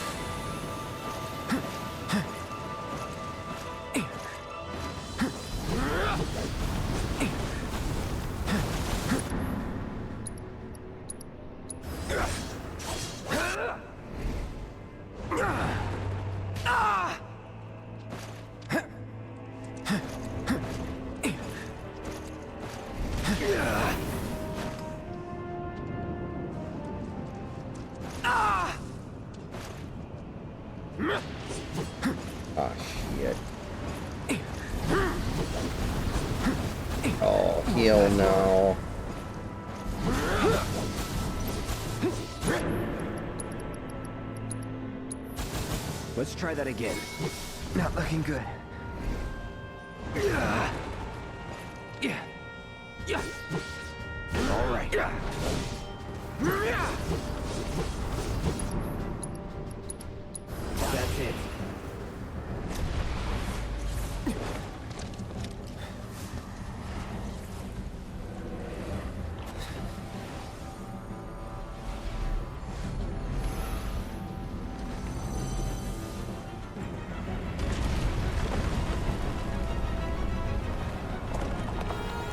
Speaker 1: Ah, shit. Oh, hell no.
Speaker 4: Let's try that again. Not looking good. All right. That's it.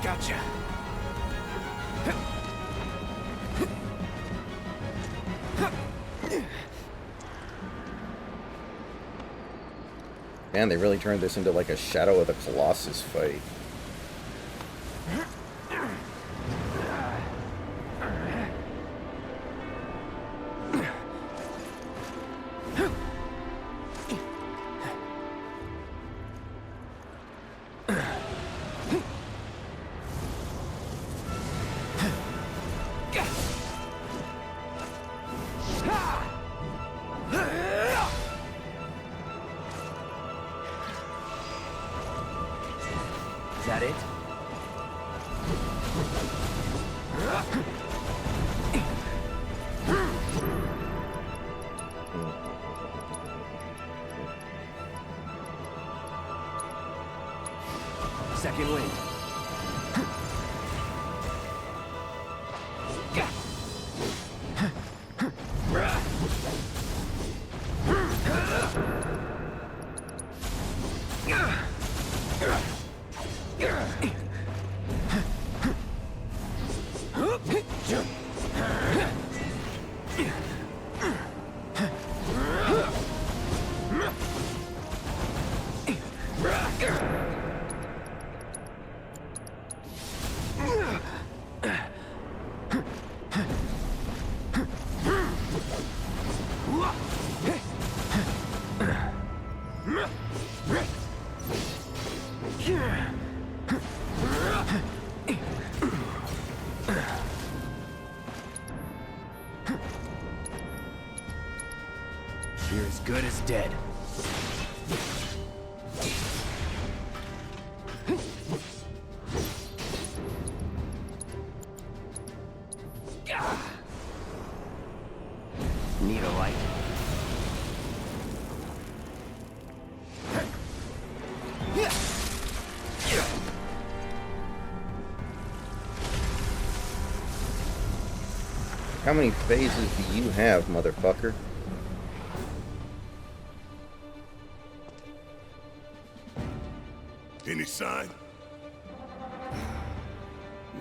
Speaker 10: Gotcha.
Speaker 1: Man, they really turned this into like a Shadow of the Colossus fight.
Speaker 4: Is that it? Second wind. You're as good as dead. Need a light?
Speaker 1: How many phases do you have, motherfucker?
Speaker 16: Any sign?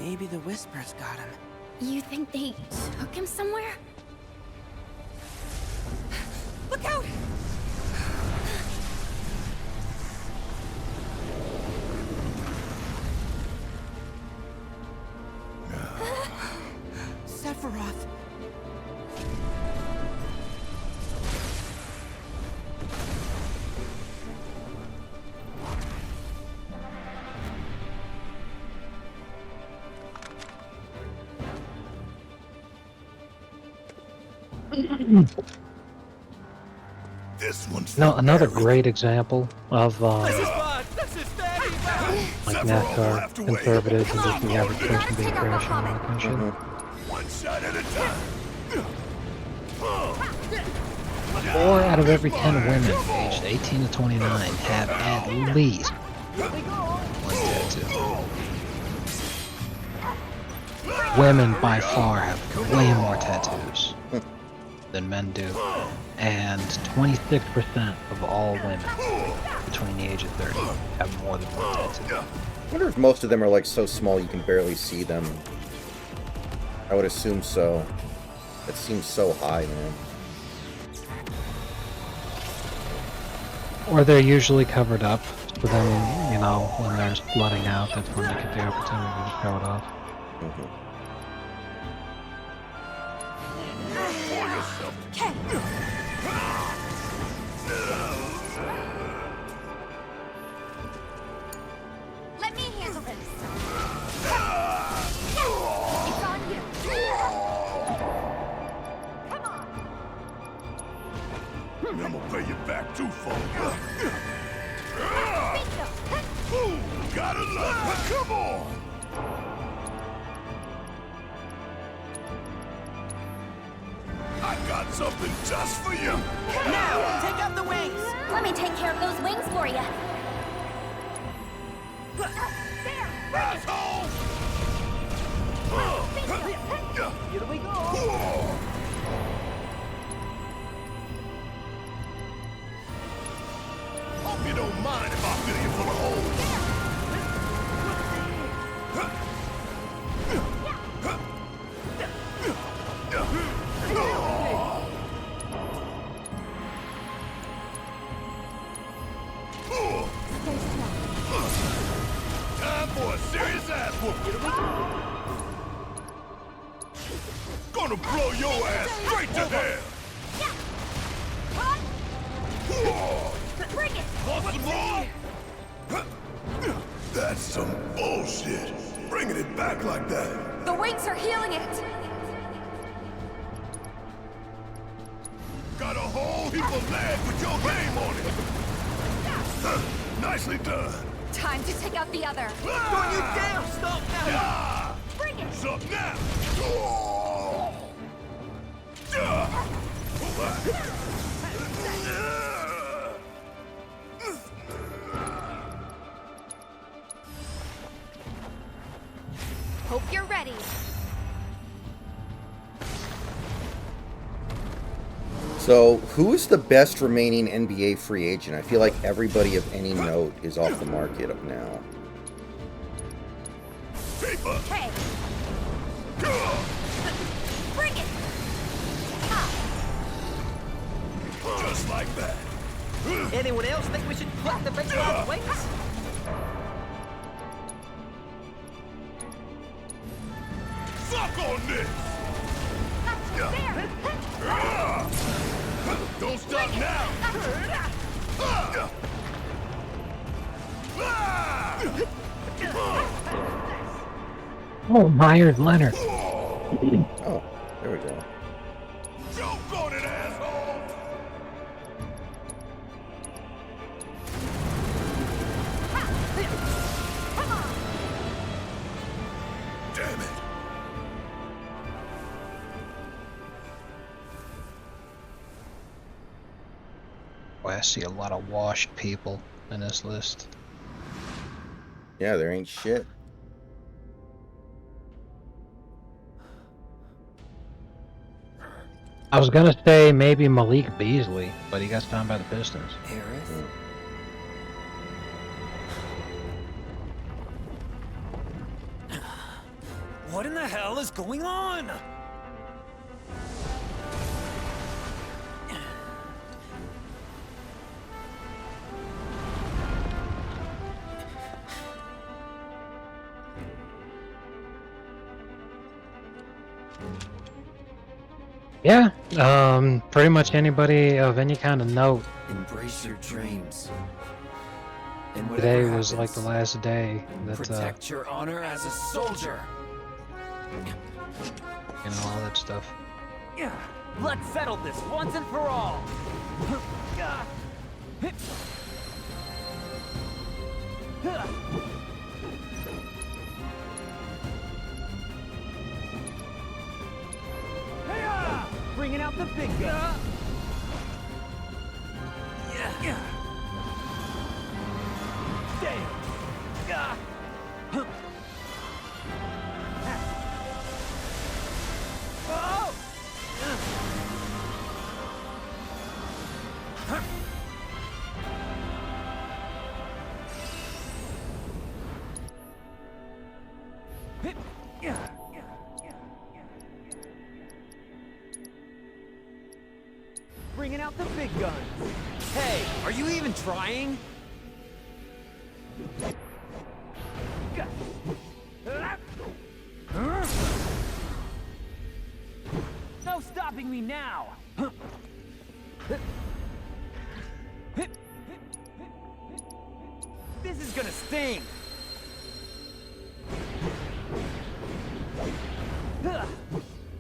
Speaker 15: Maybe the Whispers got him.
Speaker 14: You think they took him somewhere?
Speaker 5: Look out!
Speaker 15: Sephiroth.
Speaker 16: This one's
Speaker 7: No, another great example of like NASCAR conservatives and just the average person being trash and all that kind of shit.
Speaker 16: One shot at a time.
Speaker 7: 4 out of every 10 women aged 18 to 29 have at least one tattoo. Women by far have way more tattoos than men do, and 26% of all women between the age of 30 have more than one tattoo.
Speaker 1: I wonder if most of them are like so small you can barely see them. I would assume so. It seems so high, man.
Speaker 7: Or they're usually covered up, so then, you know, when they're flooding out, that's when they get the opportunity to show it off.
Speaker 5: Okay. Let me handle this. It's on you. Come on.
Speaker 16: I'm gonna pay you back twofold. Gotta love it. Come on. I got something just for you.
Speaker 15: Now, take out the wings.
Speaker 5: Let me take care of those wings for you.
Speaker 16: Asshole!
Speaker 15: Here we go.
Speaker 16: Hope you don't mind if I fill you full of holes. Time for a serious ass whooping. Gonna blow your ass straight to hell.
Speaker 5: Bring it.
Speaker 16: Want some more? That's some bullshit. Bringing it back like that.
Speaker 5: The wings are healing it.
Speaker 16: Got a whole heap of lead with your name on it. Nicely done.
Speaker 5: Time to take out the other.
Speaker 15: Don't you dare stop now.
Speaker 16: Yeah.
Speaker 5: Bring it.
Speaker 16: What's up now?
Speaker 5: Hope you're ready.
Speaker 1: So, who is the best remaining NBA free agent? I feel like everybody of any note is off the market up now.
Speaker 5: Okay. Bring it.
Speaker 16: Just like that.
Speaker 15: Anyone else think we should pluck the baseball's wings?
Speaker 16: Suck on this! Don't stop now!
Speaker 7: Oh, Myers Leonard.
Speaker 1: Oh, there we go.
Speaker 16: Joke on it, asshole! Damn it!
Speaker 7: Boy, I see a lot of washed people in this list.
Speaker 1: Yeah, there ain't shit.
Speaker 7: I was gonna say maybe Malik Beasley, but he got signed by the Pistons.
Speaker 4: Aerith?
Speaker 10: hell's going on?
Speaker 7: Yeah, pretty much anybody of any kind of note.
Speaker 4: Embrace your dreams. And
Speaker 7: Today
Speaker 4: whatever
Speaker 7: was like the
Speaker 4: happens,
Speaker 7: last day that,
Speaker 4: protect your honor as a soldier.
Speaker 7: you know, all that stuff.
Speaker 10: Yeah, let's settle this once and for all. Bringing out the big gun. Yeah. Damn. Oh! Bringing out the big guns. Hey, are you even trying? No stopping me now. This is gonna sting.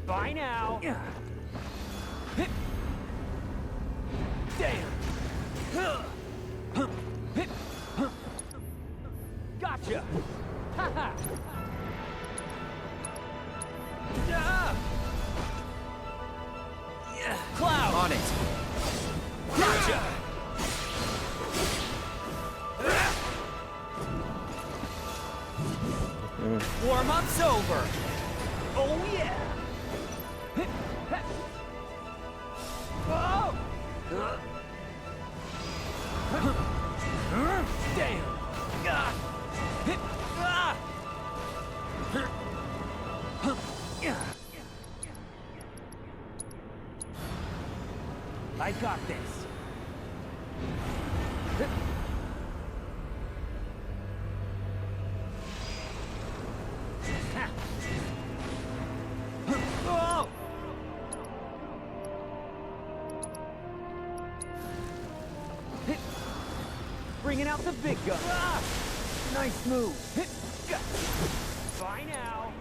Speaker 10: Bye now. Damn. Gotcha. Haha. Yeah. Cloud on it. Gotcha. Warm-up's over. Oh yeah. Oh. Damn. I got this. Oh! Bringing out the big gun. Nice move. Bye now.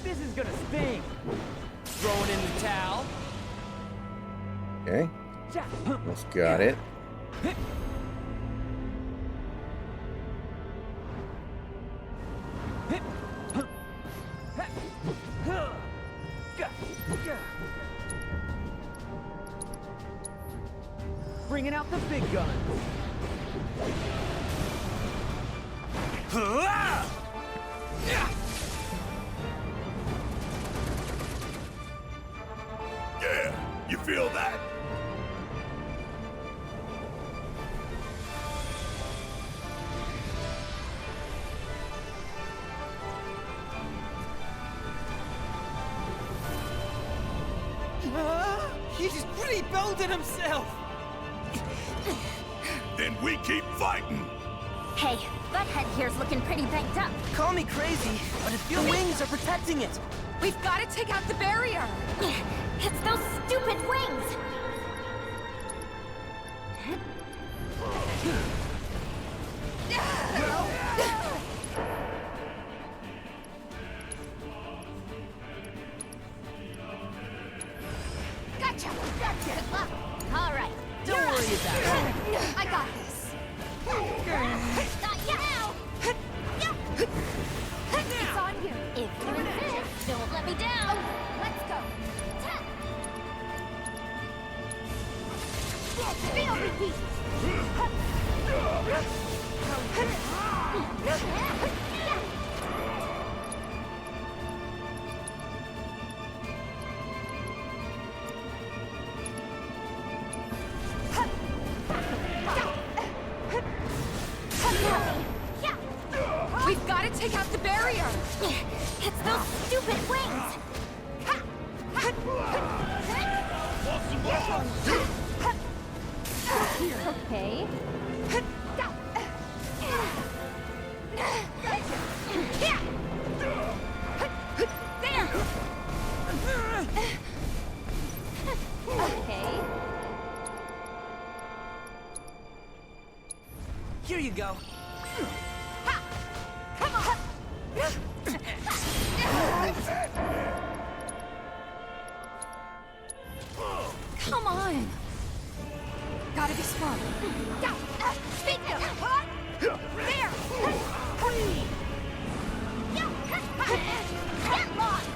Speaker 10: This is gonna sting. Throwing in the towel.
Speaker 1: Okay. Almost got it.
Speaker 10: Bringing out the big gun.
Speaker 16: Yeah, you feel that?
Speaker 15: He's rebuilding himself!
Speaker 16: Then we keep fighting!
Speaker 5: Hey, Butthead here's looking pretty banged up.
Speaker 15: Call me crazy, but it feels wings are protecting it.
Speaker 5: We've got to take out the barrier! It's those stupid wings! Gotcha! Gotcha! All right.
Speaker 15: Don't worry about it.
Speaker 5: I got this. Not yet now! It's on you. If you insist, don't let me down. Let's go. Feel repeat. We've got to take out the barrier. It's those Okay. Okay.
Speaker 15: Here you go.
Speaker 5: Come on. Come on. Gotta be smart. Speak up. There. Get lost.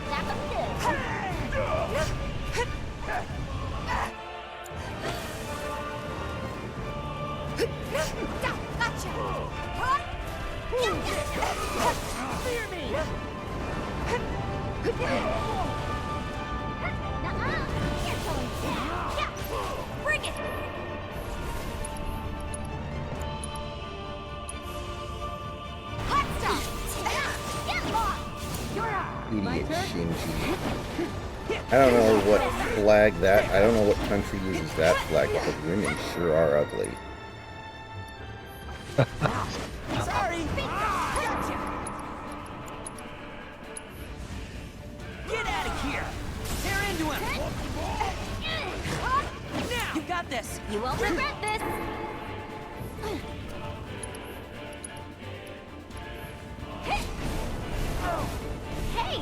Speaker 5: That was good. Gotcha. Fear me. Nuh-uh. You're going down. Yeah. Bring it. Hot stuff. Get lost. You're up.
Speaker 1: Idiot Shinji. I don't know what flag that. I don't know what country uses that flag, but the women sure are ugly.
Speaker 15: Sorry. Gotcha. Get out of here. Tear into him. Now. You got this.
Speaker 5: You won't regret this. Hey.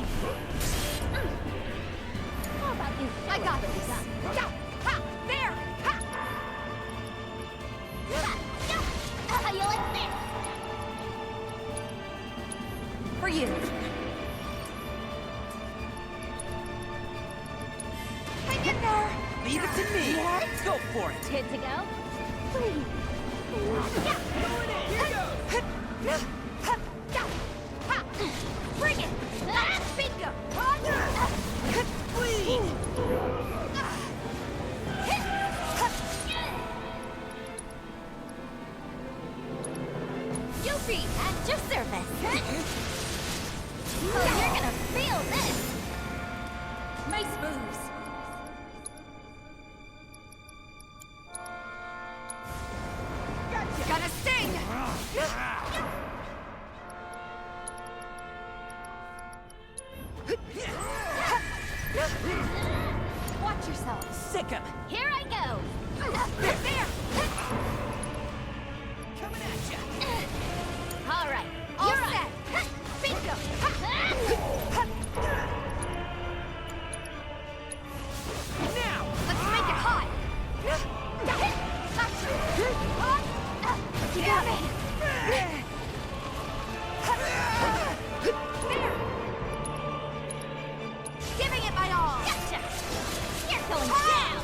Speaker 5: How about you? I got this. Ha! There! Ha! How you like this? For you. Hang in there.
Speaker 15: Leave it to me.
Speaker 5: What?
Speaker 15: Go for it.
Speaker 5: Good to go? Please. Bring it! Bingo! Please! Yuffie, at your service! Oh, you're gonna feel this! Nice moves! Gonna sting! Watch yourself.
Speaker 15: Sick him.
Speaker 5: Here I go. There.
Speaker 15: Coming at ya.
Speaker 5: All right. All set. Bingo.
Speaker 15: Now.
Speaker 5: Let's make it hot. You got me. There. Giving it my all. Gotcha. You're going down.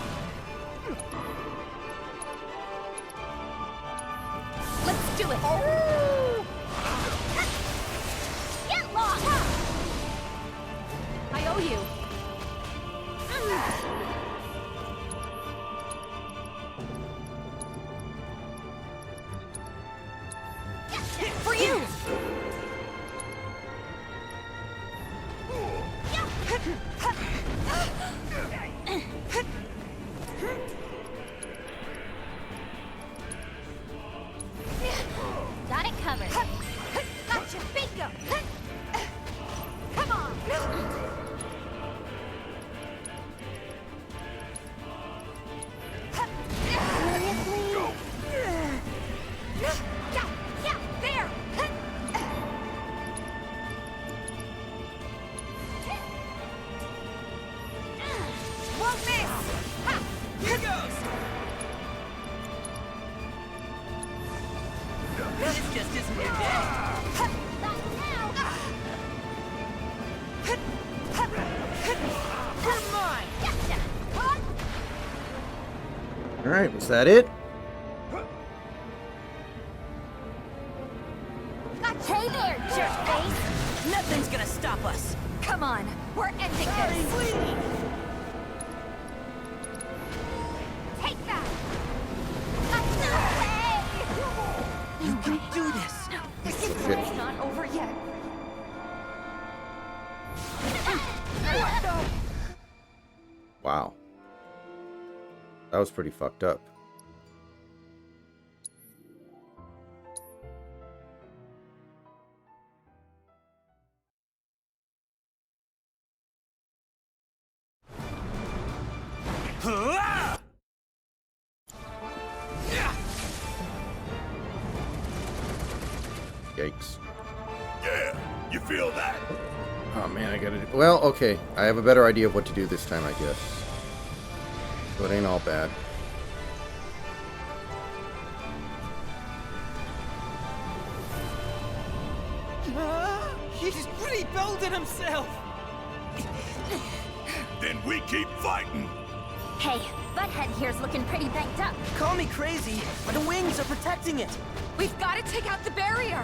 Speaker 5: Let's do it. Oh. Get lost. I owe you. For you. Got it covered. Gotcha. Bingo. Come on. Yeah, there. Won't miss. Ha.
Speaker 15: Here goes. This just isn't your day.
Speaker 5: Not now.
Speaker 15: You're mine.
Speaker 5: Gotcha.
Speaker 1: Alright, was that it?
Speaker 5: Hey there, jerkface!
Speaker 15: Nothing's gonna stop us.
Speaker 5: Come on, we're ending this! Take that! Hey!
Speaker 15: You can do this.
Speaker 5: This is not over yet.
Speaker 1: Wow. That was pretty fucked up. Yikes.
Speaker 16: Yeah, you feel that?
Speaker 1: Oh man, I gotta do... Well, okay. I have a better idea of what to do this time, I guess. So it ain't all bad.
Speaker 15: He's rebuilding himself!
Speaker 16: Then we keep fighting!
Speaker 5: Hey, Butthead here's looking pretty banged up.
Speaker 15: Call me crazy, but the wings are protecting it.
Speaker 11: We've got to take out the barrier.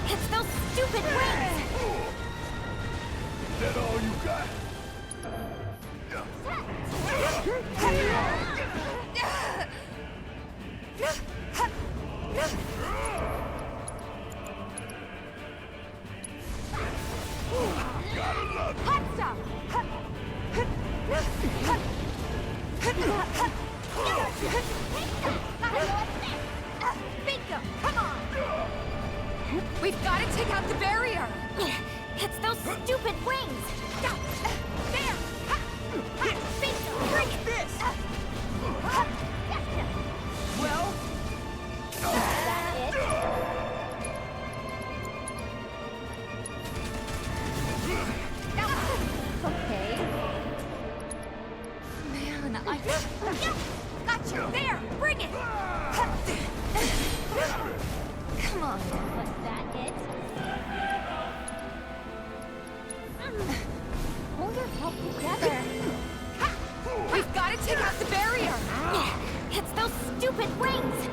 Speaker 5: It's those stupid wings.
Speaker 16: Is that all you got? Gotta love it.
Speaker 5: Hot stuff. Bingo, come on.
Speaker 11: We've got to take out the barrier.
Speaker 5: It's those stupid wings. There. Bingo, bring it.
Speaker 15: This.
Speaker 5: Well, is that it? Okay.
Speaker 11: Man,
Speaker 5: Gotcha! There! Bring it! Come on, was that it? Hold yourself together.
Speaker 11: we've got to take out the barrier.
Speaker 5: It's those stupid wings!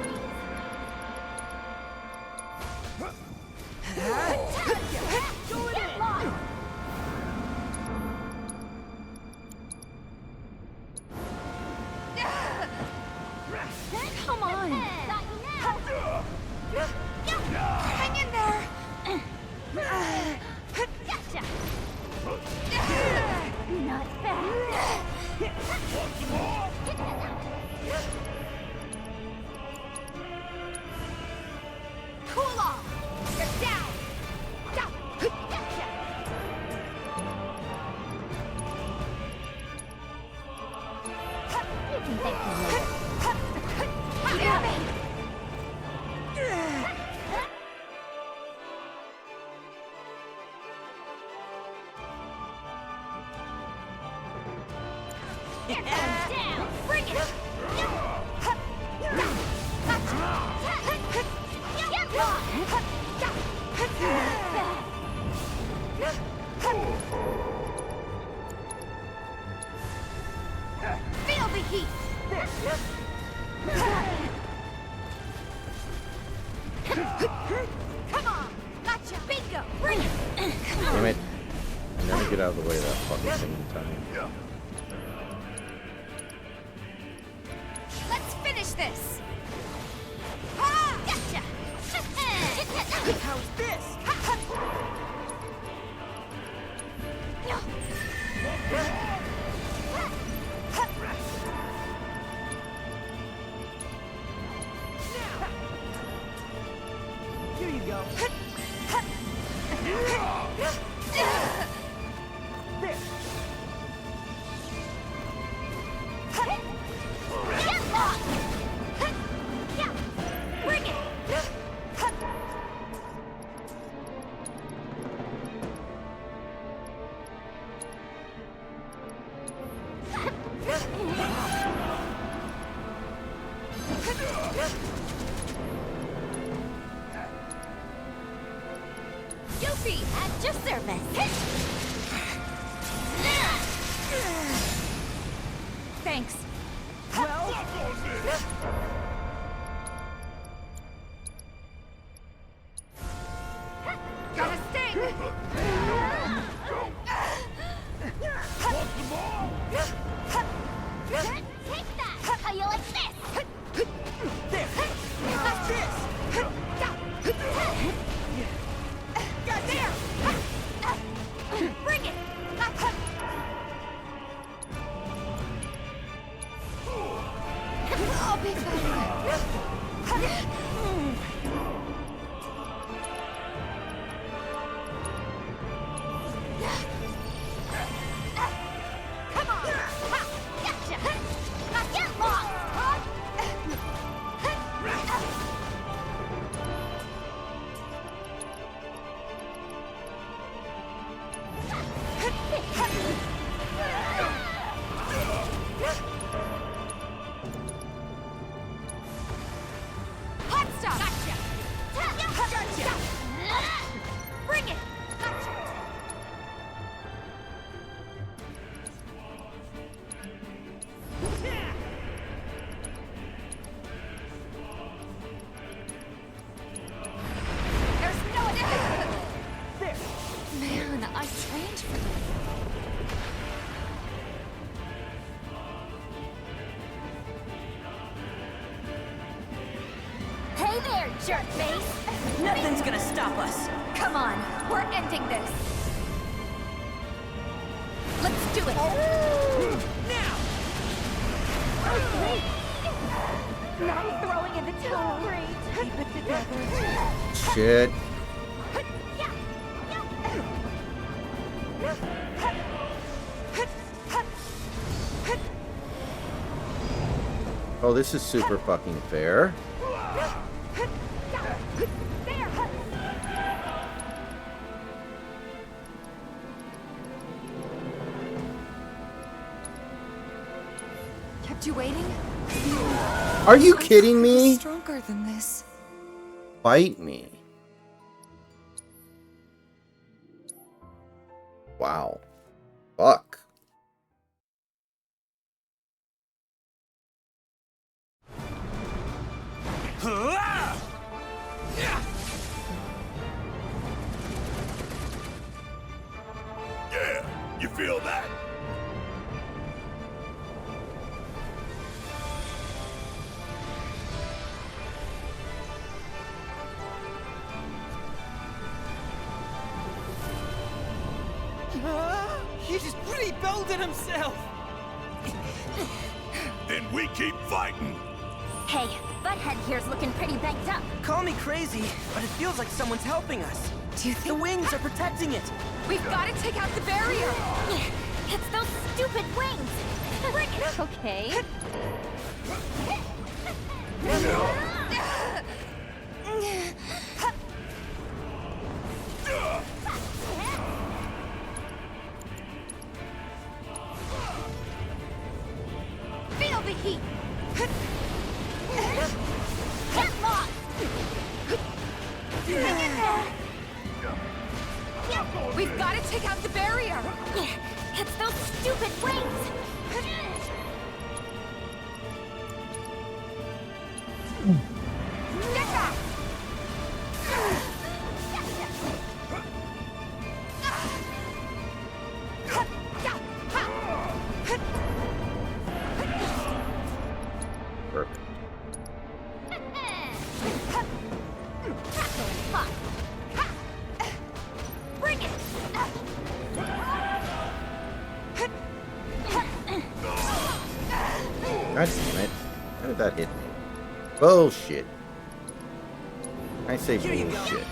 Speaker 5: Get lost!
Speaker 11: Come on. Hang in there.
Speaker 5: Gotcha! Not bad.
Speaker 11: Cool off. You're down.
Speaker 5: Gotcha! You can thank me later.
Speaker 11: Damn it.
Speaker 5: Down! Bring it!
Speaker 11: Feel the heat.
Speaker 5: Come on! Gotcha! Bingo! Bring it!
Speaker 1: Damn it. I never get out of the way of that fucking thing in time.
Speaker 11: Let's finish this.
Speaker 5: Gotcha!
Speaker 15: How's this? Here you go. There.
Speaker 5: Get lost! Yeah! Bring it!
Speaker 11: Goofy,
Speaker 5: At your service!
Speaker 11: thanks.
Speaker 15: Well,
Speaker 11: Got a sting.
Speaker 5: Take that! How you like this?
Speaker 15: there. How's this?
Speaker 11: Got there.
Speaker 5: Bring it! jerk face!
Speaker 15: Nothing's gonna stop us.
Speaker 5: Come on, we're ending this. Let's do it.
Speaker 15: Now!
Speaker 5: Now throwing in the towel. Great. Keep it together.
Speaker 1: Shit. Oh, this is super fucking fair.
Speaker 5: Kept you waiting?
Speaker 1: Are you kidding me?
Speaker 5: Stronger than this.
Speaker 1: Bite me. Wow. Fuck.
Speaker 16: Yeah, you feel that?
Speaker 15: He's just rebuilding himself!
Speaker 16: Then we keep fighting.
Speaker 5: Hey, Butthead here's looking pretty banged up.
Speaker 15: Call me crazy, but it feels like someo's helping us.
Speaker 5: Do you think
Speaker 15: the wings are protecting it?
Speaker 5: We've got to take out the barrier! It's those stupid wings! Bring it! Okay. Feel the heat! Get lost! Hang in there! We've got to take out the barrier! It's those stupid wings! Get back!
Speaker 1: Perfect.
Speaker 5: Bring it!
Speaker 1: God damn it. How did that hit me? Bullshit. I say bullshit.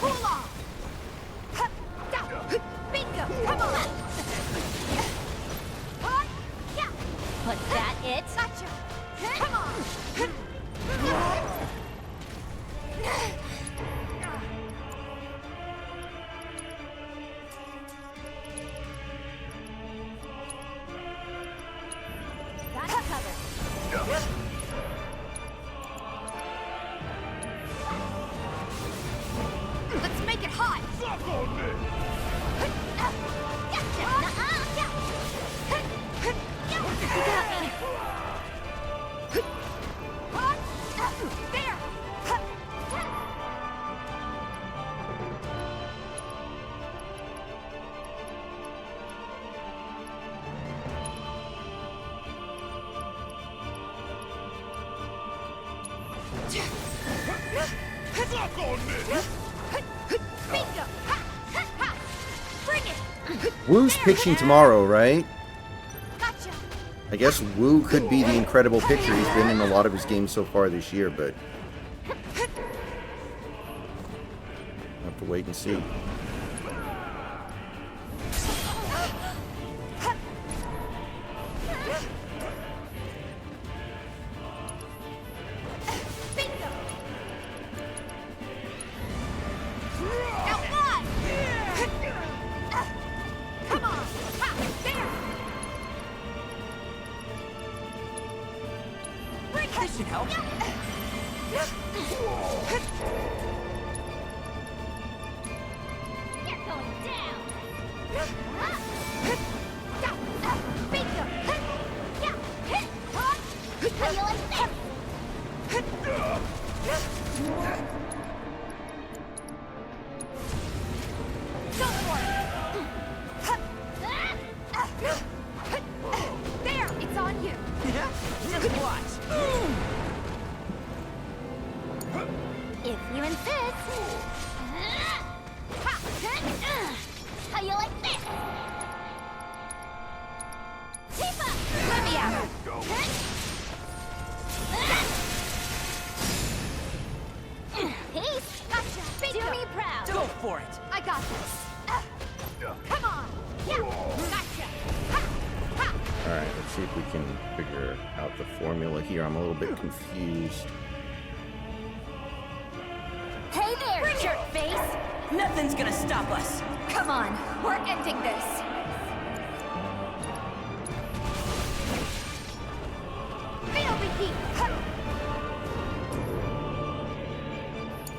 Speaker 5: Cool off! Bingo! Come on! Was that it? Gotcha! Come on! Got it covered. Let's make it hot!
Speaker 16: Suck on this!
Speaker 5: Gotcha! You got me! There!
Speaker 16: Suck on this!
Speaker 5: Bingo! Bring it!
Speaker 1: Wu's pitching tomorrow, right?
Speaker 5: Gotcha!
Speaker 1: I guess Wu could be the incredible pitcher. He's been in a lot of his games so far this year, but I'll have to wait and see.
Speaker 5: Bingo! Now fly! Come on! Ha! There! Bring
Speaker 15: This should help.
Speaker 5: You're going down! Bingo! How do you like this? Go for it! Peace. Gotcha. Do me proud.
Speaker 10: Go for it.
Speaker 5: I got this. Come on. Yeah. Gotcha.
Speaker 1: Alright, let's see if we can figure out the formula here. I'm a little bit confused.
Speaker 5: Hey there, jerk face.
Speaker 10: Nothing's gonna stop us.
Speaker 5: Come on. We're ending this. Feel the heat.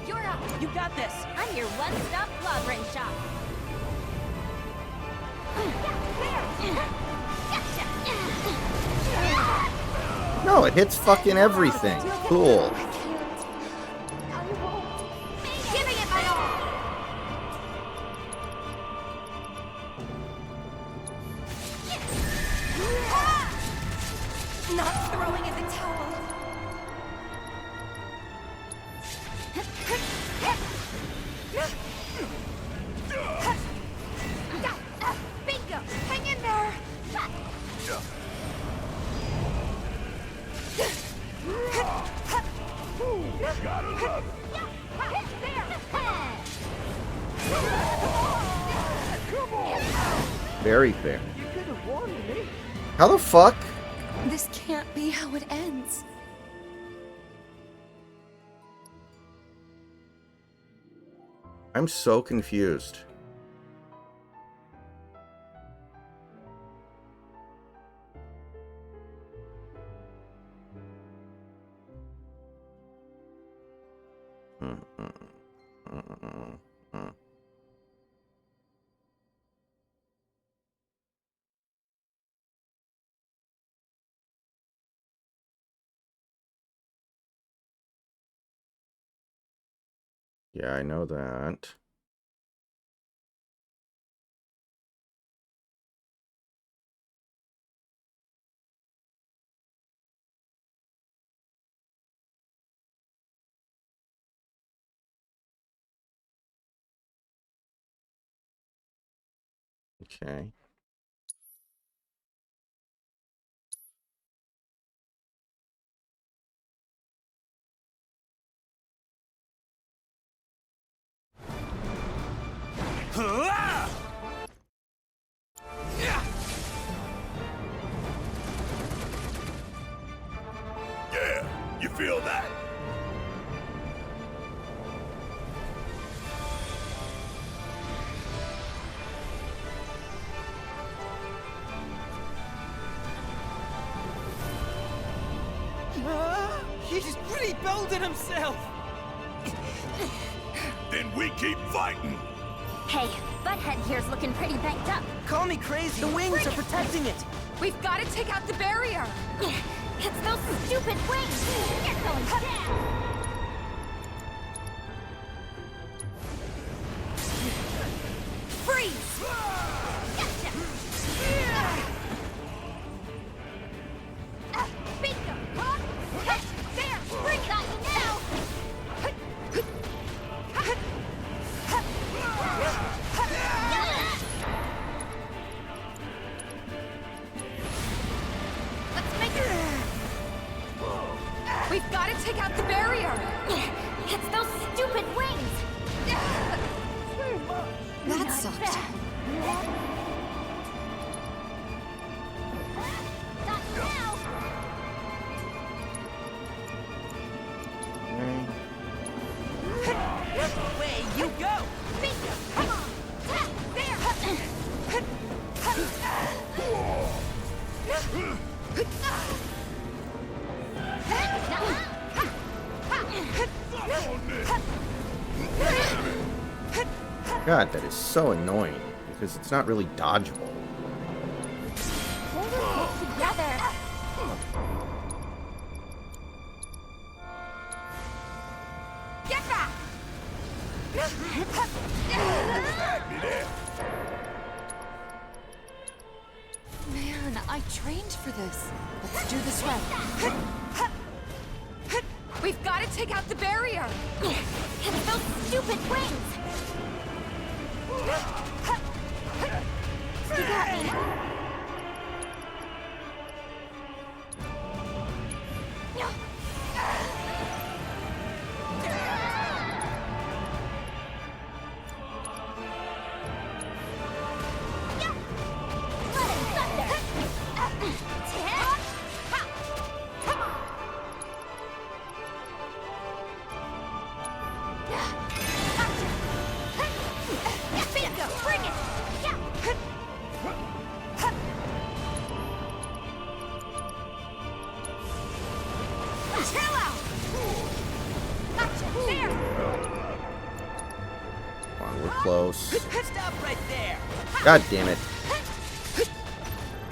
Speaker 5: You're up.
Speaker 10: You got this.
Speaker 5: I'm your one-stop clobbering shop.
Speaker 1: No, it hits fucking everything. Cool.
Speaker 5: Giving it my all. Not throwing in the towel. Bingo! Hang in there!
Speaker 16: Gotta love it.
Speaker 1: Very fair. How the fuck?
Speaker 17: This can't be how it ends.
Speaker 1: I'm so confused. Yeah, I know that. Okay.
Speaker 16: Yeah, you feel that?
Speaker 10: He's rebuilding himself!
Speaker 16: Then we keep fighting.
Speaker 5: Hey, Butthead here's looking pretty banged up.
Speaker 10: Call me crazy. The wings are protecting it.
Speaker 5: We've got to take out the barrier. It's those stupid wings. You're going down. Freeze! Gotcha! Bingo! There! Bring it on now! Let's make it! We've got to take out the barrier! It's those stupid wings!
Speaker 17: That sucked.
Speaker 5: Not now!
Speaker 10: Away you go!
Speaker 5: Bingo! Come on! There!
Speaker 1: God, that is so annoying because it's not really dodgeable.
Speaker 5: Hold it together! Get back!
Speaker 17: Man, I trained for this. Let's do this right.
Speaker 5: We've got to take out the barrier! It's those stupid wings! You got me.
Speaker 1: close.
Speaker 15: Stop right there.
Speaker 1: God damn it.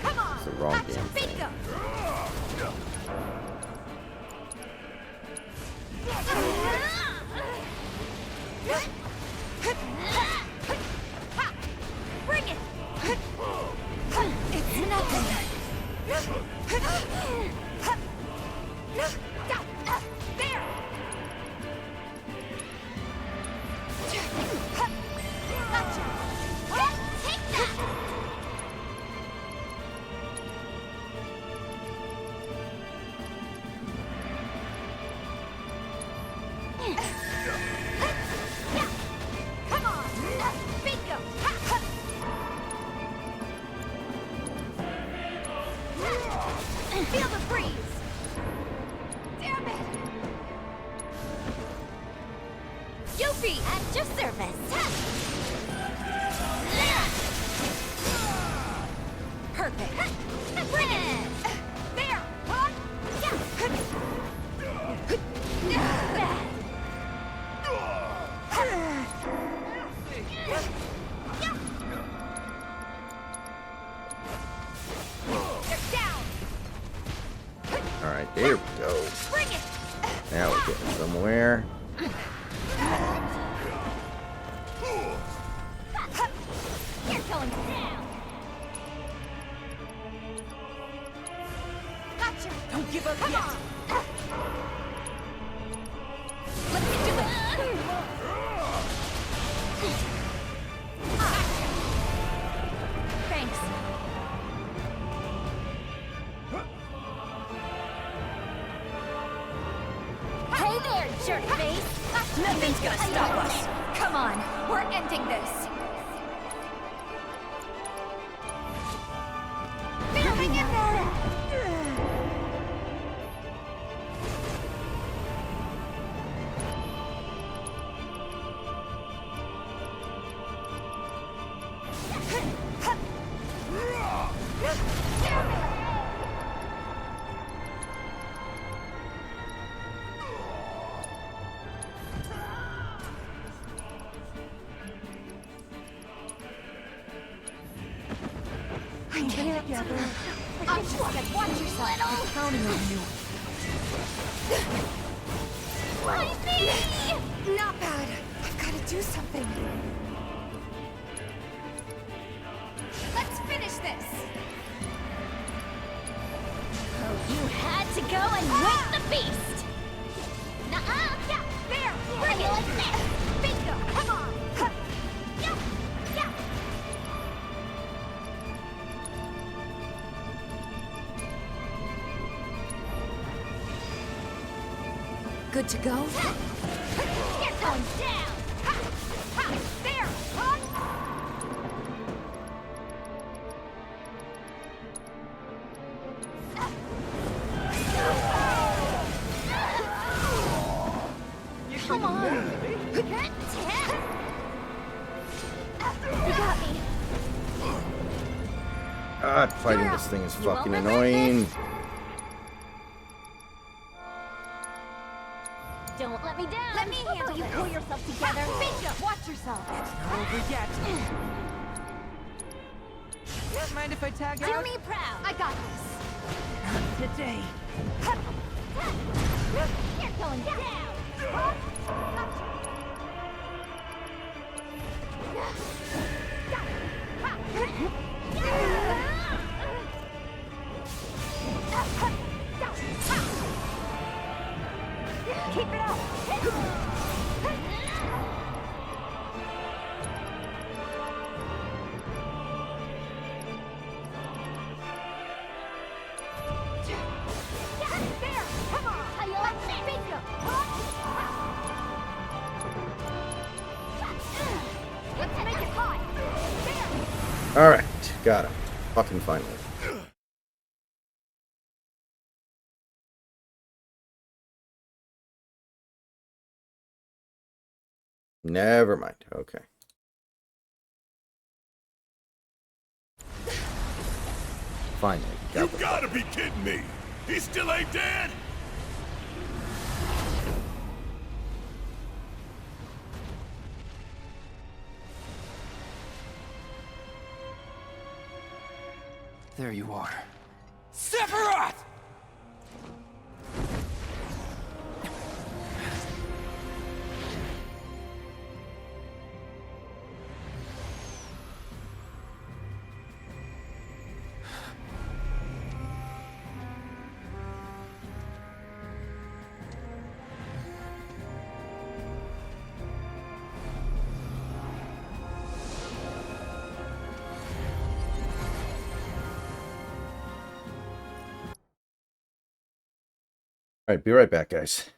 Speaker 5: Come on.
Speaker 1: It's the wrong damn thing.
Speaker 5: Bingo. Bring it. It's nothing. There. Gotcha. Take that. Come on. Bingo. Feel the breeze. Damn it. Yuffie, at your service. Perfect. Bring it. There.
Speaker 1: Alright, there we go.
Speaker 5: Bring it.
Speaker 1: Now we're getting somewhere.
Speaker 5: You're going down. Gotcha.
Speaker 15: Don't give up
Speaker 5: Come
Speaker 15: yet.
Speaker 5: on. Let's do it. Thanks. Hey there, jerk face.
Speaker 15: Nothing's gonna stop us.
Speaker 5: Come on, we're ending this. Hang in there. I'm just gonna watch yourself. I'm counting on you. Find me! Not bad. I've got to do something. Let's finish this.
Speaker 14: Oh, you had to go and wake the beast. Nuh-uh.
Speaker 5: Yeah, there. Bring it.
Speaker 14: Like this.
Speaker 5: Bingo. Come on. Huh. Yeah. Yeah.
Speaker 14: Good to go?
Speaker 5: You're going down. Ha. Ha. There. Huh?
Speaker 14: Come on. You got me.
Speaker 1: God, fighting this thing is fucking annoying.
Speaker 14: Don't let me down.
Speaker 5: Let me handle
Speaker 14: you.
Speaker 5: this.
Speaker 14: Pull yourself together.
Speaker 5: Bingo. Watch yourself.
Speaker 15: It's not over yet. Mind if I tag
Speaker 5: Do
Speaker 15: out?
Speaker 5: me proud. I got this.
Speaker 15: Not today.
Speaker 5: You're going down. Huh? Keep it up. There. Come on. Let's bingo. Let's make it hot. There.
Speaker 1: Alright, got him. Fucking finally. Never mind. Okay. Finally.
Speaker 16: You gotta be kidding me! He still ain't dead?
Speaker 4: There you are.
Speaker 10: Sephiroth!
Speaker 1: All right, be right back, guys.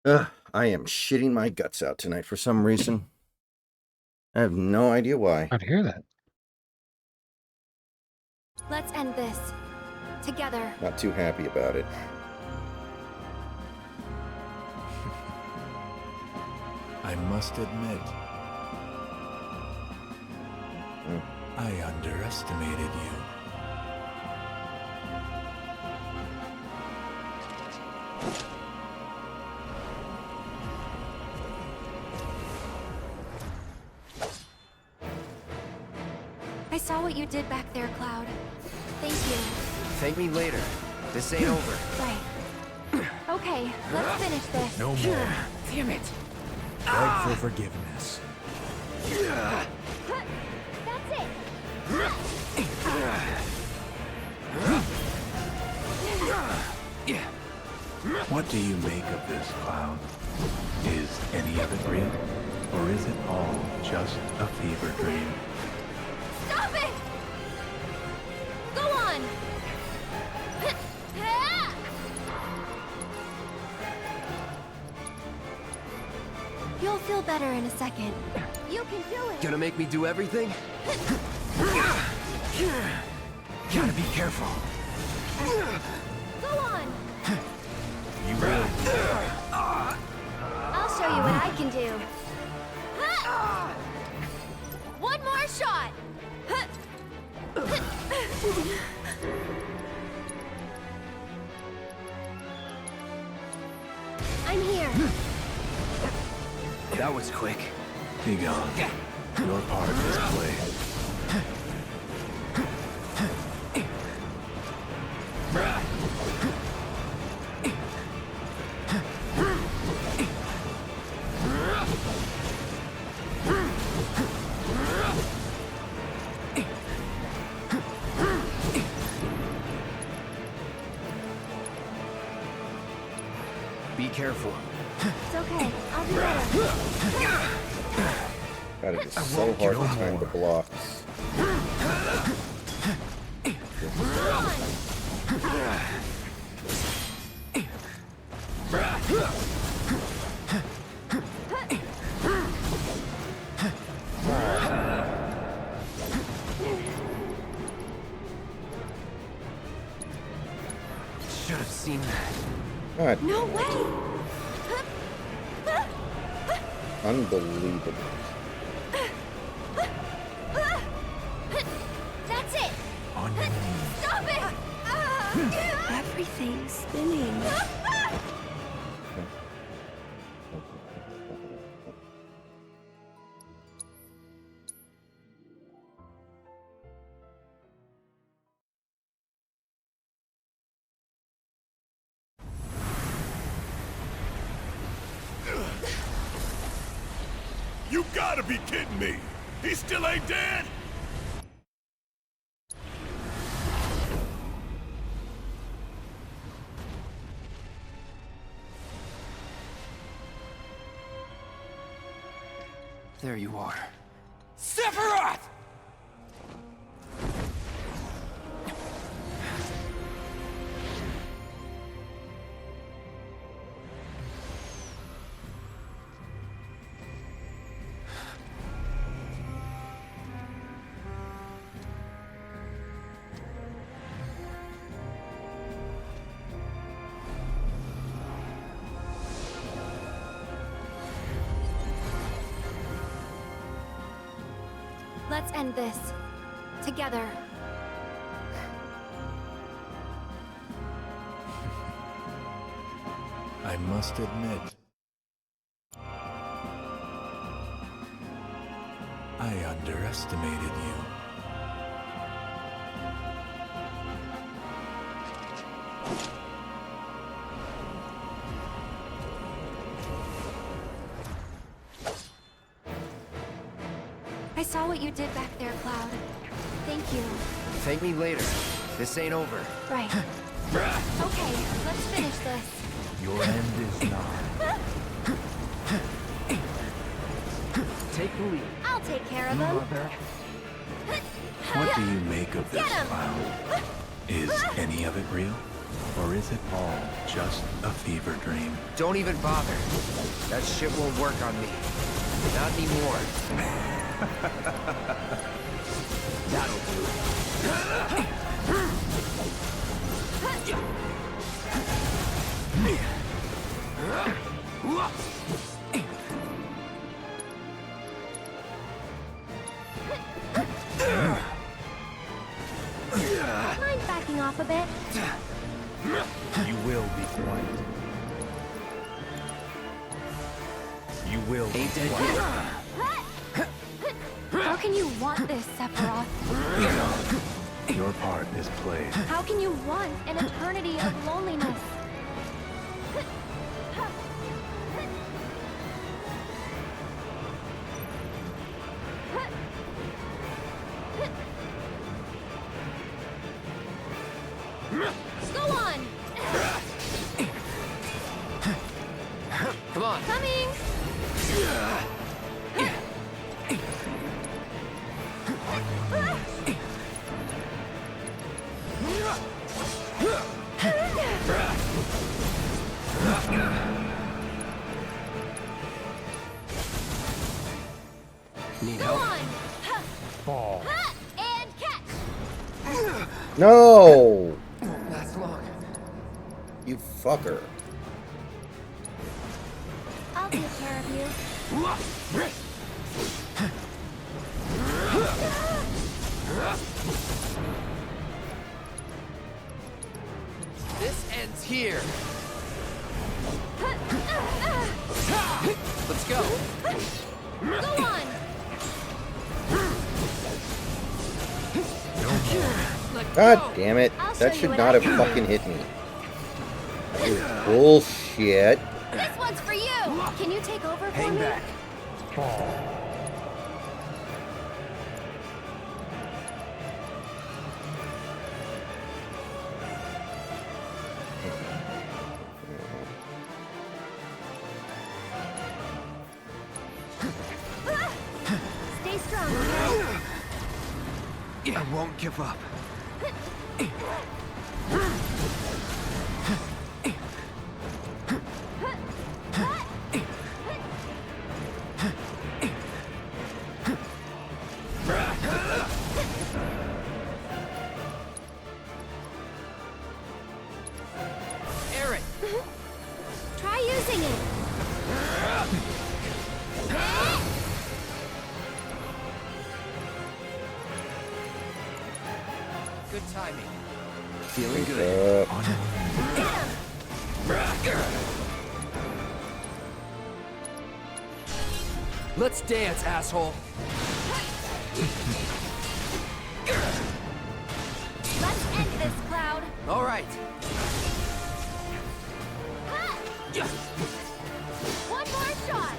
Speaker 1: I am shitting my guts out tonight for some reason. I have no idea why.
Speaker 7: I'd hear that.
Speaker 14: Let's end this. Together.
Speaker 1: Not too happy about it.
Speaker 3: I must admit, I underestimated you.
Speaker 14: I saw what you did back there, Cloud. Thank you.
Speaker 4: Thank me later. This ain't over.
Speaker 14: Right. Okay, let's finish this.
Speaker 3: No more.
Speaker 4: Damn it.
Speaker 3: Beg for forgiveness.
Speaker 14: That's it.
Speaker 3: What do you make of this, Cloud? Is any of it real? Or is it all just a fever dream?
Speaker 14: Stop it! Go on! You'll feel better in a second. You can do it!
Speaker 4: Gonna make me do everything? Gotta be careful.
Speaker 14: Go on!
Speaker 3: You will.
Speaker 14: I'll show you what I can do. One more shot! I'm here.
Speaker 4: That was quick.
Speaker 3: Be gone. Your part is played.
Speaker 4: Be careful.
Speaker 14: It's okay. I'll do better.
Speaker 1: God, it is so hard to time the blocks.
Speaker 4: Should have seen that.
Speaker 1: God.
Speaker 14: No way!
Speaker 1: Unbelievable.
Speaker 14: That's it!
Speaker 3: On your knees.
Speaker 14: Stop it! Everything's spinning.
Speaker 16: You gotta be kidding me! He still ain't dead?
Speaker 4: There you are.
Speaker 10: Sephiroth!
Speaker 14: Let's end this. Together.
Speaker 3: I must admit, I underestimated you.
Speaker 14: I saw what you did back there, Cloud. Thank you.
Speaker 4: Thank me later. This ain't over.
Speaker 14: Right. Okay, let's finish this.
Speaker 3: Your end is nigh.
Speaker 4: Take the lead.
Speaker 14: I'll take care of him.
Speaker 3: What do you make of this,
Speaker 14: Get him!
Speaker 3: Cloud? Is any of it real? Or is it all just a fever dream?
Speaker 4: Don't even bother. That shit won't work on me. Not anymore. That'll do.
Speaker 5: Mind backing off a bit?
Speaker 3: You will be quiet. You will be quiet.
Speaker 14: How can you want this, Sephiroth?
Speaker 3: Your part is played.
Speaker 14: How can you want an eternity of loneliness? Go on!
Speaker 4: Come on.
Speaker 14: Coming!
Speaker 4: Need
Speaker 14: Go
Speaker 4: help?
Speaker 14: on!
Speaker 3: Fall.
Speaker 14: And catch!
Speaker 1: No!
Speaker 4: That's long.
Speaker 1: You fucker.
Speaker 14: I'll take care of you.
Speaker 4: This ends here. Let's go.
Speaker 14: Go on!
Speaker 1: God damn it.
Speaker 14: I'll
Speaker 1: That
Speaker 14: show
Speaker 1: should
Speaker 14: you
Speaker 1: not
Speaker 14: what
Speaker 1: have
Speaker 14: I got.
Speaker 1: fucking hit me. That was bullshit.
Speaker 14: This one's for you! Can you take over for
Speaker 4: Hang
Speaker 14: me?
Speaker 4: back.
Speaker 3: Fall.
Speaker 14: Stay strong, okay?
Speaker 4: I won't give up. Aaron!
Speaker 14: Try using it.
Speaker 4: Good timing. Feeling good. Let's dance, asshole.
Speaker 14: Let's end this, Cloud.
Speaker 4: All right.
Speaker 14: One more shot.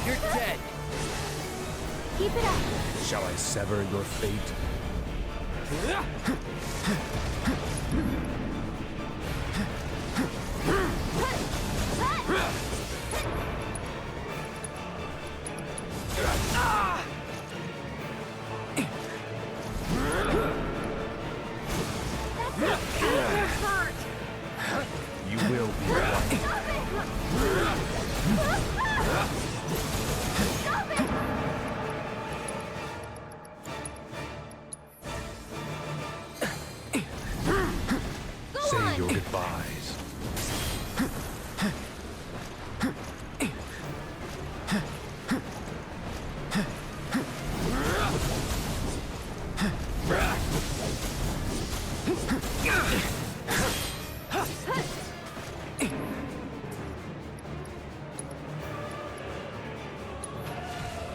Speaker 4: You're dead.
Speaker 14: Keep it up.
Speaker 3: Shall I sever your fate? You will be quiet. Say your goodbyes.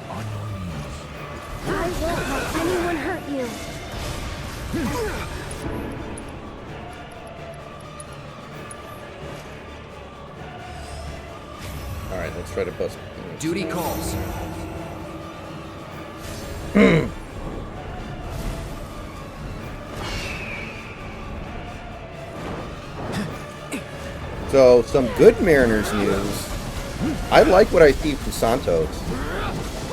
Speaker 3: On your knees.
Speaker 5: I won't let anyone hurt you.
Speaker 1: Alright, let's try to bust.
Speaker 4: Duty calls.
Speaker 1: So, some good Mariners news. I like what I see from Santos.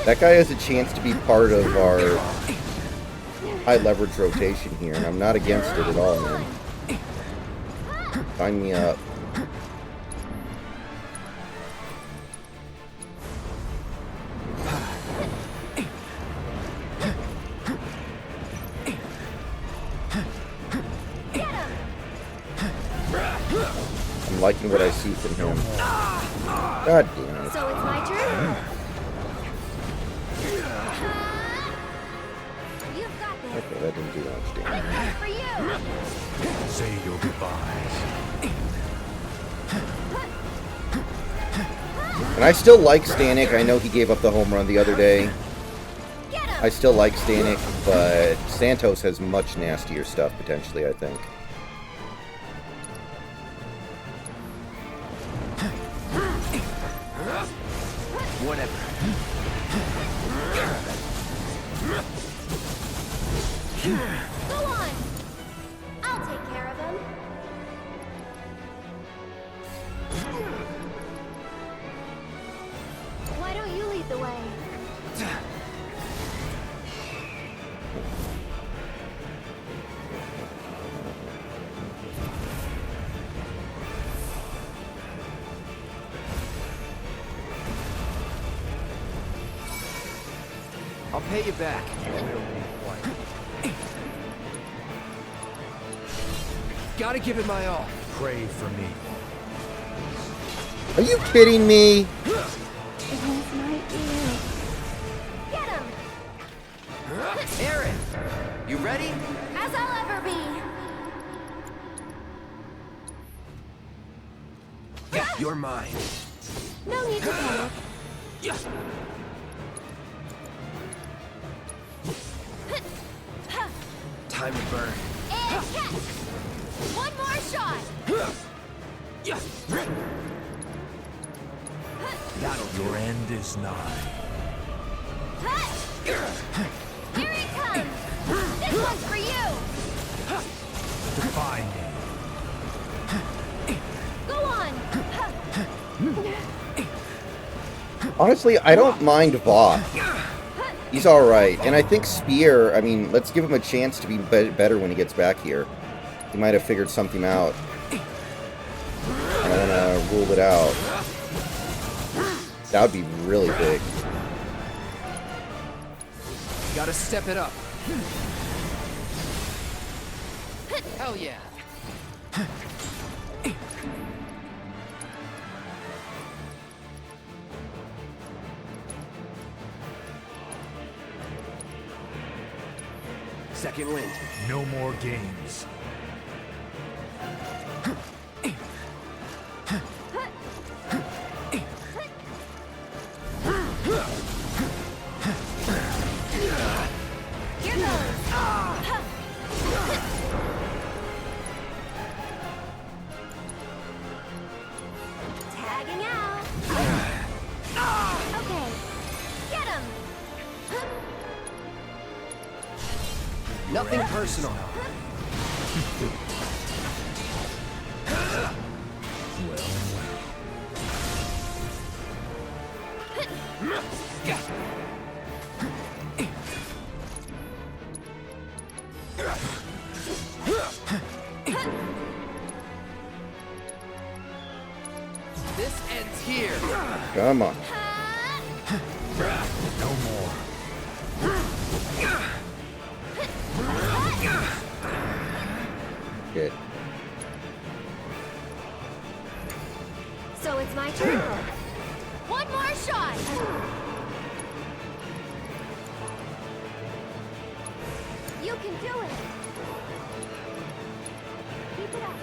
Speaker 1: That guy has a chance to be part of our high leverage rotation here, and I'm not against it at all, man. Sign me up. I'm liking what I see from him. God damn it.
Speaker 5: So it's my turn? You've got this.
Speaker 1: Okay, that didn't do much damage.
Speaker 5: For you.
Speaker 3: Say your goodbyes.
Speaker 1: And I still like Stanek. I know he gave up the home run the other day. I still like Stanek, but Santos has much nastier stuff, potentially, I think.
Speaker 4: Whatever.
Speaker 5: Go on. I'll take care of him. Why don't you lead the way?
Speaker 4: I'll pay you back. Gotta give it my all.
Speaker 3: Pray for me.
Speaker 1: Are you kidding me?
Speaker 5: It was my ear. Get him!
Speaker 4: Aaron, you ready?
Speaker 5: As I'll ever be.
Speaker 4: You're mine.
Speaker 5: No need to panic.
Speaker 4: Time to burn.
Speaker 5: And catch! One more shot!
Speaker 3: Your end is nigh.
Speaker 5: Here it comes! This one's for you!
Speaker 3: Defy me.
Speaker 5: Go on!
Speaker 1: Honestly, I don't mind Vought. He's alright. And I think Spear, I mean, let's give him a chance to be better when he gets back here. He might have figured something out. And I want to rule it out. That would be really big.
Speaker 4: Gotta step it up. Hell yeah. Second wind.
Speaker 3: No more games.
Speaker 5: Here goes! Tagging out! Okay, get him!
Speaker 4: Nothing personal. This ends here.
Speaker 1: Come on.
Speaker 3: No more.
Speaker 1: Good.
Speaker 5: So it's my turn. One more shot! You can do it! Keep it up.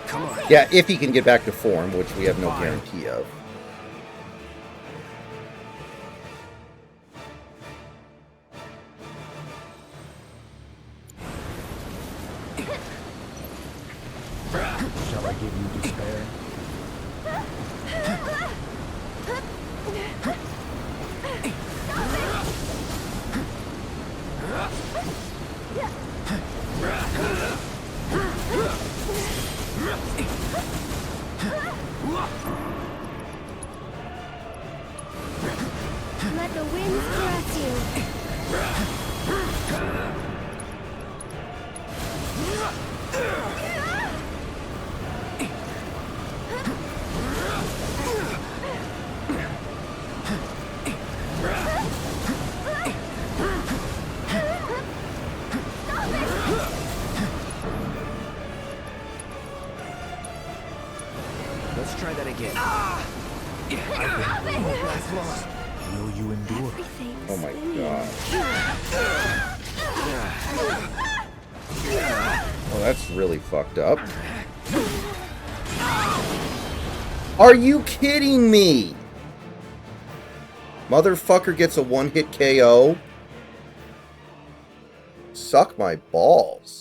Speaker 4: Come on.
Speaker 1: Yeah, if he can get back to form, which we have no guarantee of.
Speaker 3: Shall I give you despair?
Speaker 5: Let the winds caress you.
Speaker 4: Let's try that again.
Speaker 3: Will you endure?
Speaker 1: Oh my god. Oh, that's really fucked up. Are you kidding me? Motherfucker gets a one-hit KO? Suck my balls.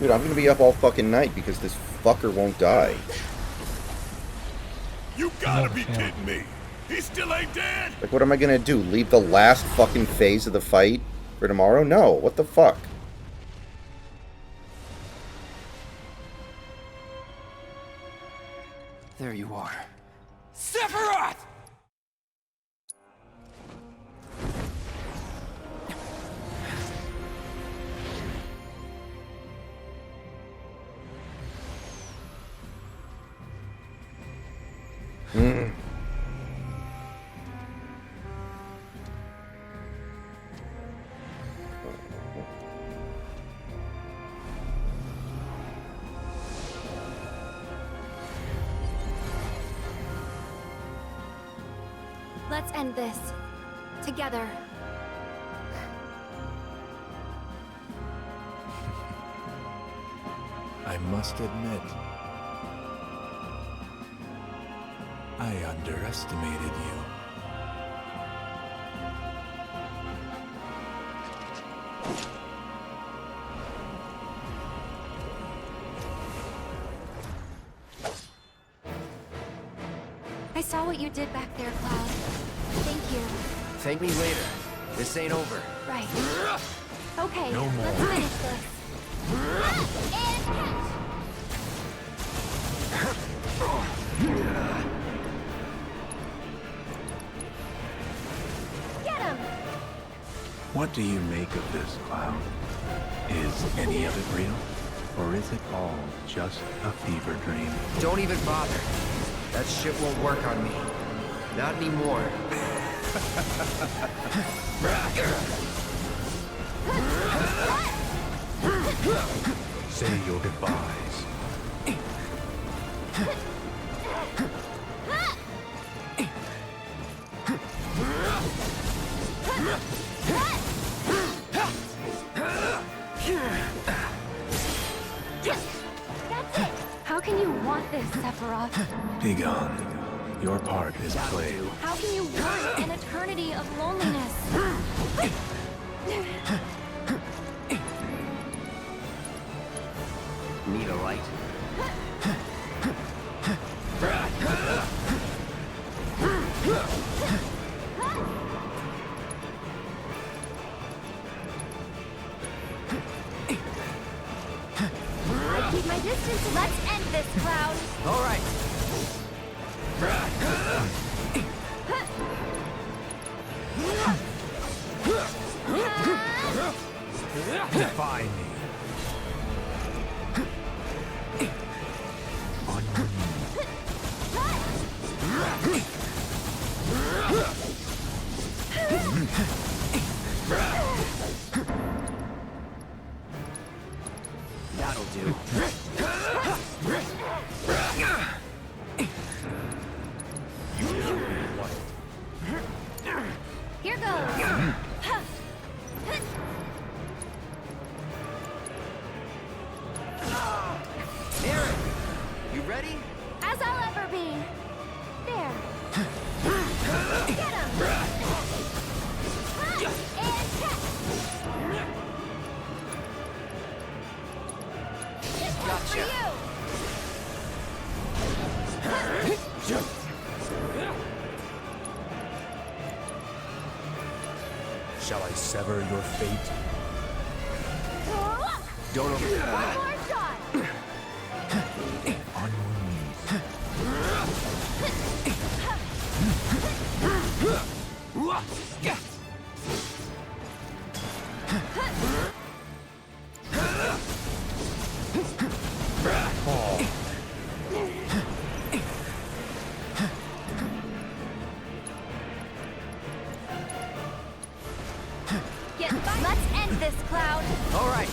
Speaker 1: Dude, I'm gonna be up all fucking night because this fucker won't die.
Speaker 16: You gotta be kidding me! He still ain't dead!
Speaker 1: Like, what am I gonna do? Leave the last fucking phase of the fight for tomorrow? No, what the fuck?
Speaker 4: There you are.
Speaker 10: Sephiroth!
Speaker 14: Let's end this. Together.
Speaker 3: I must admit, I underestimated you.
Speaker 14: I saw what you did back there, Cloud. Thank you.
Speaker 4: Thank me later. This ain't over.
Speaker 14: Right. Okay,
Speaker 3: No more.
Speaker 14: let's finish this. Get him!
Speaker 3: What do you make of this, Cloud? Is any of it real? Or is it all just a fever dream?
Speaker 4: Don't even bother. That shit won't work on me. Not anymore.
Speaker 3: Say your goodbyes.
Speaker 14: How can you want this, Sephiroth?
Speaker 3: Begone. Your part is played.
Speaker 14: How can you want an eternity of loneliness?
Speaker 4: Need a light?
Speaker 5: I keep my distance. Let's end this, Cloud.
Speaker 4: All right.
Speaker 3: Defy me. On your knees.
Speaker 4: That'll do.
Speaker 5: Here goes.
Speaker 4: Aaron, you ready?
Speaker 5: As I'll ever be. There. Get him! And catch! This one's for you!
Speaker 3: Shall I sever your fate?
Speaker 4: Don't over...
Speaker 5: One more shot!
Speaker 3: On your knees.
Speaker 5: Let's end this, Cloud.
Speaker 4: All right.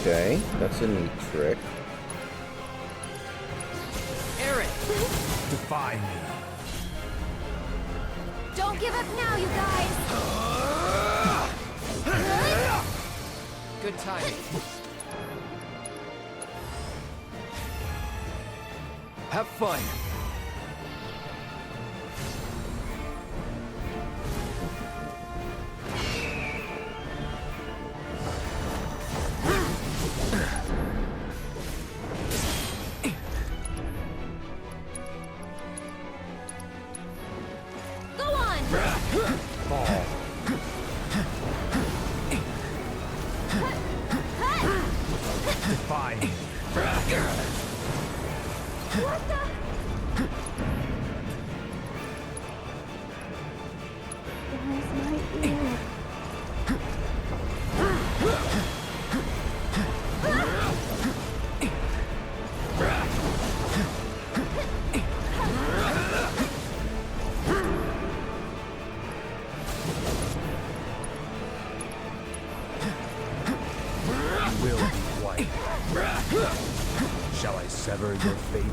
Speaker 1: Okay, that's a neat trick.
Speaker 4: Aaron!
Speaker 3: Defy me.
Speaker 5: Don't give up now, you guys.
Speaker 4: Good timing. Have fun.
Speaker 5: Go on.
Speaker 3: Fall. Defy me.
Speaker 5: What the? Where's my ear?
Speaker 3: You will be quiet. Shall I sever your fate?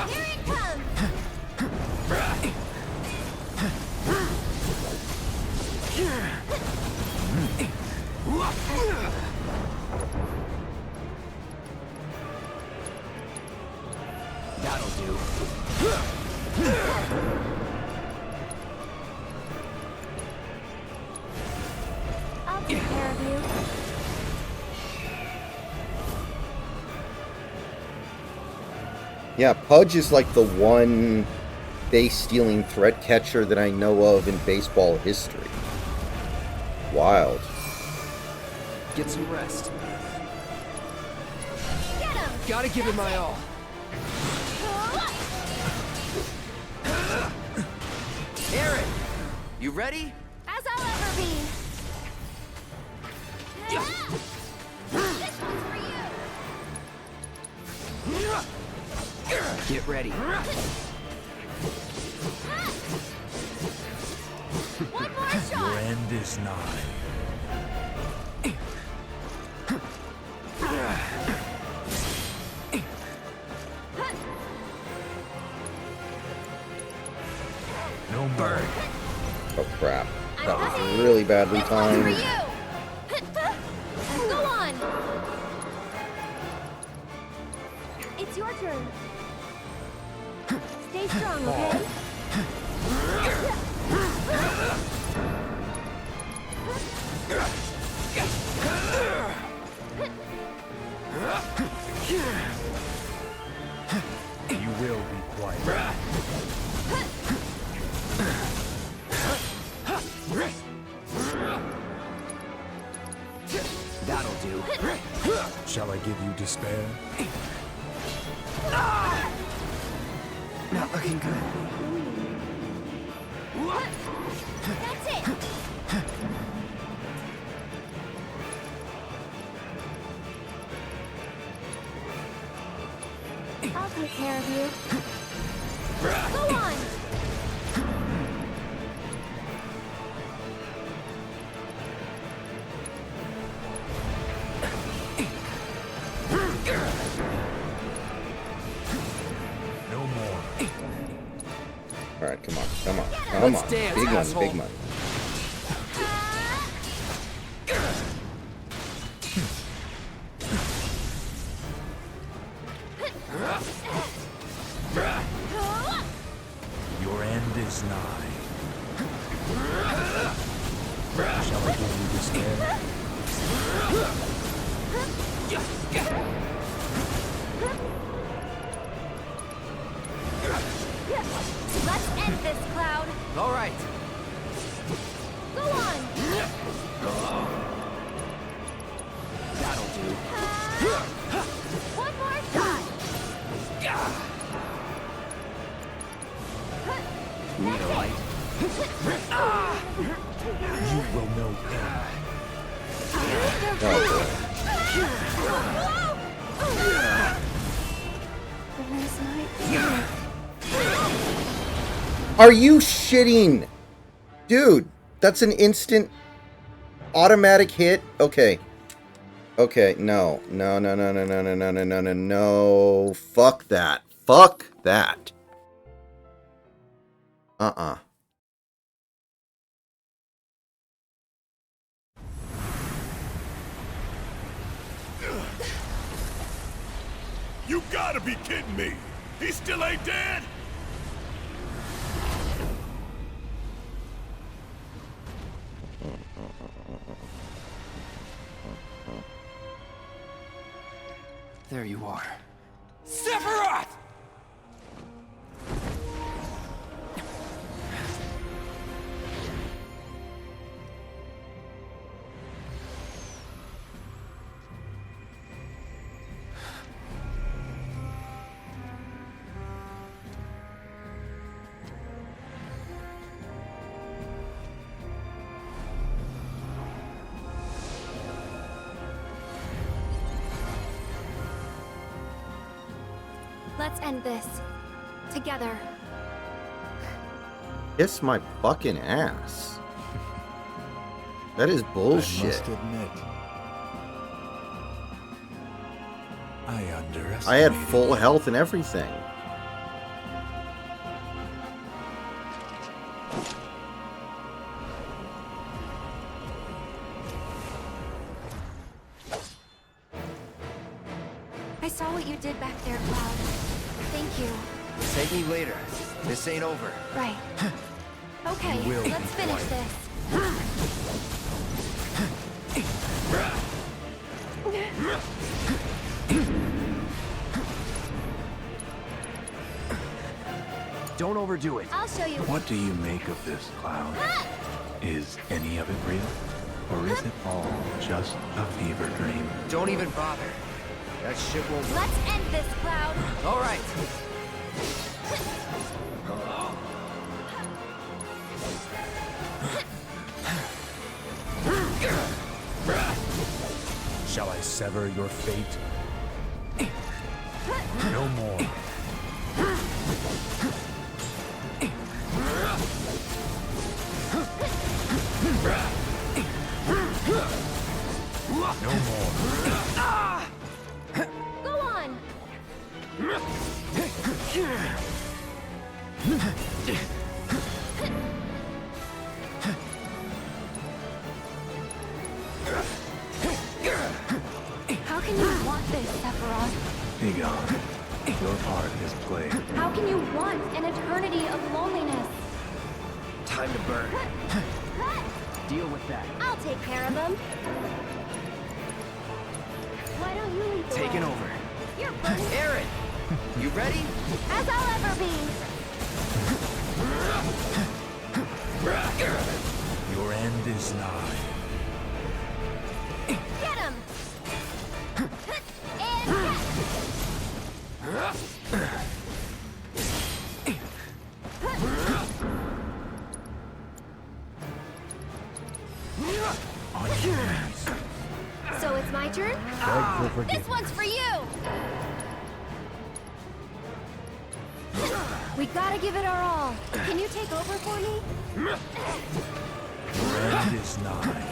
Speaker 5: Here it comes!
Speaker 4: That'll do.
Speaker 5: I'll take care of you.
Speaker 1: Yeah, Pudge is like the one base-stealing threat catcher that I know of in baseball history. Wild.
Speaker 4: Get some rest.
Speaker 5: Get him!
Speaker 4: Gotta give it my all. Aaron! You ready?
Speaker 5: As I'll ever be. This one's for you.
Speaker 4: Get ready.
Speaker 5: One more
Speaker 3: Your
Speaker 5: shot.
Speaker 3: end is nigh. No more.
Speaker 1: Oh crap. That was really badly
Speaker 5: This one's for
Speaker 1: timed.
Speaker 5: you. Go on. It's your turn. Stay strong, okay?
Speaker 3: You will be quiet.
Speaker 4: That'll do.
Speaker 3: Shall I give you despair?
Speaker 4: Not looking good.
Speaker 5: That's it. I'll take care of you. Go on.
Speaker 3: No more.
Speaker 1: Alright, come on, come on, come
Speaker 4: Let's
Speaker 1: on.
Speaker 4: dance,
Speaker 1: Big
Speaker 4: asshole.
Speaker 1: one, big one.
Speaker 3: Your end is nigh. Shall I give you despair?
Speaker 1: Are you shitting? Dude, that's an instant automatic hit? Okay. Okay, no. No, no, no, no, no, no, no, no, no, no, no. Fuck that. Fuck that. Uh-uh.
Speaker 16: You gotta be kidding me! He still ain't dead?
Speaker 4: There you are.
Speaker 10: Sephiroth!
Speaker 14: Let's end this. Together.
Speaker 1: Kiss my fucking ass. That is bullshit.
Speaker 3: I must admit, I underestimated.
Speaker 1: I had full health and everything.
Speaker 14: I saw what you did back there, Cloud. Thank you.
Speaker 4: Save me later. This ain't over.
Speaker 14: Right. Okay,
Speaker 4: You will
Speaker 14: let's
Speaker 4: be
Speaker 14: finish
Speaker 4: quiet.
Speaker 14: this.
Speaker 4: Don't overdo it.
Speaker 14: I'll show you.
Speaker 3: What do you make of this, Cloud? Is any of it real? Or is it all just a fever dream?
Speaker 4: Don't even bother. That shit won't work.
Speaker 14: Let's end this, Cloud.
Speaker 4: All right.
Speaker 3: Shall I sever your fate? No more. No more.
Speaker 14: Go on. How can you want this, Sephiroth?
Speaker 3: Be gone. Your part is played.
Speaker 14: How can you want an eternity of loneliness?
Speaker 4: Time to burn. Deal with that.
Speaker 14: I'll take care of them. Why don't you lead the
Speaker 4: Taking
Speaker 14: way?
Speaker 4: over.
Speaker 14: You're first.
Speaker 4: Aaron, you ready?
Speaker 14: As I'll ever be.
Speaker 3: Your end is nigh.
Speaker 14: Get him! And
Speaker 3: On your knees.
Speaker 14: so it's my turn?
Speaker 3: Beg for forgiveness.
Speaker 14: This one's for you! We gotta give it our all. Can you take over for me?
Speaker 3: Your end is nigh.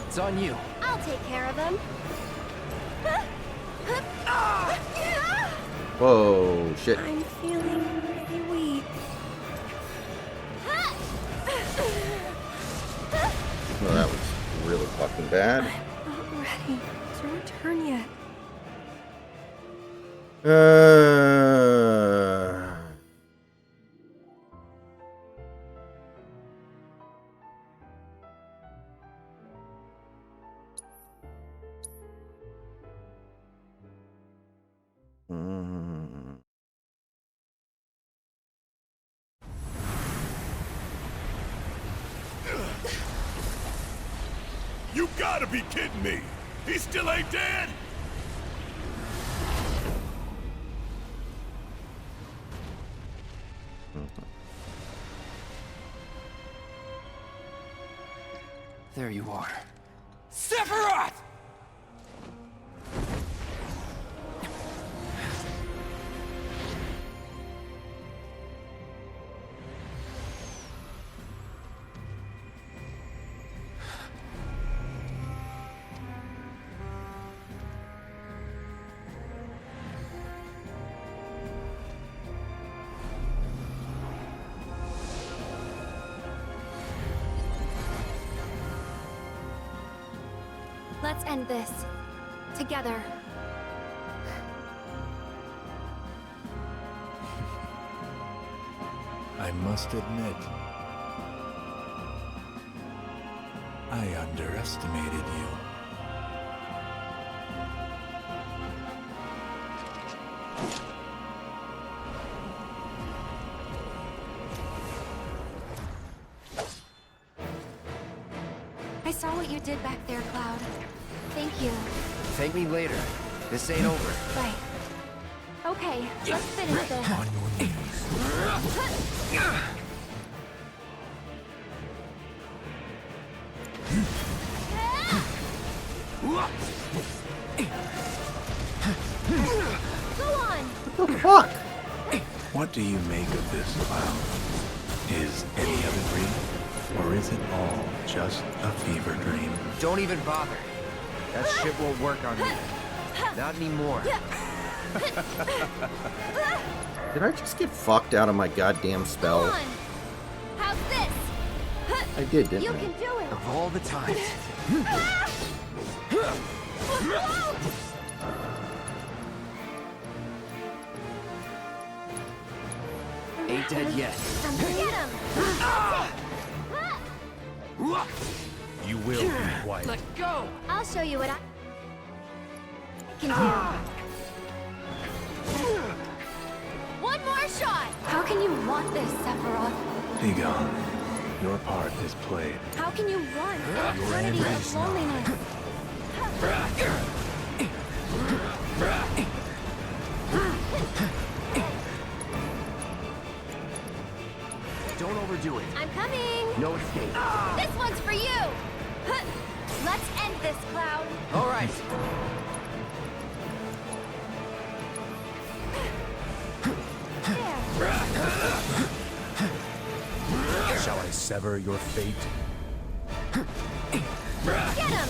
Speaker 4: It's on you.
Speaker 14: I'll take care of him.
Speaker 1: Whoa, shit.
Speaker 14: I'm feeling pretty weak.
Speaker 1: Well, that was really fucking bad.
Speaker 14: Not ready to return yet.
Speaker 16: You gotta be kidding me! He still ain't dead?
Speaker 4: There you are.
Speaker 10: Sephiroth!
Speaker 14: Let's end this. Together.
Speaker 3: I must admit, I underestimated you.
Speaker 14: I saw what you did back there, Cloud. Thank you.
Speaker 4: Thank me later. This ain't over.
Speaker 14: Right. Okay, let's finish this.
Speaker 3: On your knees.
Speaker 14: Go on!
Speaker 1: What the fuck?
Speaker 3: What do you make of this, Cloud? Is any of it real? Or is it all just a fever dream?
Speaker 4: Don't even bother. That shit won't work on me. Not anymore.
Speaker 1: Did I just get fucked out of my goddamn spell?
Speaker 14: Go on. How's this?
Speaker 1: I did, didn't
Speaker 14: You
Speaker 1: I?
Speaker 14: can do it.
Speaker 4: Of all the times. Ain't dead yet.
Speaker 14: Get him!
Speaker 3: You will be quiet.
Speaker 15: Let go!
Speaker 14: I'll show you what I can do. One more shot! How can you want this, Sephiroth?
Speaker 3: Be gone. Your part is played.
Speaker 14: How can you run an eternity
Speaker 3: enemy's
Speaker 14: of
Speaker 3: not.
Speaker 14: loneliness?
Speaker 4: Don't overdo it.
Speaker 14: I'm coming!
Speaker 4: No escape.
Speaker 14: This one's for you! Let's end this, Cloud.
Speaker 4: All right.
Speaker 3: Shall I sever your fate?
Speaker 14: Get him!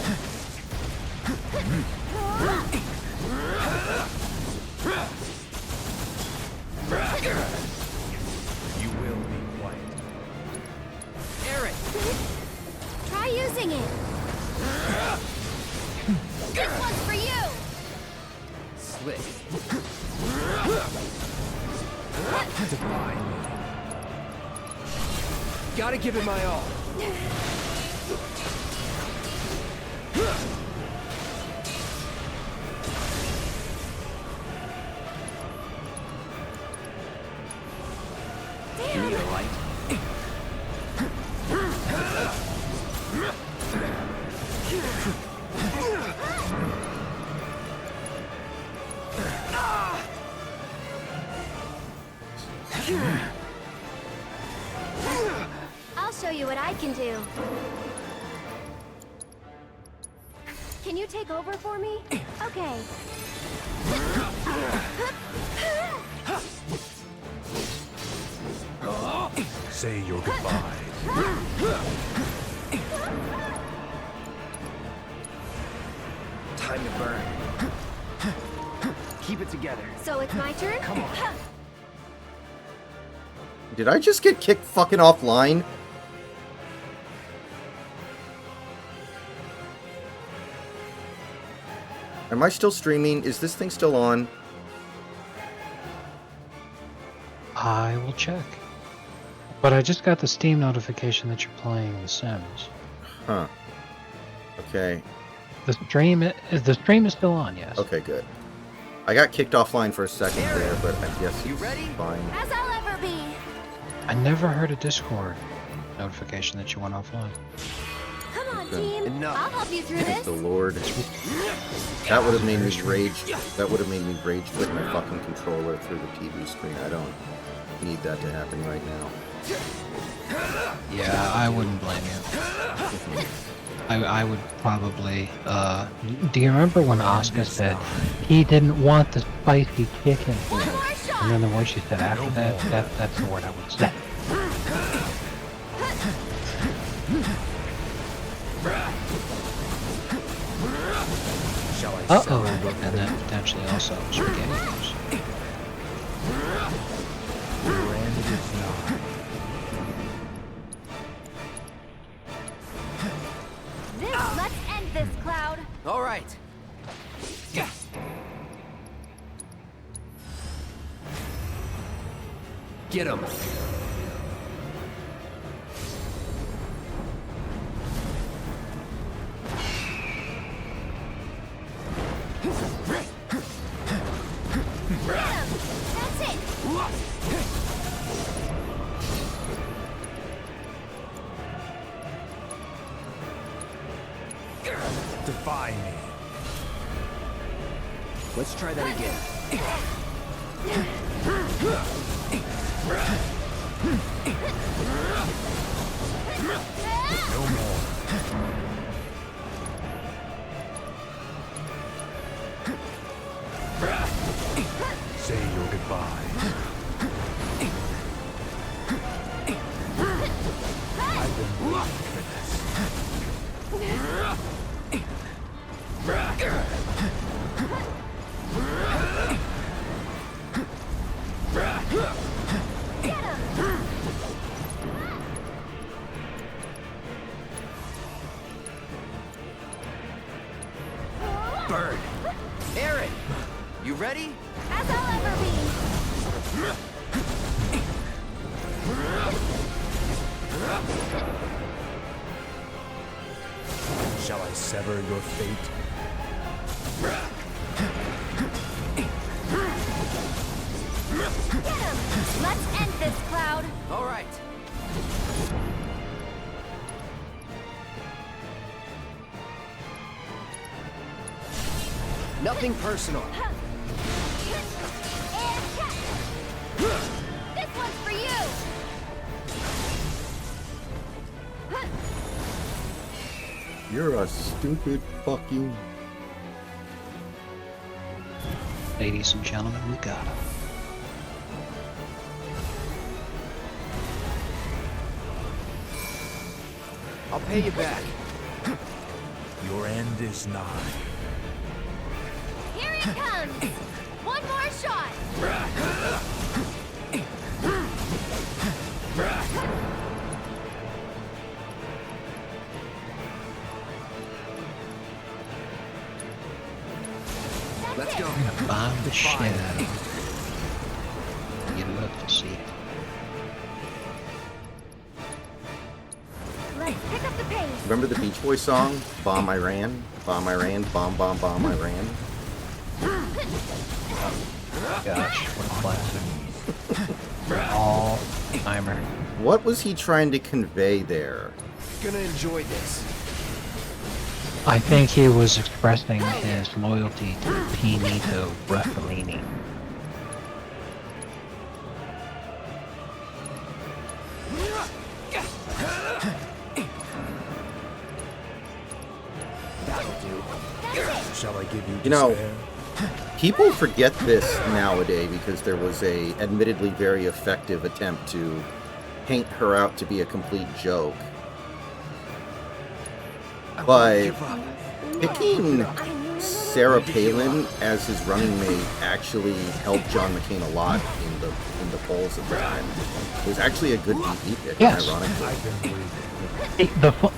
Speaker 3: You will be quiet.
Speaker 4: Eric!
Speaker 14: Try using it. This one's for you!
Speaker 4: Slick.
Speaker 3: Defy me.
Speaker 4: Gotta give it my all.
Speaker 14: Damn!
Speaker 4: Need a light?
Speaker 14: I'll show you what I can do. Can you take over for me? Okay.
Speaker 3: Say your goodbyes.
Speaker 4: Time to burn. Keep it together.
Speaker 14: So it's my turn?
Speaker 4: Come on.
Speaker 1: Did I just get kicked fucking offline? Am I still streaming? Is this thing still on?
Speaker 7: I will check. But I just got the Steam notification that you're playing The Sims.
Speaker 1: Huh. Okay.
Speaker 7: The stream is still on, yes.
Speaker 1: Okay, good. I got kicked offline for a second there, but I guess
Speaker 4: You
Speaker 1: it's
Speaker 4: ready?
Speaker 1: fine.
Speaker 14: As I'll ever be.
Speaker 7: I never heard a Discord notification that you went offline.
Speaker 14: Come on,
Speaker 1: Okay.
Speaker 14: team.
Speaker 4: Enough.
Speaker 14: I'll help you through
Speaker 1: Thank
Speaker 14: this.
Speaker 1: the Lord. That would have made me rage. That would have made me rage quit my fucking controller through the TV screen. I don't need that to happen right now.
Speaker 7: Yeah, I wouldn't blame you. I would probably, do you remember when Asuka said he didn't want the spicy chicken?
Speaker 14: One more shot.
Speaker 7: And then the word she said after that's the word I would say.
Speaker 4: Shall I
Speaker 7: Uh-oh, and then potentially also SpaghettiOs.
Speaker 3: Branded is not.
Speaker 14: Let's end this, Cloud.
Speaker 4: All right. Get him.
Speaker 5: That's it!
Speaker 3: Defy me.
Speaker 4: Let's try that again.
Speaker 3: No more. Say your goodbyes. I've been waiting for this.
Speaker 4: Bird. Aaron, you ready?
Speaker 5: As I'll ever be!
Speaker 3: Shall I sever your fate?
Speaker 5: Get him! Let's end this, Cloud!
Speaker 4: All right. Nothing personal.
Speaker 5: And catch! This one's for you!
Speaker 1: You're a stupid fucking...
Speaker 7: Ladies and gentlemen, we got him.
Speaker 4: I'll pay you back.
Speaker 3: Your end is nigh.
Speaker 5: Here it comes! One more shot!
Speaker 4: Let's go.
Speaker 7: I'm gonna bomb the shit out of him. You love to see it.
Speaker 5: Let's pick up the pace!
Speaker 1: Remember the Beach Boy song? Bomb Iran, bomb Iran, bomb, bomb, bomb Iran.
Speaker 7: Gosh, what a classic. All timer.
Speaker 1: What was he trying to convey there?
Speaker 4: Gonna enjoy this.
Speaker 7: I think he was expressing his loyalty to Pinito Braffalini.
Speaker 4: That'll do.
Speaker 3: Shall I give you
Speaker 1: You know,
Speaker 3: despair?
Speaker 1: people forget this nowadays because there was a admittedly very effective attempt to paint her out to be a complete joke. But picking Sarah Palin as his running mate actually helped John McCain a lot in the polls at the time. It was actually a good VP pick,
Speaker 7: Yes.
Speaker 1: ironically.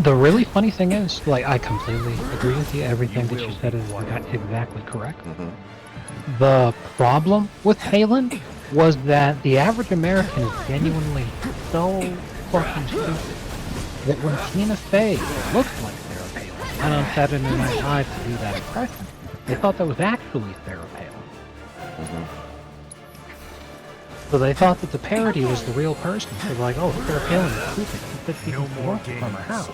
Speaker 7: The really funny thing is, like, I completely agree with you. Everything that you said is exactly correct. The problem with Palin was that the average American is genuinely so fucking stupid that when Tina Fey looked like Sarah Palin went on Saturday Night Live to do that impression, they thought that was actually Sarah Palin. So they thought that the parody was the real person. So they're like, oh, Sarah Palin is stupid. She said she can work from her house.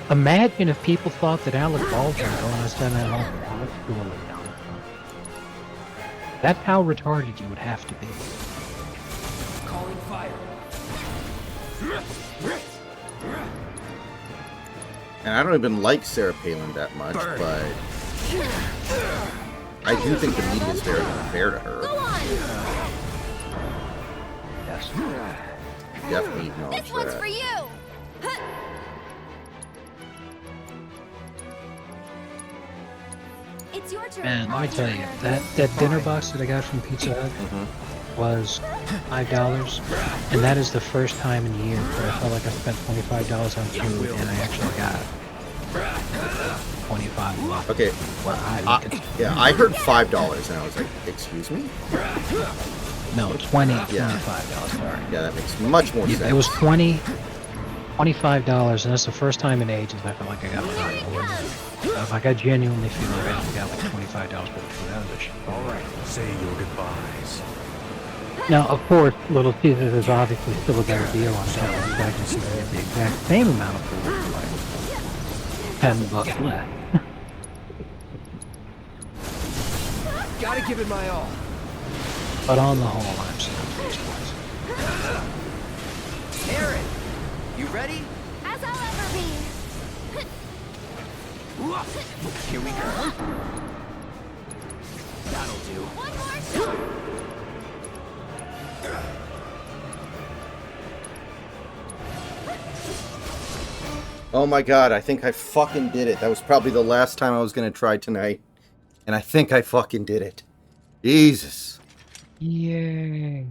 Speaker 7: Imagine if people thought that Alec Baldwin going on Saturday Night Live was actually Donald Trump. That's how retarded you would have to be.
Speaker 10: Calling fire.
Speaker 1: And I don't even like Sarah Palin that much, but I do think the media is very unfair to her.
Speaker 7: Yes.
Speaker 1: Definitely acknowledge
Speaker 5: This one's
Speaker 1: that.
Speaker 5: for you! It's your turn.
Speaker 7: Man, let me tell you, that dinner box that I got from Pizza Hut was $5, and that is the first time in years that I felt like I spent $25 on food, and I actually got it. $25.
Speaker 1: Okay. Yeah, I heard $5 and I was like, excuse me?
Speaker 7: No, $25. Sorry.
Speaker 1: Yeah, that makes much more sense.
Speaker 7: It was $25, and that's the first time in ages I feel like I got $5. Like I genuinely feel like I got like $25 worth of food out of this shit.
Speaker 3: All right, say your goodbyes.
Speaker 7: Now, of course, Little Caesars is obviously still a better deal on that. You guys can see they get the exact same amount of food for like $10 less.
Speaker 4: Gotta give it my all.
Speaker 7: But on the whole, I'm still pleased.
Speaker 4: Aaron, you ready?
Speaker 5: As I'll ever be.
Speaker 4: Here we go. That'll do.
Speaker 5: One more shot.
Speaker 1: Oh my god, I think I fucking did it. That was probably the last time I was gonna try tonight. And I think I fucking did it. Jesus.
Speaker 7: Yay.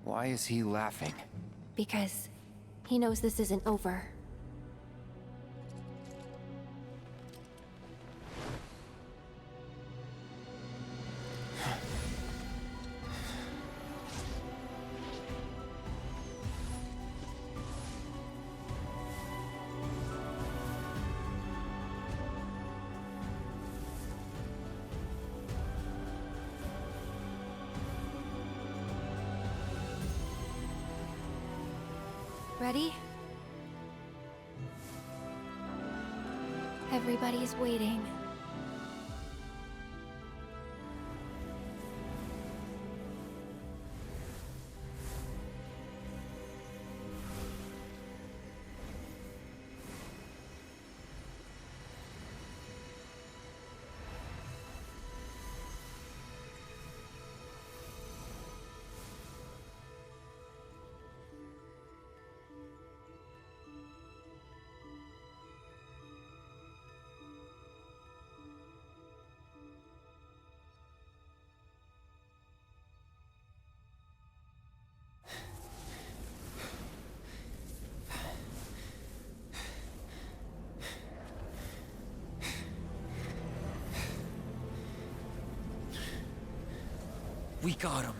Speaker 4: Why is he laughing?
Speaker 14: Because he knows this isn't over. Ready? Everybody's waiting.
Speaker 10: We got him.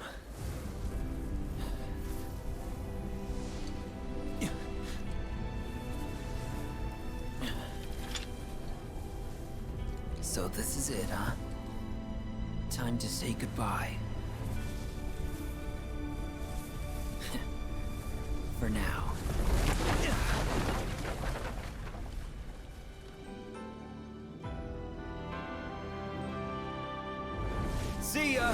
Speaker 4: So this is it, huh? Time to say goodbye. For now.
Speaker 10: See ya!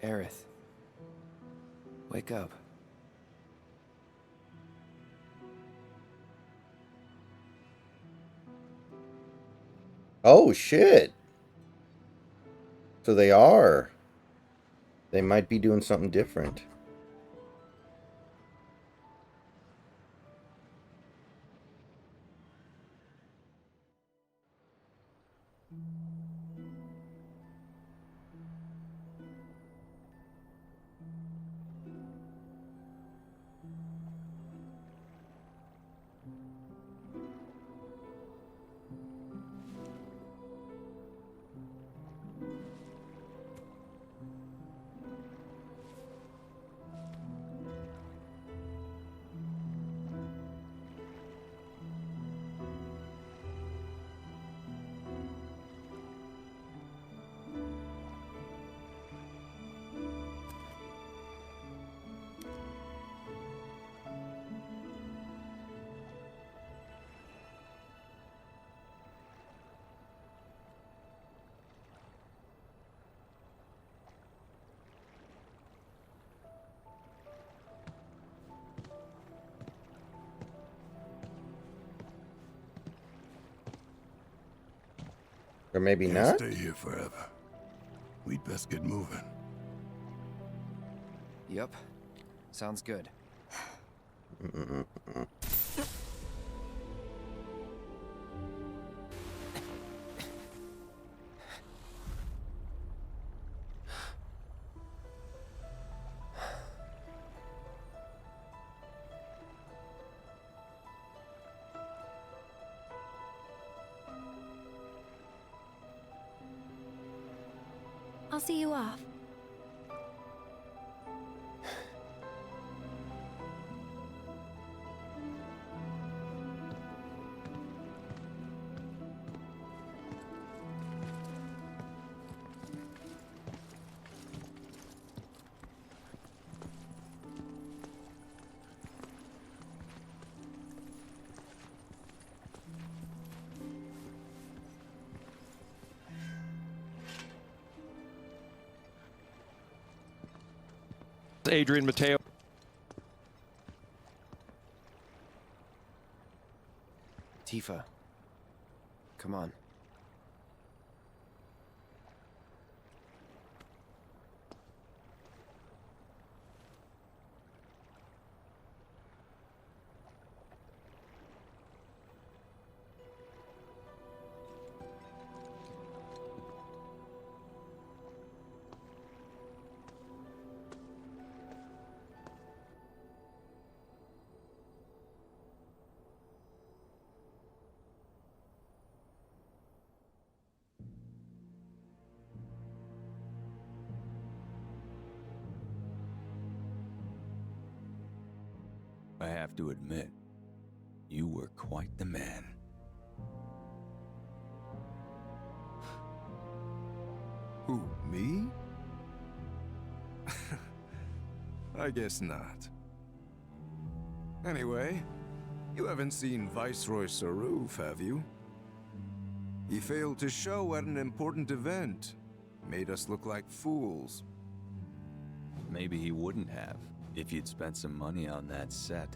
Speaker 4: Aerith, Wake up.
Speaker 1: Oh, shit. So they are. They might be doing something different. Or maybe
Speaker 16: Can't
Speaker 1: not?
Speaker 16: stay here forever. We'd best get moving.
Speaker 4: Yep. Sounds good.
Speaker 14: I'll see you off.
Speaker 18: Adrian Mateo.
Speaker 4: Tifa. Come on.
Speaker 8: I have to admit, you were quite the man.
Speaker 19: Who, me? I guess not. Anyway, you haven't seen Viceroy Saruf, have you? He failed to show at an important event. Made us look like fools.
Speaker 8: Maybe he wouldn't have, if you'd spent some money on that set.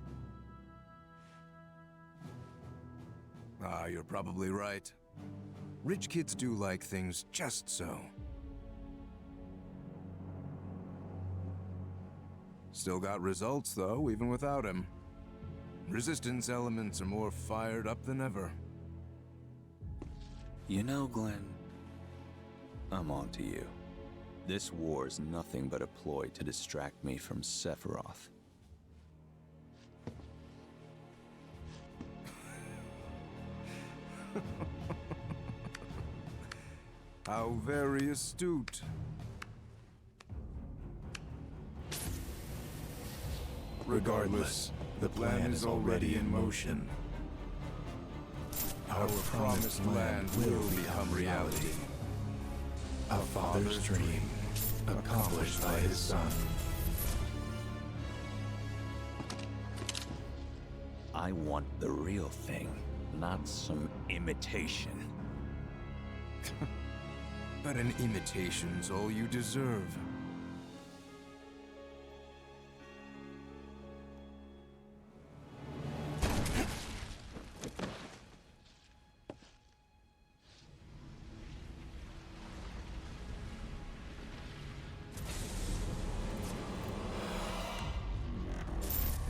Speaker 19: Ah, you're probably right. Rich kids do like things just so. Still got results, though, even without him. Resistance elements are more fired up than ever.
Speaker 8: You know, Glenn, I'm on to you. This war's nothing but a ploy to distract me from Sephiroth.
Speaker 19: How very astute. Regardless, the plan is already in motion. Our promised land will become reality.
Speaker 3: A father's dream, accomplished by his son.
Speaker 8: I want the real thing, not some imitation.
Speaker 19: But an imitation's all you deserve.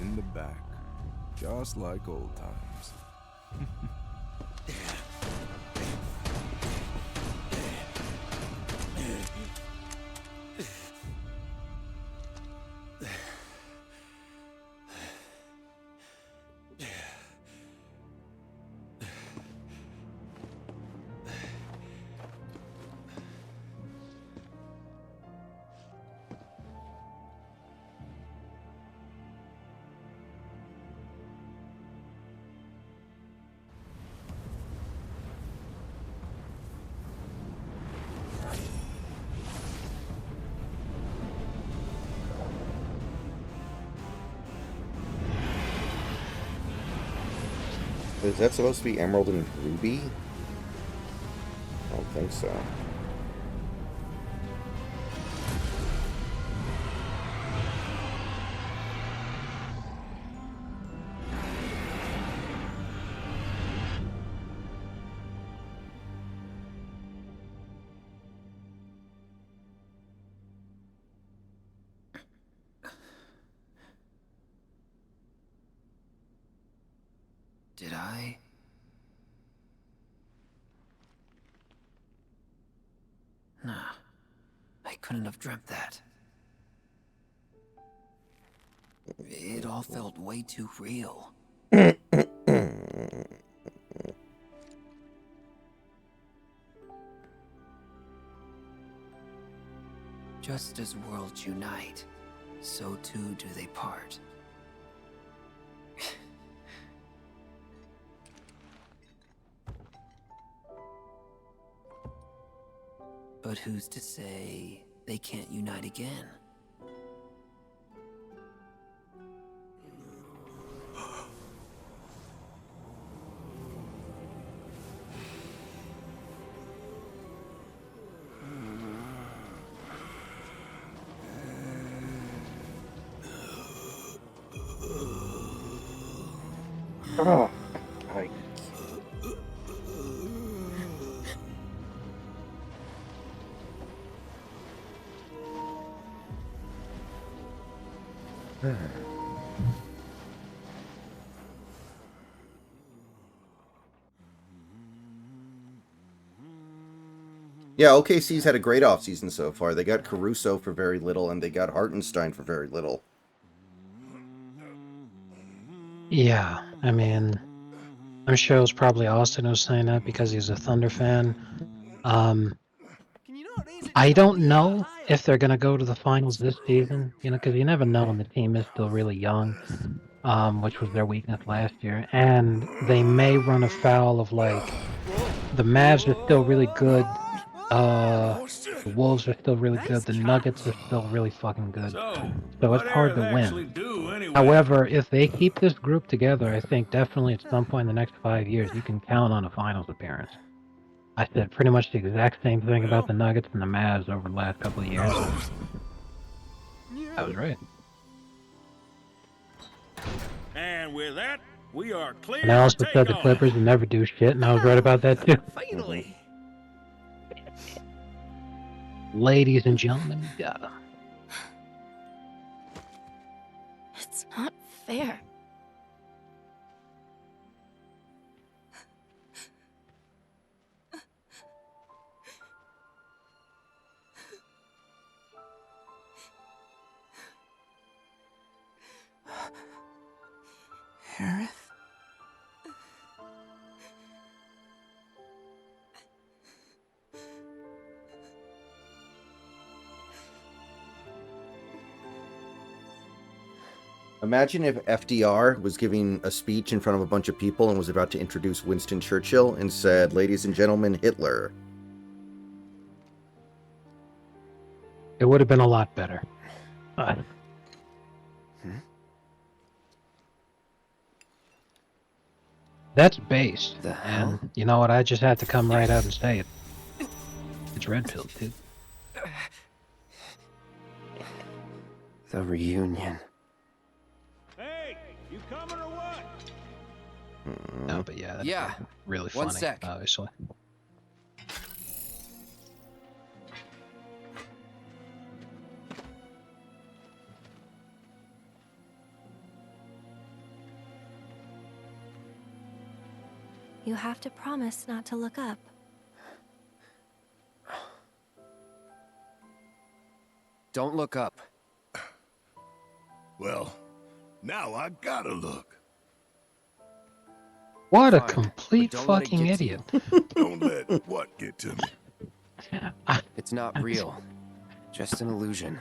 Speaker 19: in the back, just like old times.
Speaker 1: Is that supposed to be Emerald and Ruby? I don't think so.
Speaker 4: Did I? Nah. I couldn't have dreamt that. It all felt way too real. Just as worlds unite, so too do they part. But who's to say they can't unite again?
Speaker 1: Oh, I... Yeah, OKC's had a great offseason so far. They got Caruso for very little, and they got Hartenstein for very little.
Speaker 7: Yeah, I mean, I'm sure it was probably Austin who was saying that because he's a Thunder fan. I don't know if they're going to go to the finals this season, because you never know when the team is still really young, which was their weakness last year. And they may run afoul of, like, the Mavs are still really good. The Wolves are still really good. The Nuggets are still really fucking good. So it's hard to win. However, if they keep this group together, I think definitely at some point in the next 5 years, you can count on a finals appearance. I said pretty much the exact same thing about the Nuggets and the Mavs over the last couple of years. I was right.
Speaker 18: And with that, we are clear.
Speaker 7: And I also said the Clippers would never do shit, and I was right about that too.
Speaker 18: Finally.
Speaker 7: Ladies and gentlemen, we got them.
Speaker 14: It's not fair.
Speaker 4: Aerith?
Speaker 1: Imagine if FDR was giving a speech in front of a bunch of people and was about to introduce Winston Churchill and said, "Ladies and gentlemen, Hitler."
Speaker 7: It would have been a lot better. That's based. And you know what? I just had to come right out and say it. It's red pill, too.
Speaker 4: The reunion.
Speaker 18: Hey, you coming or what?
Speaker 7: No, but yeah, that's
Speaker 4: Yeah.
Speaker 7: really
Speaker 4: One
Speaker 7: funny,
Speaker 4: sec.
Speaker 7: obviously.
Speaker 14: You have to promise not to look up.
Speaker 4: Don't look up.
Speaker 16: Well, now I gotta look.
Speaker 7: What a
Speaker 4: Fine,
Speaker 7: complete
Speaker 4: but don't let it
Speaker 7: fucking
Speaker 4: get to
Speaker 7: idiot.
Speaker 16: Don't let what get to me?
Speaker 4: It's not real. Just an illusion.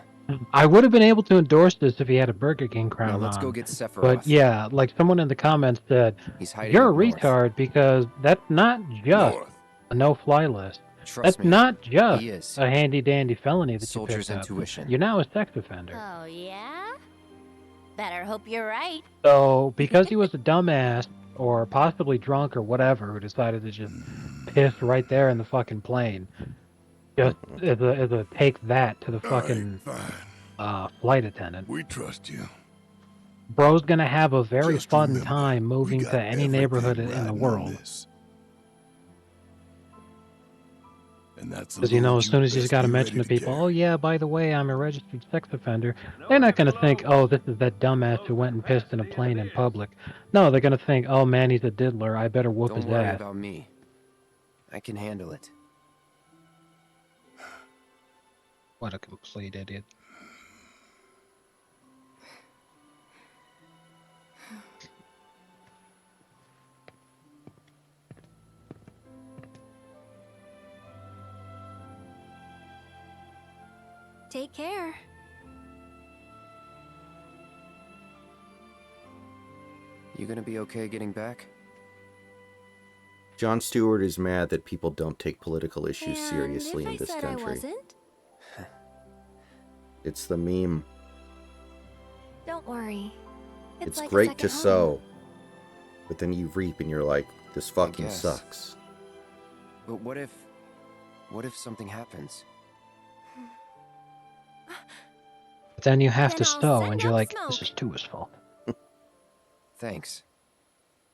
Speaker 7: I would have been able to endorse this if he had a Burger King crown
Speaker 4: Now let's
Speaker 7: on.
Speaker 4: go get Sephiroth.
Speaker 7: But yeah, like someone in the comments said,
Speaker 4: He's hiding
Speaker 7: you're a
Speaker 4: up north.
Speaker 7: retard because that's not just a no-fly list. That's
Speaker 4: me,
Speaker 7: not just
Speaker 4: he is.
Speaker 7: a handy-dandy felony that
Speaker 4: Soldier's
Speaker 7: you picked up.
Speaker 4: intuition.
Speaker 7: You're now a sex offender.
Speaker 5: Oh, yeah? Better hope you're right.
Speaker 7: So, because he was a dumbass, or possibly drunk or whatever, who decided to just piss right there in the fucking plane, just as a take that to the fucking flight attendant.
Speaker 16: We trust you.
Speaker 7: Bro's gonna have a very
Speaker 16: Just
Speaker 7: fun
Speaker 16: remember,
Speaker 7: time moving
Speaker 16: got
Speaker 7: to any
Speaker 16: everything
Speaker 7: neighborhood in the
Speaker 16: riding on
Speaker 7: world.
Speaker 16: this. And that's a
Speaker 7: Because, you know,
Speaker 16: load
Speaker 7: as soon as he's
Speaker 16: best
Speaker 7: got to
Speaker 16: be
Speaker 7: mention to
Speaker 16: ready to
Speaker 7: people,
Speaker 16: carry.
Speaker 7: oh yeah, by the way, I'm a registered sex offender, they're not going to think, oh, this is that dumbass who went and pissed in a plane in public. No, they're going to think, oh man, he's a diddler, I better whoop his
Speaker 4: Don't worry
Speaker 7: ass.
Speaker 4: about me. I can handle it.
Speaker 7: What a complete idiot.
Speaker 14: Take care.
Speaker 4: You gonna be okay getting back?
Speaker 1: Jon Stewart is mad that people don't take political issues
Speaker 14: And
Speaker 1: seriously
Speaker 14: if
Speaker 1: in this
Speaker 14: I said
Speaker 1: country.
Speaker 14: I wasn't?
Speaker 1: It's the meme.
Speaker 14: Don't worry.
Speaker 1: It's
Speaker 14: like a
Speaker 1: great
Speaker 14: second
Speaker 1: to
Speaker 14: home.
Speaker 1: sow, but then you reap and you're like, this fucking
Speaker 4: guess.
Speaker 1: sucks.
Speaker 4: But what if something happens?
Speaker 7: But then you have
Speaker 14: Then
Speaker 7: to
Speaker 14: I'll
Speaker 7: stow,
Speaker 14: send
Speaker 7: and you're
Speaker 14: up
Speaker 7: like,
Speaker 14: smoke.
Speaker 7: this is Tua's fault.
Speaker 4: Thanks.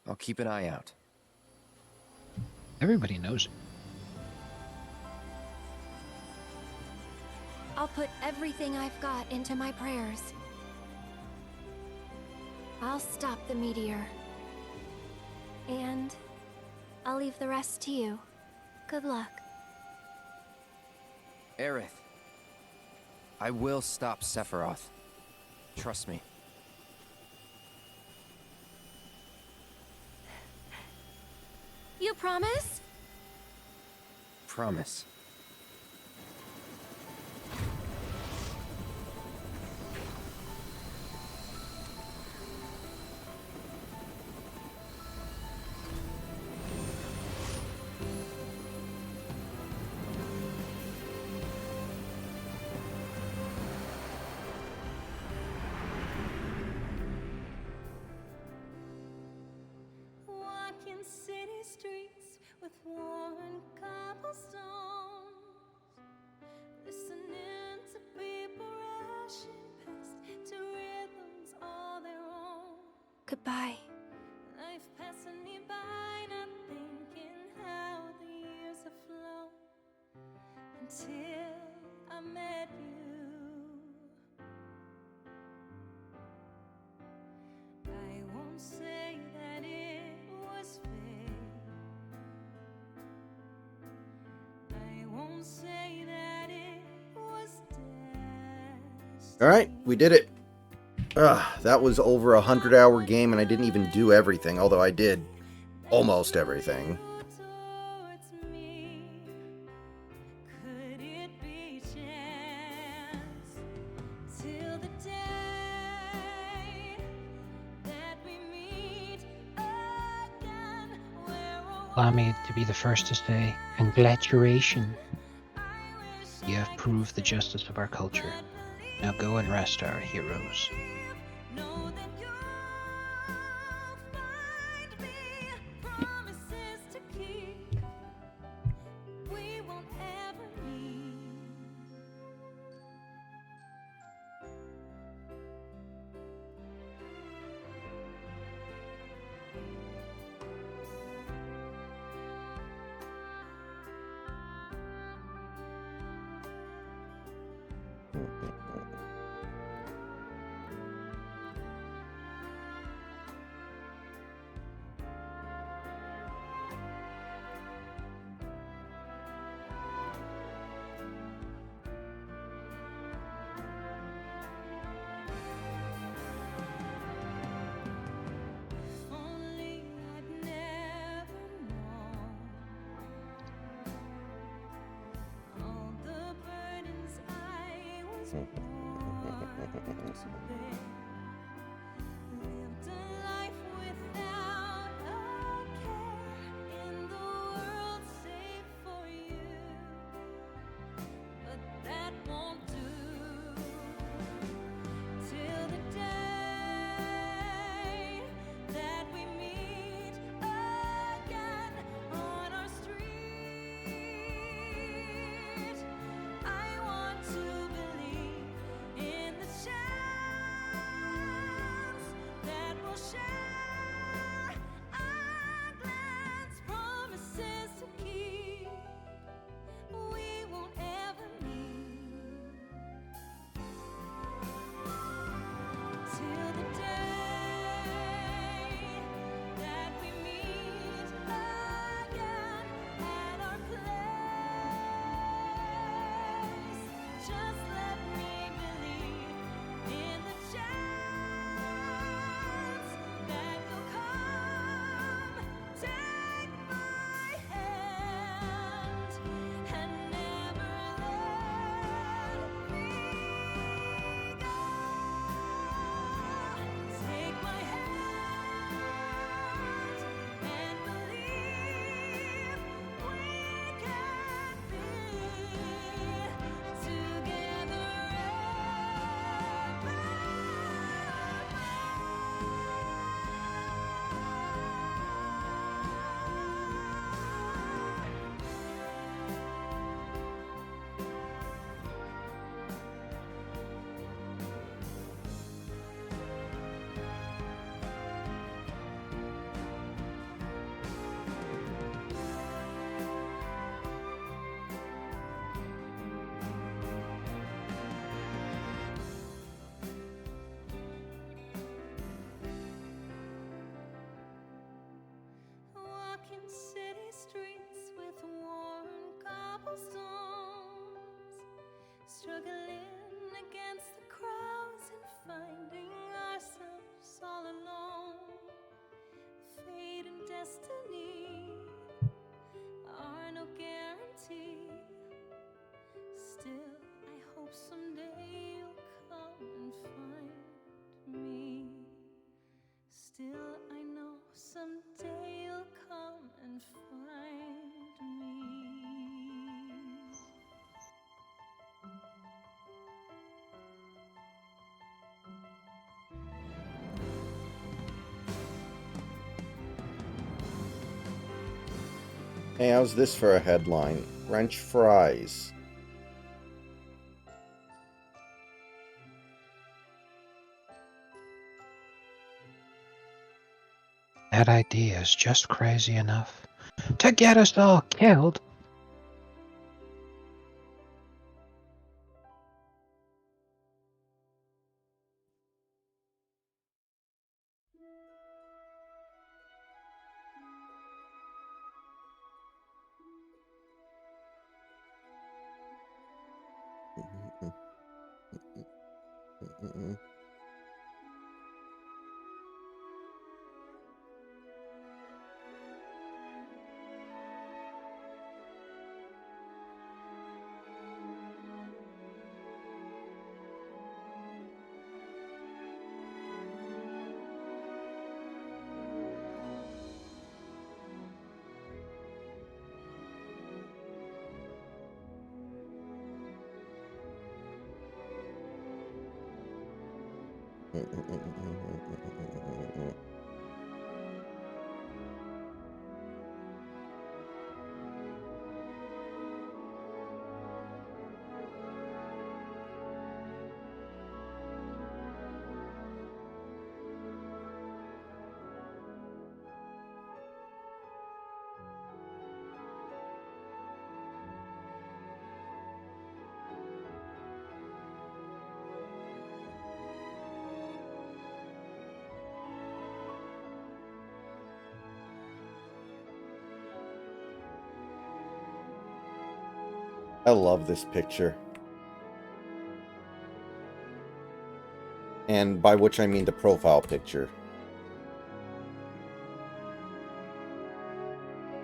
Speaker 4: I'll keep an eye out.
Speaker 7: Everybody knows it.
Speaker 14: I'll put everything I've got into my prayers. I'll stop the meteor. And I'll leave the rest to you. Good luck.
Speaker 4: Aerith. I will stop Sephiroth. Trust me.
Speaker 14: You promise?
Speaker 4: Promise.
Speaker 20: Walking city streets with worn cobblestones, listening to people rushing past to rhythms all their own.
Speaker 14: Goodbye.
Speaker 20: Life passing me by, not thinking how the years have flown until I met you. I won't say that it was fate. I won't say that it was destiny.
Speaker 1: Alright, we did it. That was over a 100-hour game, and I didn't even do everything, although I did almost everything.
Speaker 20: Could it be chance till the day that we meet again?
Speaker 7: Allow me to be the first to say, congratulations. You have proved the justice of our culture. Now go and rest our heroes.
Speaker 20: Know that you'll find me promises to keep. We won't ever need. Lived a life without a care in the world save for you, but that won't do till the day that we meet again on our street. I want to believe in the chance that we'll share a glance, promises to keep. We won't ever meet till the day that we meet again at our place. Just let me believe in the chance that will come. Take my hand and never let me go. Take my hand and believe we can be together walking city streets with worn cobblestones, struggling against the crowds and finding ourselves all alone. Fate and destiny are no guarantee. Still, I hope someday you'll come and find me. Still, I know someday you'll come and find me.
Speaker 1: Hey, how's this for a headline? French fries.
Speaker 7: That idea is just crazy enough to get us all killed.
Speaker 1: I love this picture. And by which I mean the profile picture.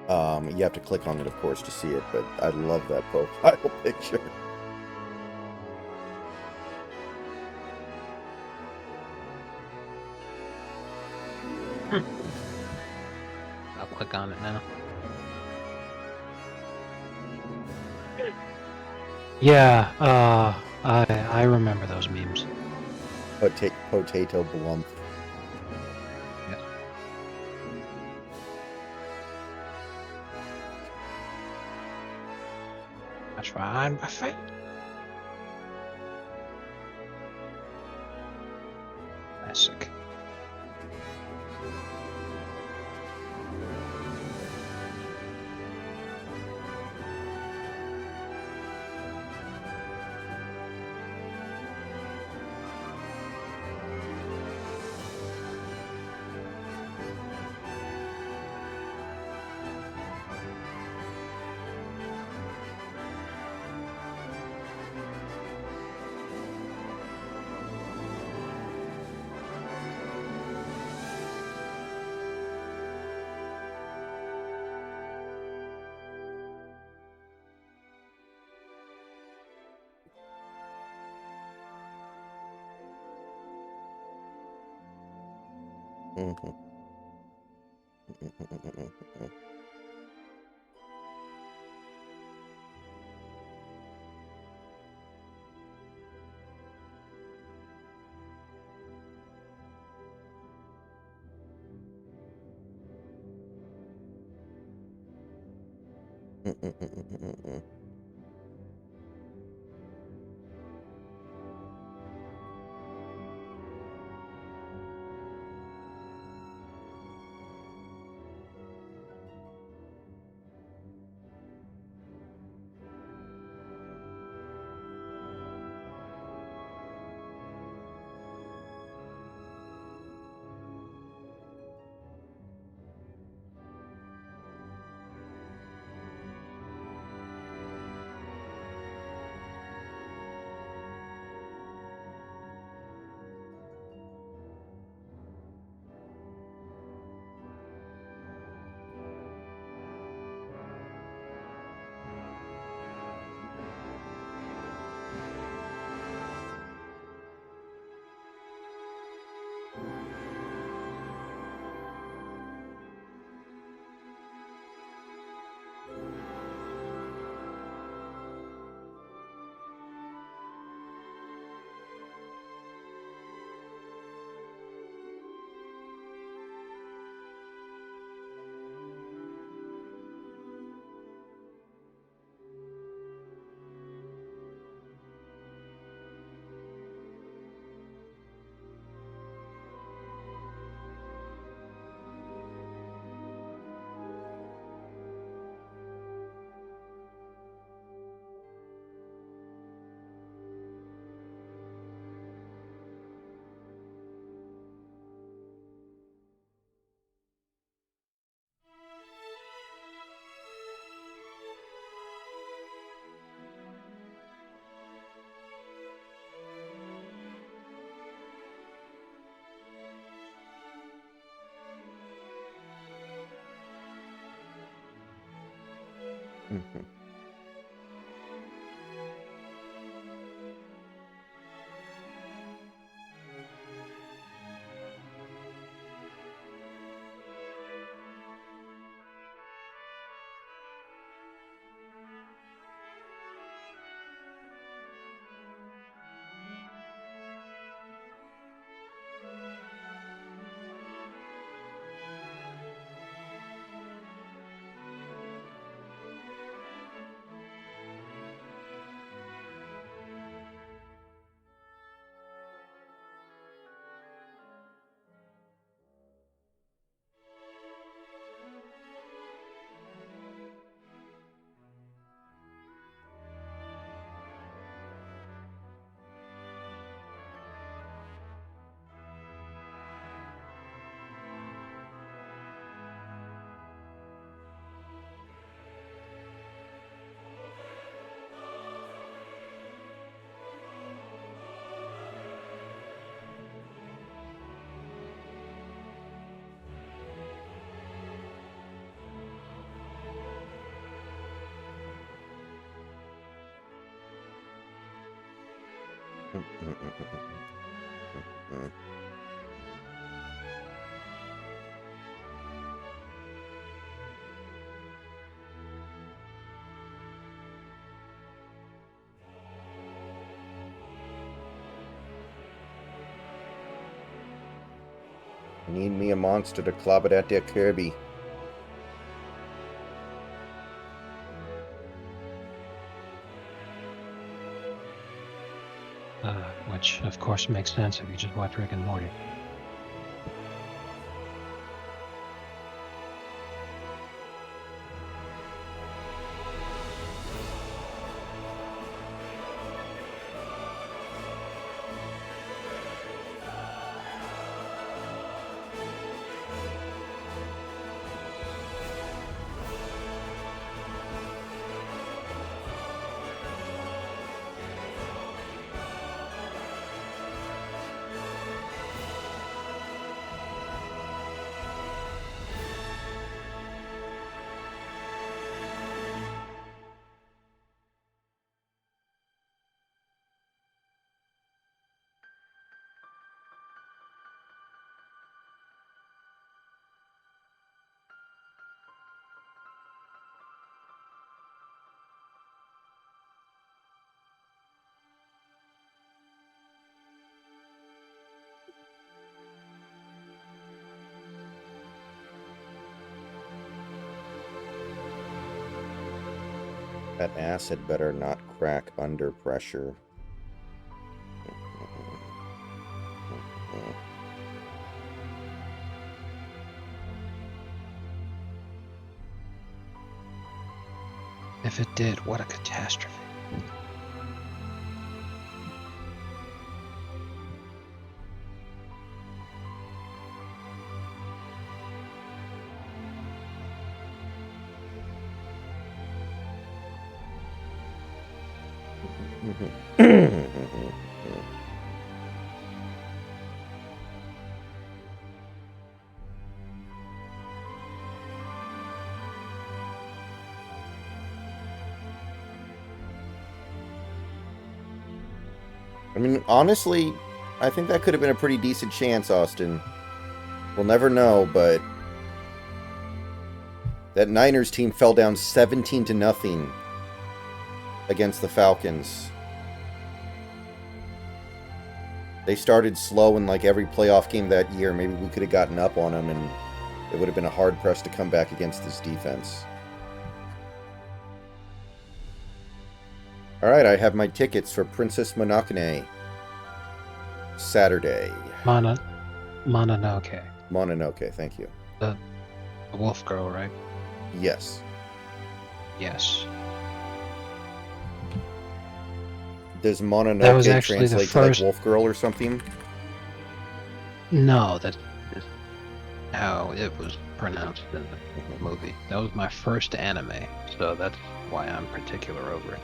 Speaker 1: You have to click on it, of course, to see it, but I love that profile picture.
Speaker 7: I'll click on it now. Yeah, I remember those memes.
Speaker 1: Potato Blump.
Speaker 7: Yep. That's fine, my fate. Classic.
Speaker 1: Mm-hmm. Mm-hmm. I need me a monster to clobber that there Kirby.
Speaker 7: Which, of course, makes sense if you just watch Rick and Morty.
Speaker 1: That acid better not crack under pressure.
Speaker 7: If it did, what a catastrophe.
Speaker 1: I mean, honestly, I think that could have been a pretty decent chance, Austin. We'll never know, but that Niners team fell down 17-0 against the Falcons. They started slow in like every playoff game that year. Maybe we could have gotten up on them, and it would have been a hard press to come back against this defense. Alright, I have my tickets for Princess Mononoke Saturday.
Speaker 7: Mononoke.
Speaker 1: Mononoke, thank you.
Speaker 7: The wolf girl, right?
Speaker 1: Yes.
Speaker 7: Yes.
Speaker 1: Does Mononoke
Speaker 7: That was actually the
Speaker 1: translate
Speaker 7: first...
Speaker 1: to like wolf girl or something?
Speaker 7: No, that's just how it was pronounced in the movie. That was my first anime, so that's why I'm particular over it.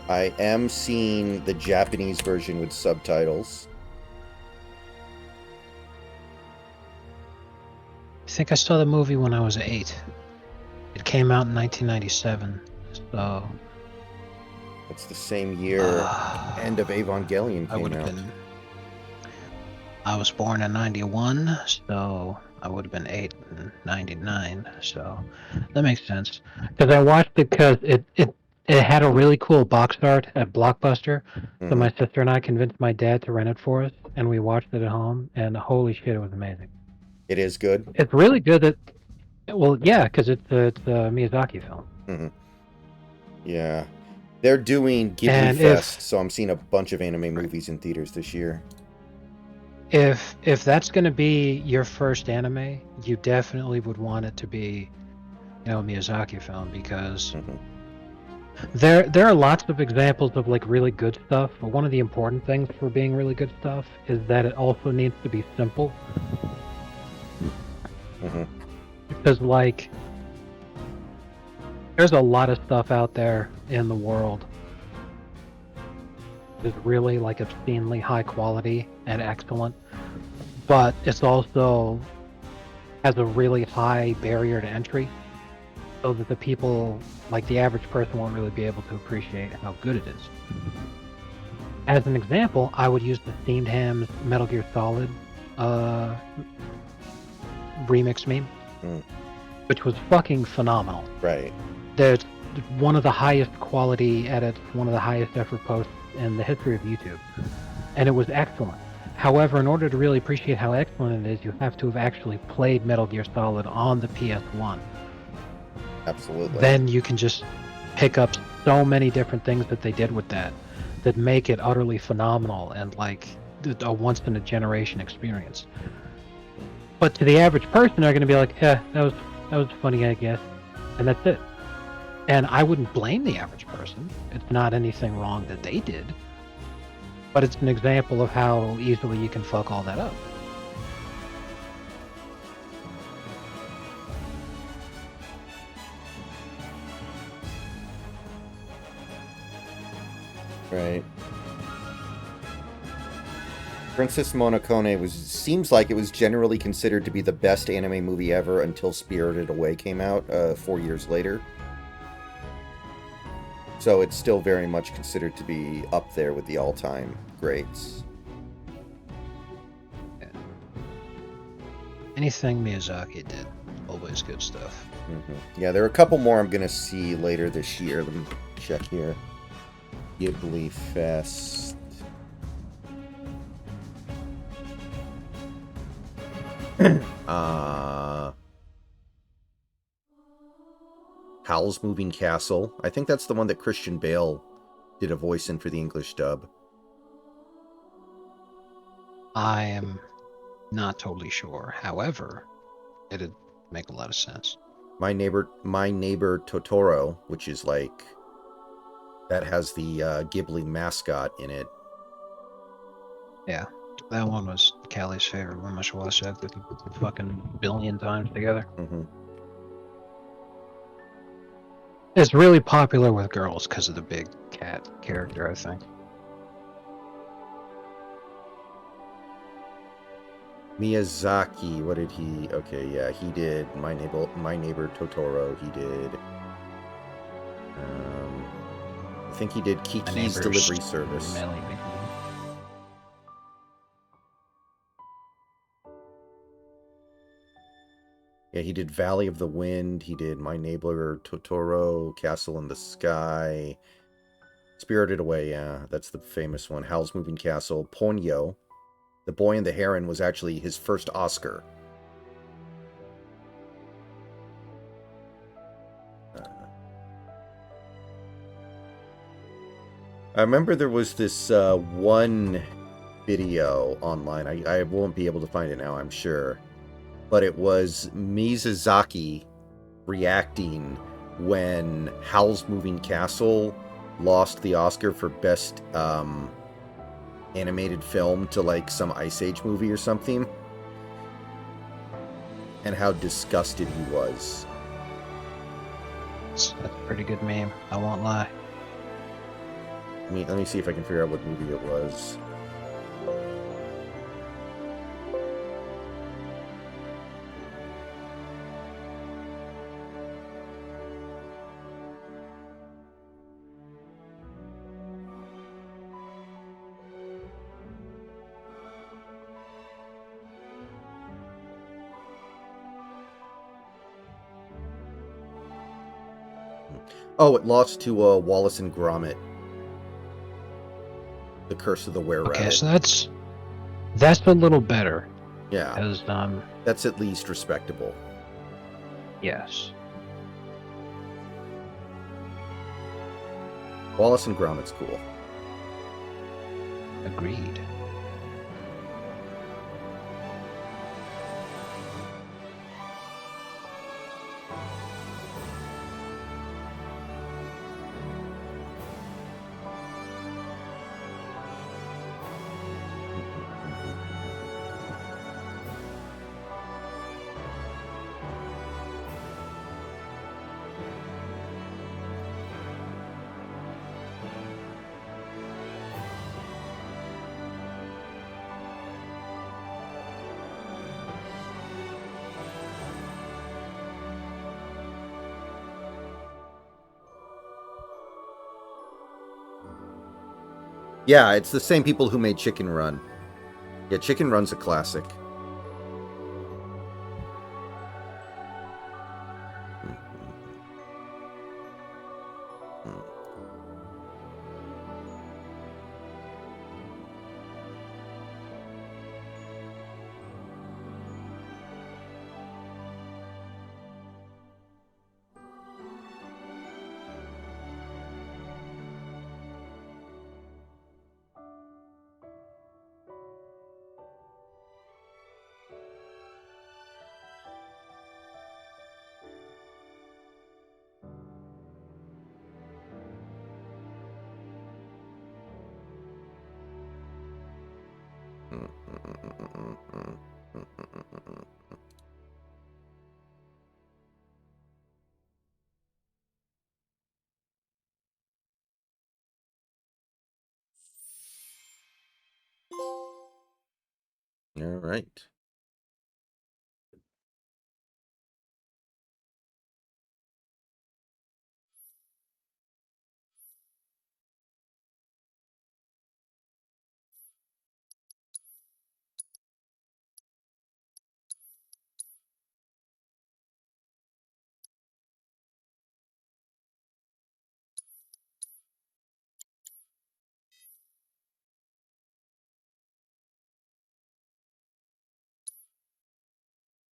Speaker 1: I am seeing the Japanese version with subtitles.
Speaker 7: I think I saw the movie when I was 8. It came out in 1997, so...
Speaker 1: It's the same year End of Evangelion came out.
Speaker 7: I was born in 91, so I would have been 8 in 99, so that makes sense. Because I watched it because it had a really cool box art at Blockbuster, so my sister and I convinced my dad to rent it for us, and we watched it at home, and holy shit, it was amazing.
Speaker 1: It is good?
Speaker 7: It's really good that... Well, yeah, because it's a Miyazaki film.
Speaker 1: Yeah. They're doing Ghibli Fest, so I'm seeing a bunch of anime movies in theaters this year.
Speaker 7: If that's going to be your first anime, you definitely would want it to be, a Miyazaki film, because there are lots of examples of like really good stuff, but one of the important things for being really good stuff is that it also needs to be simple. Because like there's a lot of stuff out there in the world that's really like obscenely high quality and excellent, but it's also has a really high barrier to entry, so that the people, like the average person, won't really be able to appreciate how good it is. As an example, I would use the Steamed Ham's Metal Gear Solid remix meme, which was fucking phenomenal.
Speaker 1: Right.
Speaker 7: That's one of the highest quality edits, one of the highest effort posts in the history of YouTube, and it was excellent. However, in order to really appreciate how excellent it is, you have to have actually played Metal Gear Solid on the PS1.
Speaker 1: Absolutely.
Speaker 7: Then you can just pick up so many different things that they did with that make it utterly phenomenal and like a once-in-a-generation experience. But to the average person, they're going to be like, "Yeah, that was funny, I guess," and that's it. And I wouldn't blame the average person. It's not anything wrong that they did. But it's an example of how easily you can fuck all that up.
Speaker 1: Right. Princess Monokone seems like it was generally considered to be the best anime movie ever until Spirited Away came out 4 years later. So it's still very much considered to be up there with the all-time greats.
Speaker 7: Yeah. Anything Miyazaki did, always good stuff.
Speaker 1: Mm-hmm. Yeah, there are a couple more I'm going to see later this year. Let me check here. Ghibli Fest. Howl's Moving Castle. I think that's the one that Christian Bale did a voice in for the English dub.
Speaker 7: I am not totally sure. However, it'd make a lot of sense.
Speaker 1: My Neighbor Totoro, which is like... that has the Ghibli mascot in it.
Speaker 7: Yeah, that one was Callie's favorite. We must watch that a fucking billion times together.
Speaker 1: Mm-hmm.
Speaker 7: It's really popular with girls because of the big cat character, I think.
Speaker 1: Miyazaki, what did he... okay, yeah, he did My Neighbor Totoro. He did... I think he did Kiki's Delivery Service. Yeah, he did Valley of the Wind. He did My Neighbor Totoro, Castle in the Sky, Spirited Away. Yeah, that's the famous one. Howl's Moving Castle, Ponyo. The Boy and the Heron was actually his first Oscar. I remember there was this one video online. I won't be able to find it now, I'm sure. But it was Miyazaki reacting when Howl's Moving Castle lost the Oscar for Best Animated Film to like some Ice Age movie or something. And how disgusted he was.
Speaker 7: That's a pretty good meme, I won't lie.
Speaker 1: Let me see if I can figure out what movie it was. Oh, it lost to Wallace and Gromit. The Curse of the Were-Rabbit.
Speaker 7: Okay, so that's a little better.
Speaker 1: Yeah.
Speaker 7: Because,
Speaker 1: that's at least respectable.
Speaker 7: Yes.
Speaker 1: Wallace and Gromit's cool.
Speaker 7: Agreed.
Speaker 1: Yeah, it's the same people who made Chicken Run. Yeah, Chicken Run's a classic. All right.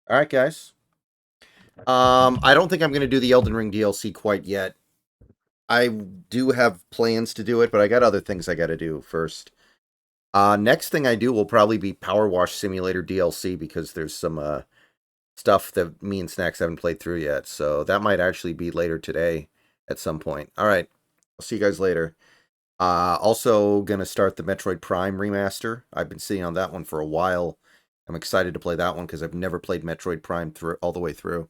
Speaker 1: All right, guys. I don't think I'm going to do the Elden Ring DLC quite yet. I do have plans to do it, but I got other things I got to do first. Next thing I do will probably be Power Wash Simulator DLC because there's some stuff that me and Snacks haven't played through yet. So that might actually be later today at some point. All right. I'll see you guys later. Also going to start the Metroid Prime remaster. I've been sitting on that one for a while. I'm excited to play that one because I've never played Metroid Prime all the way through.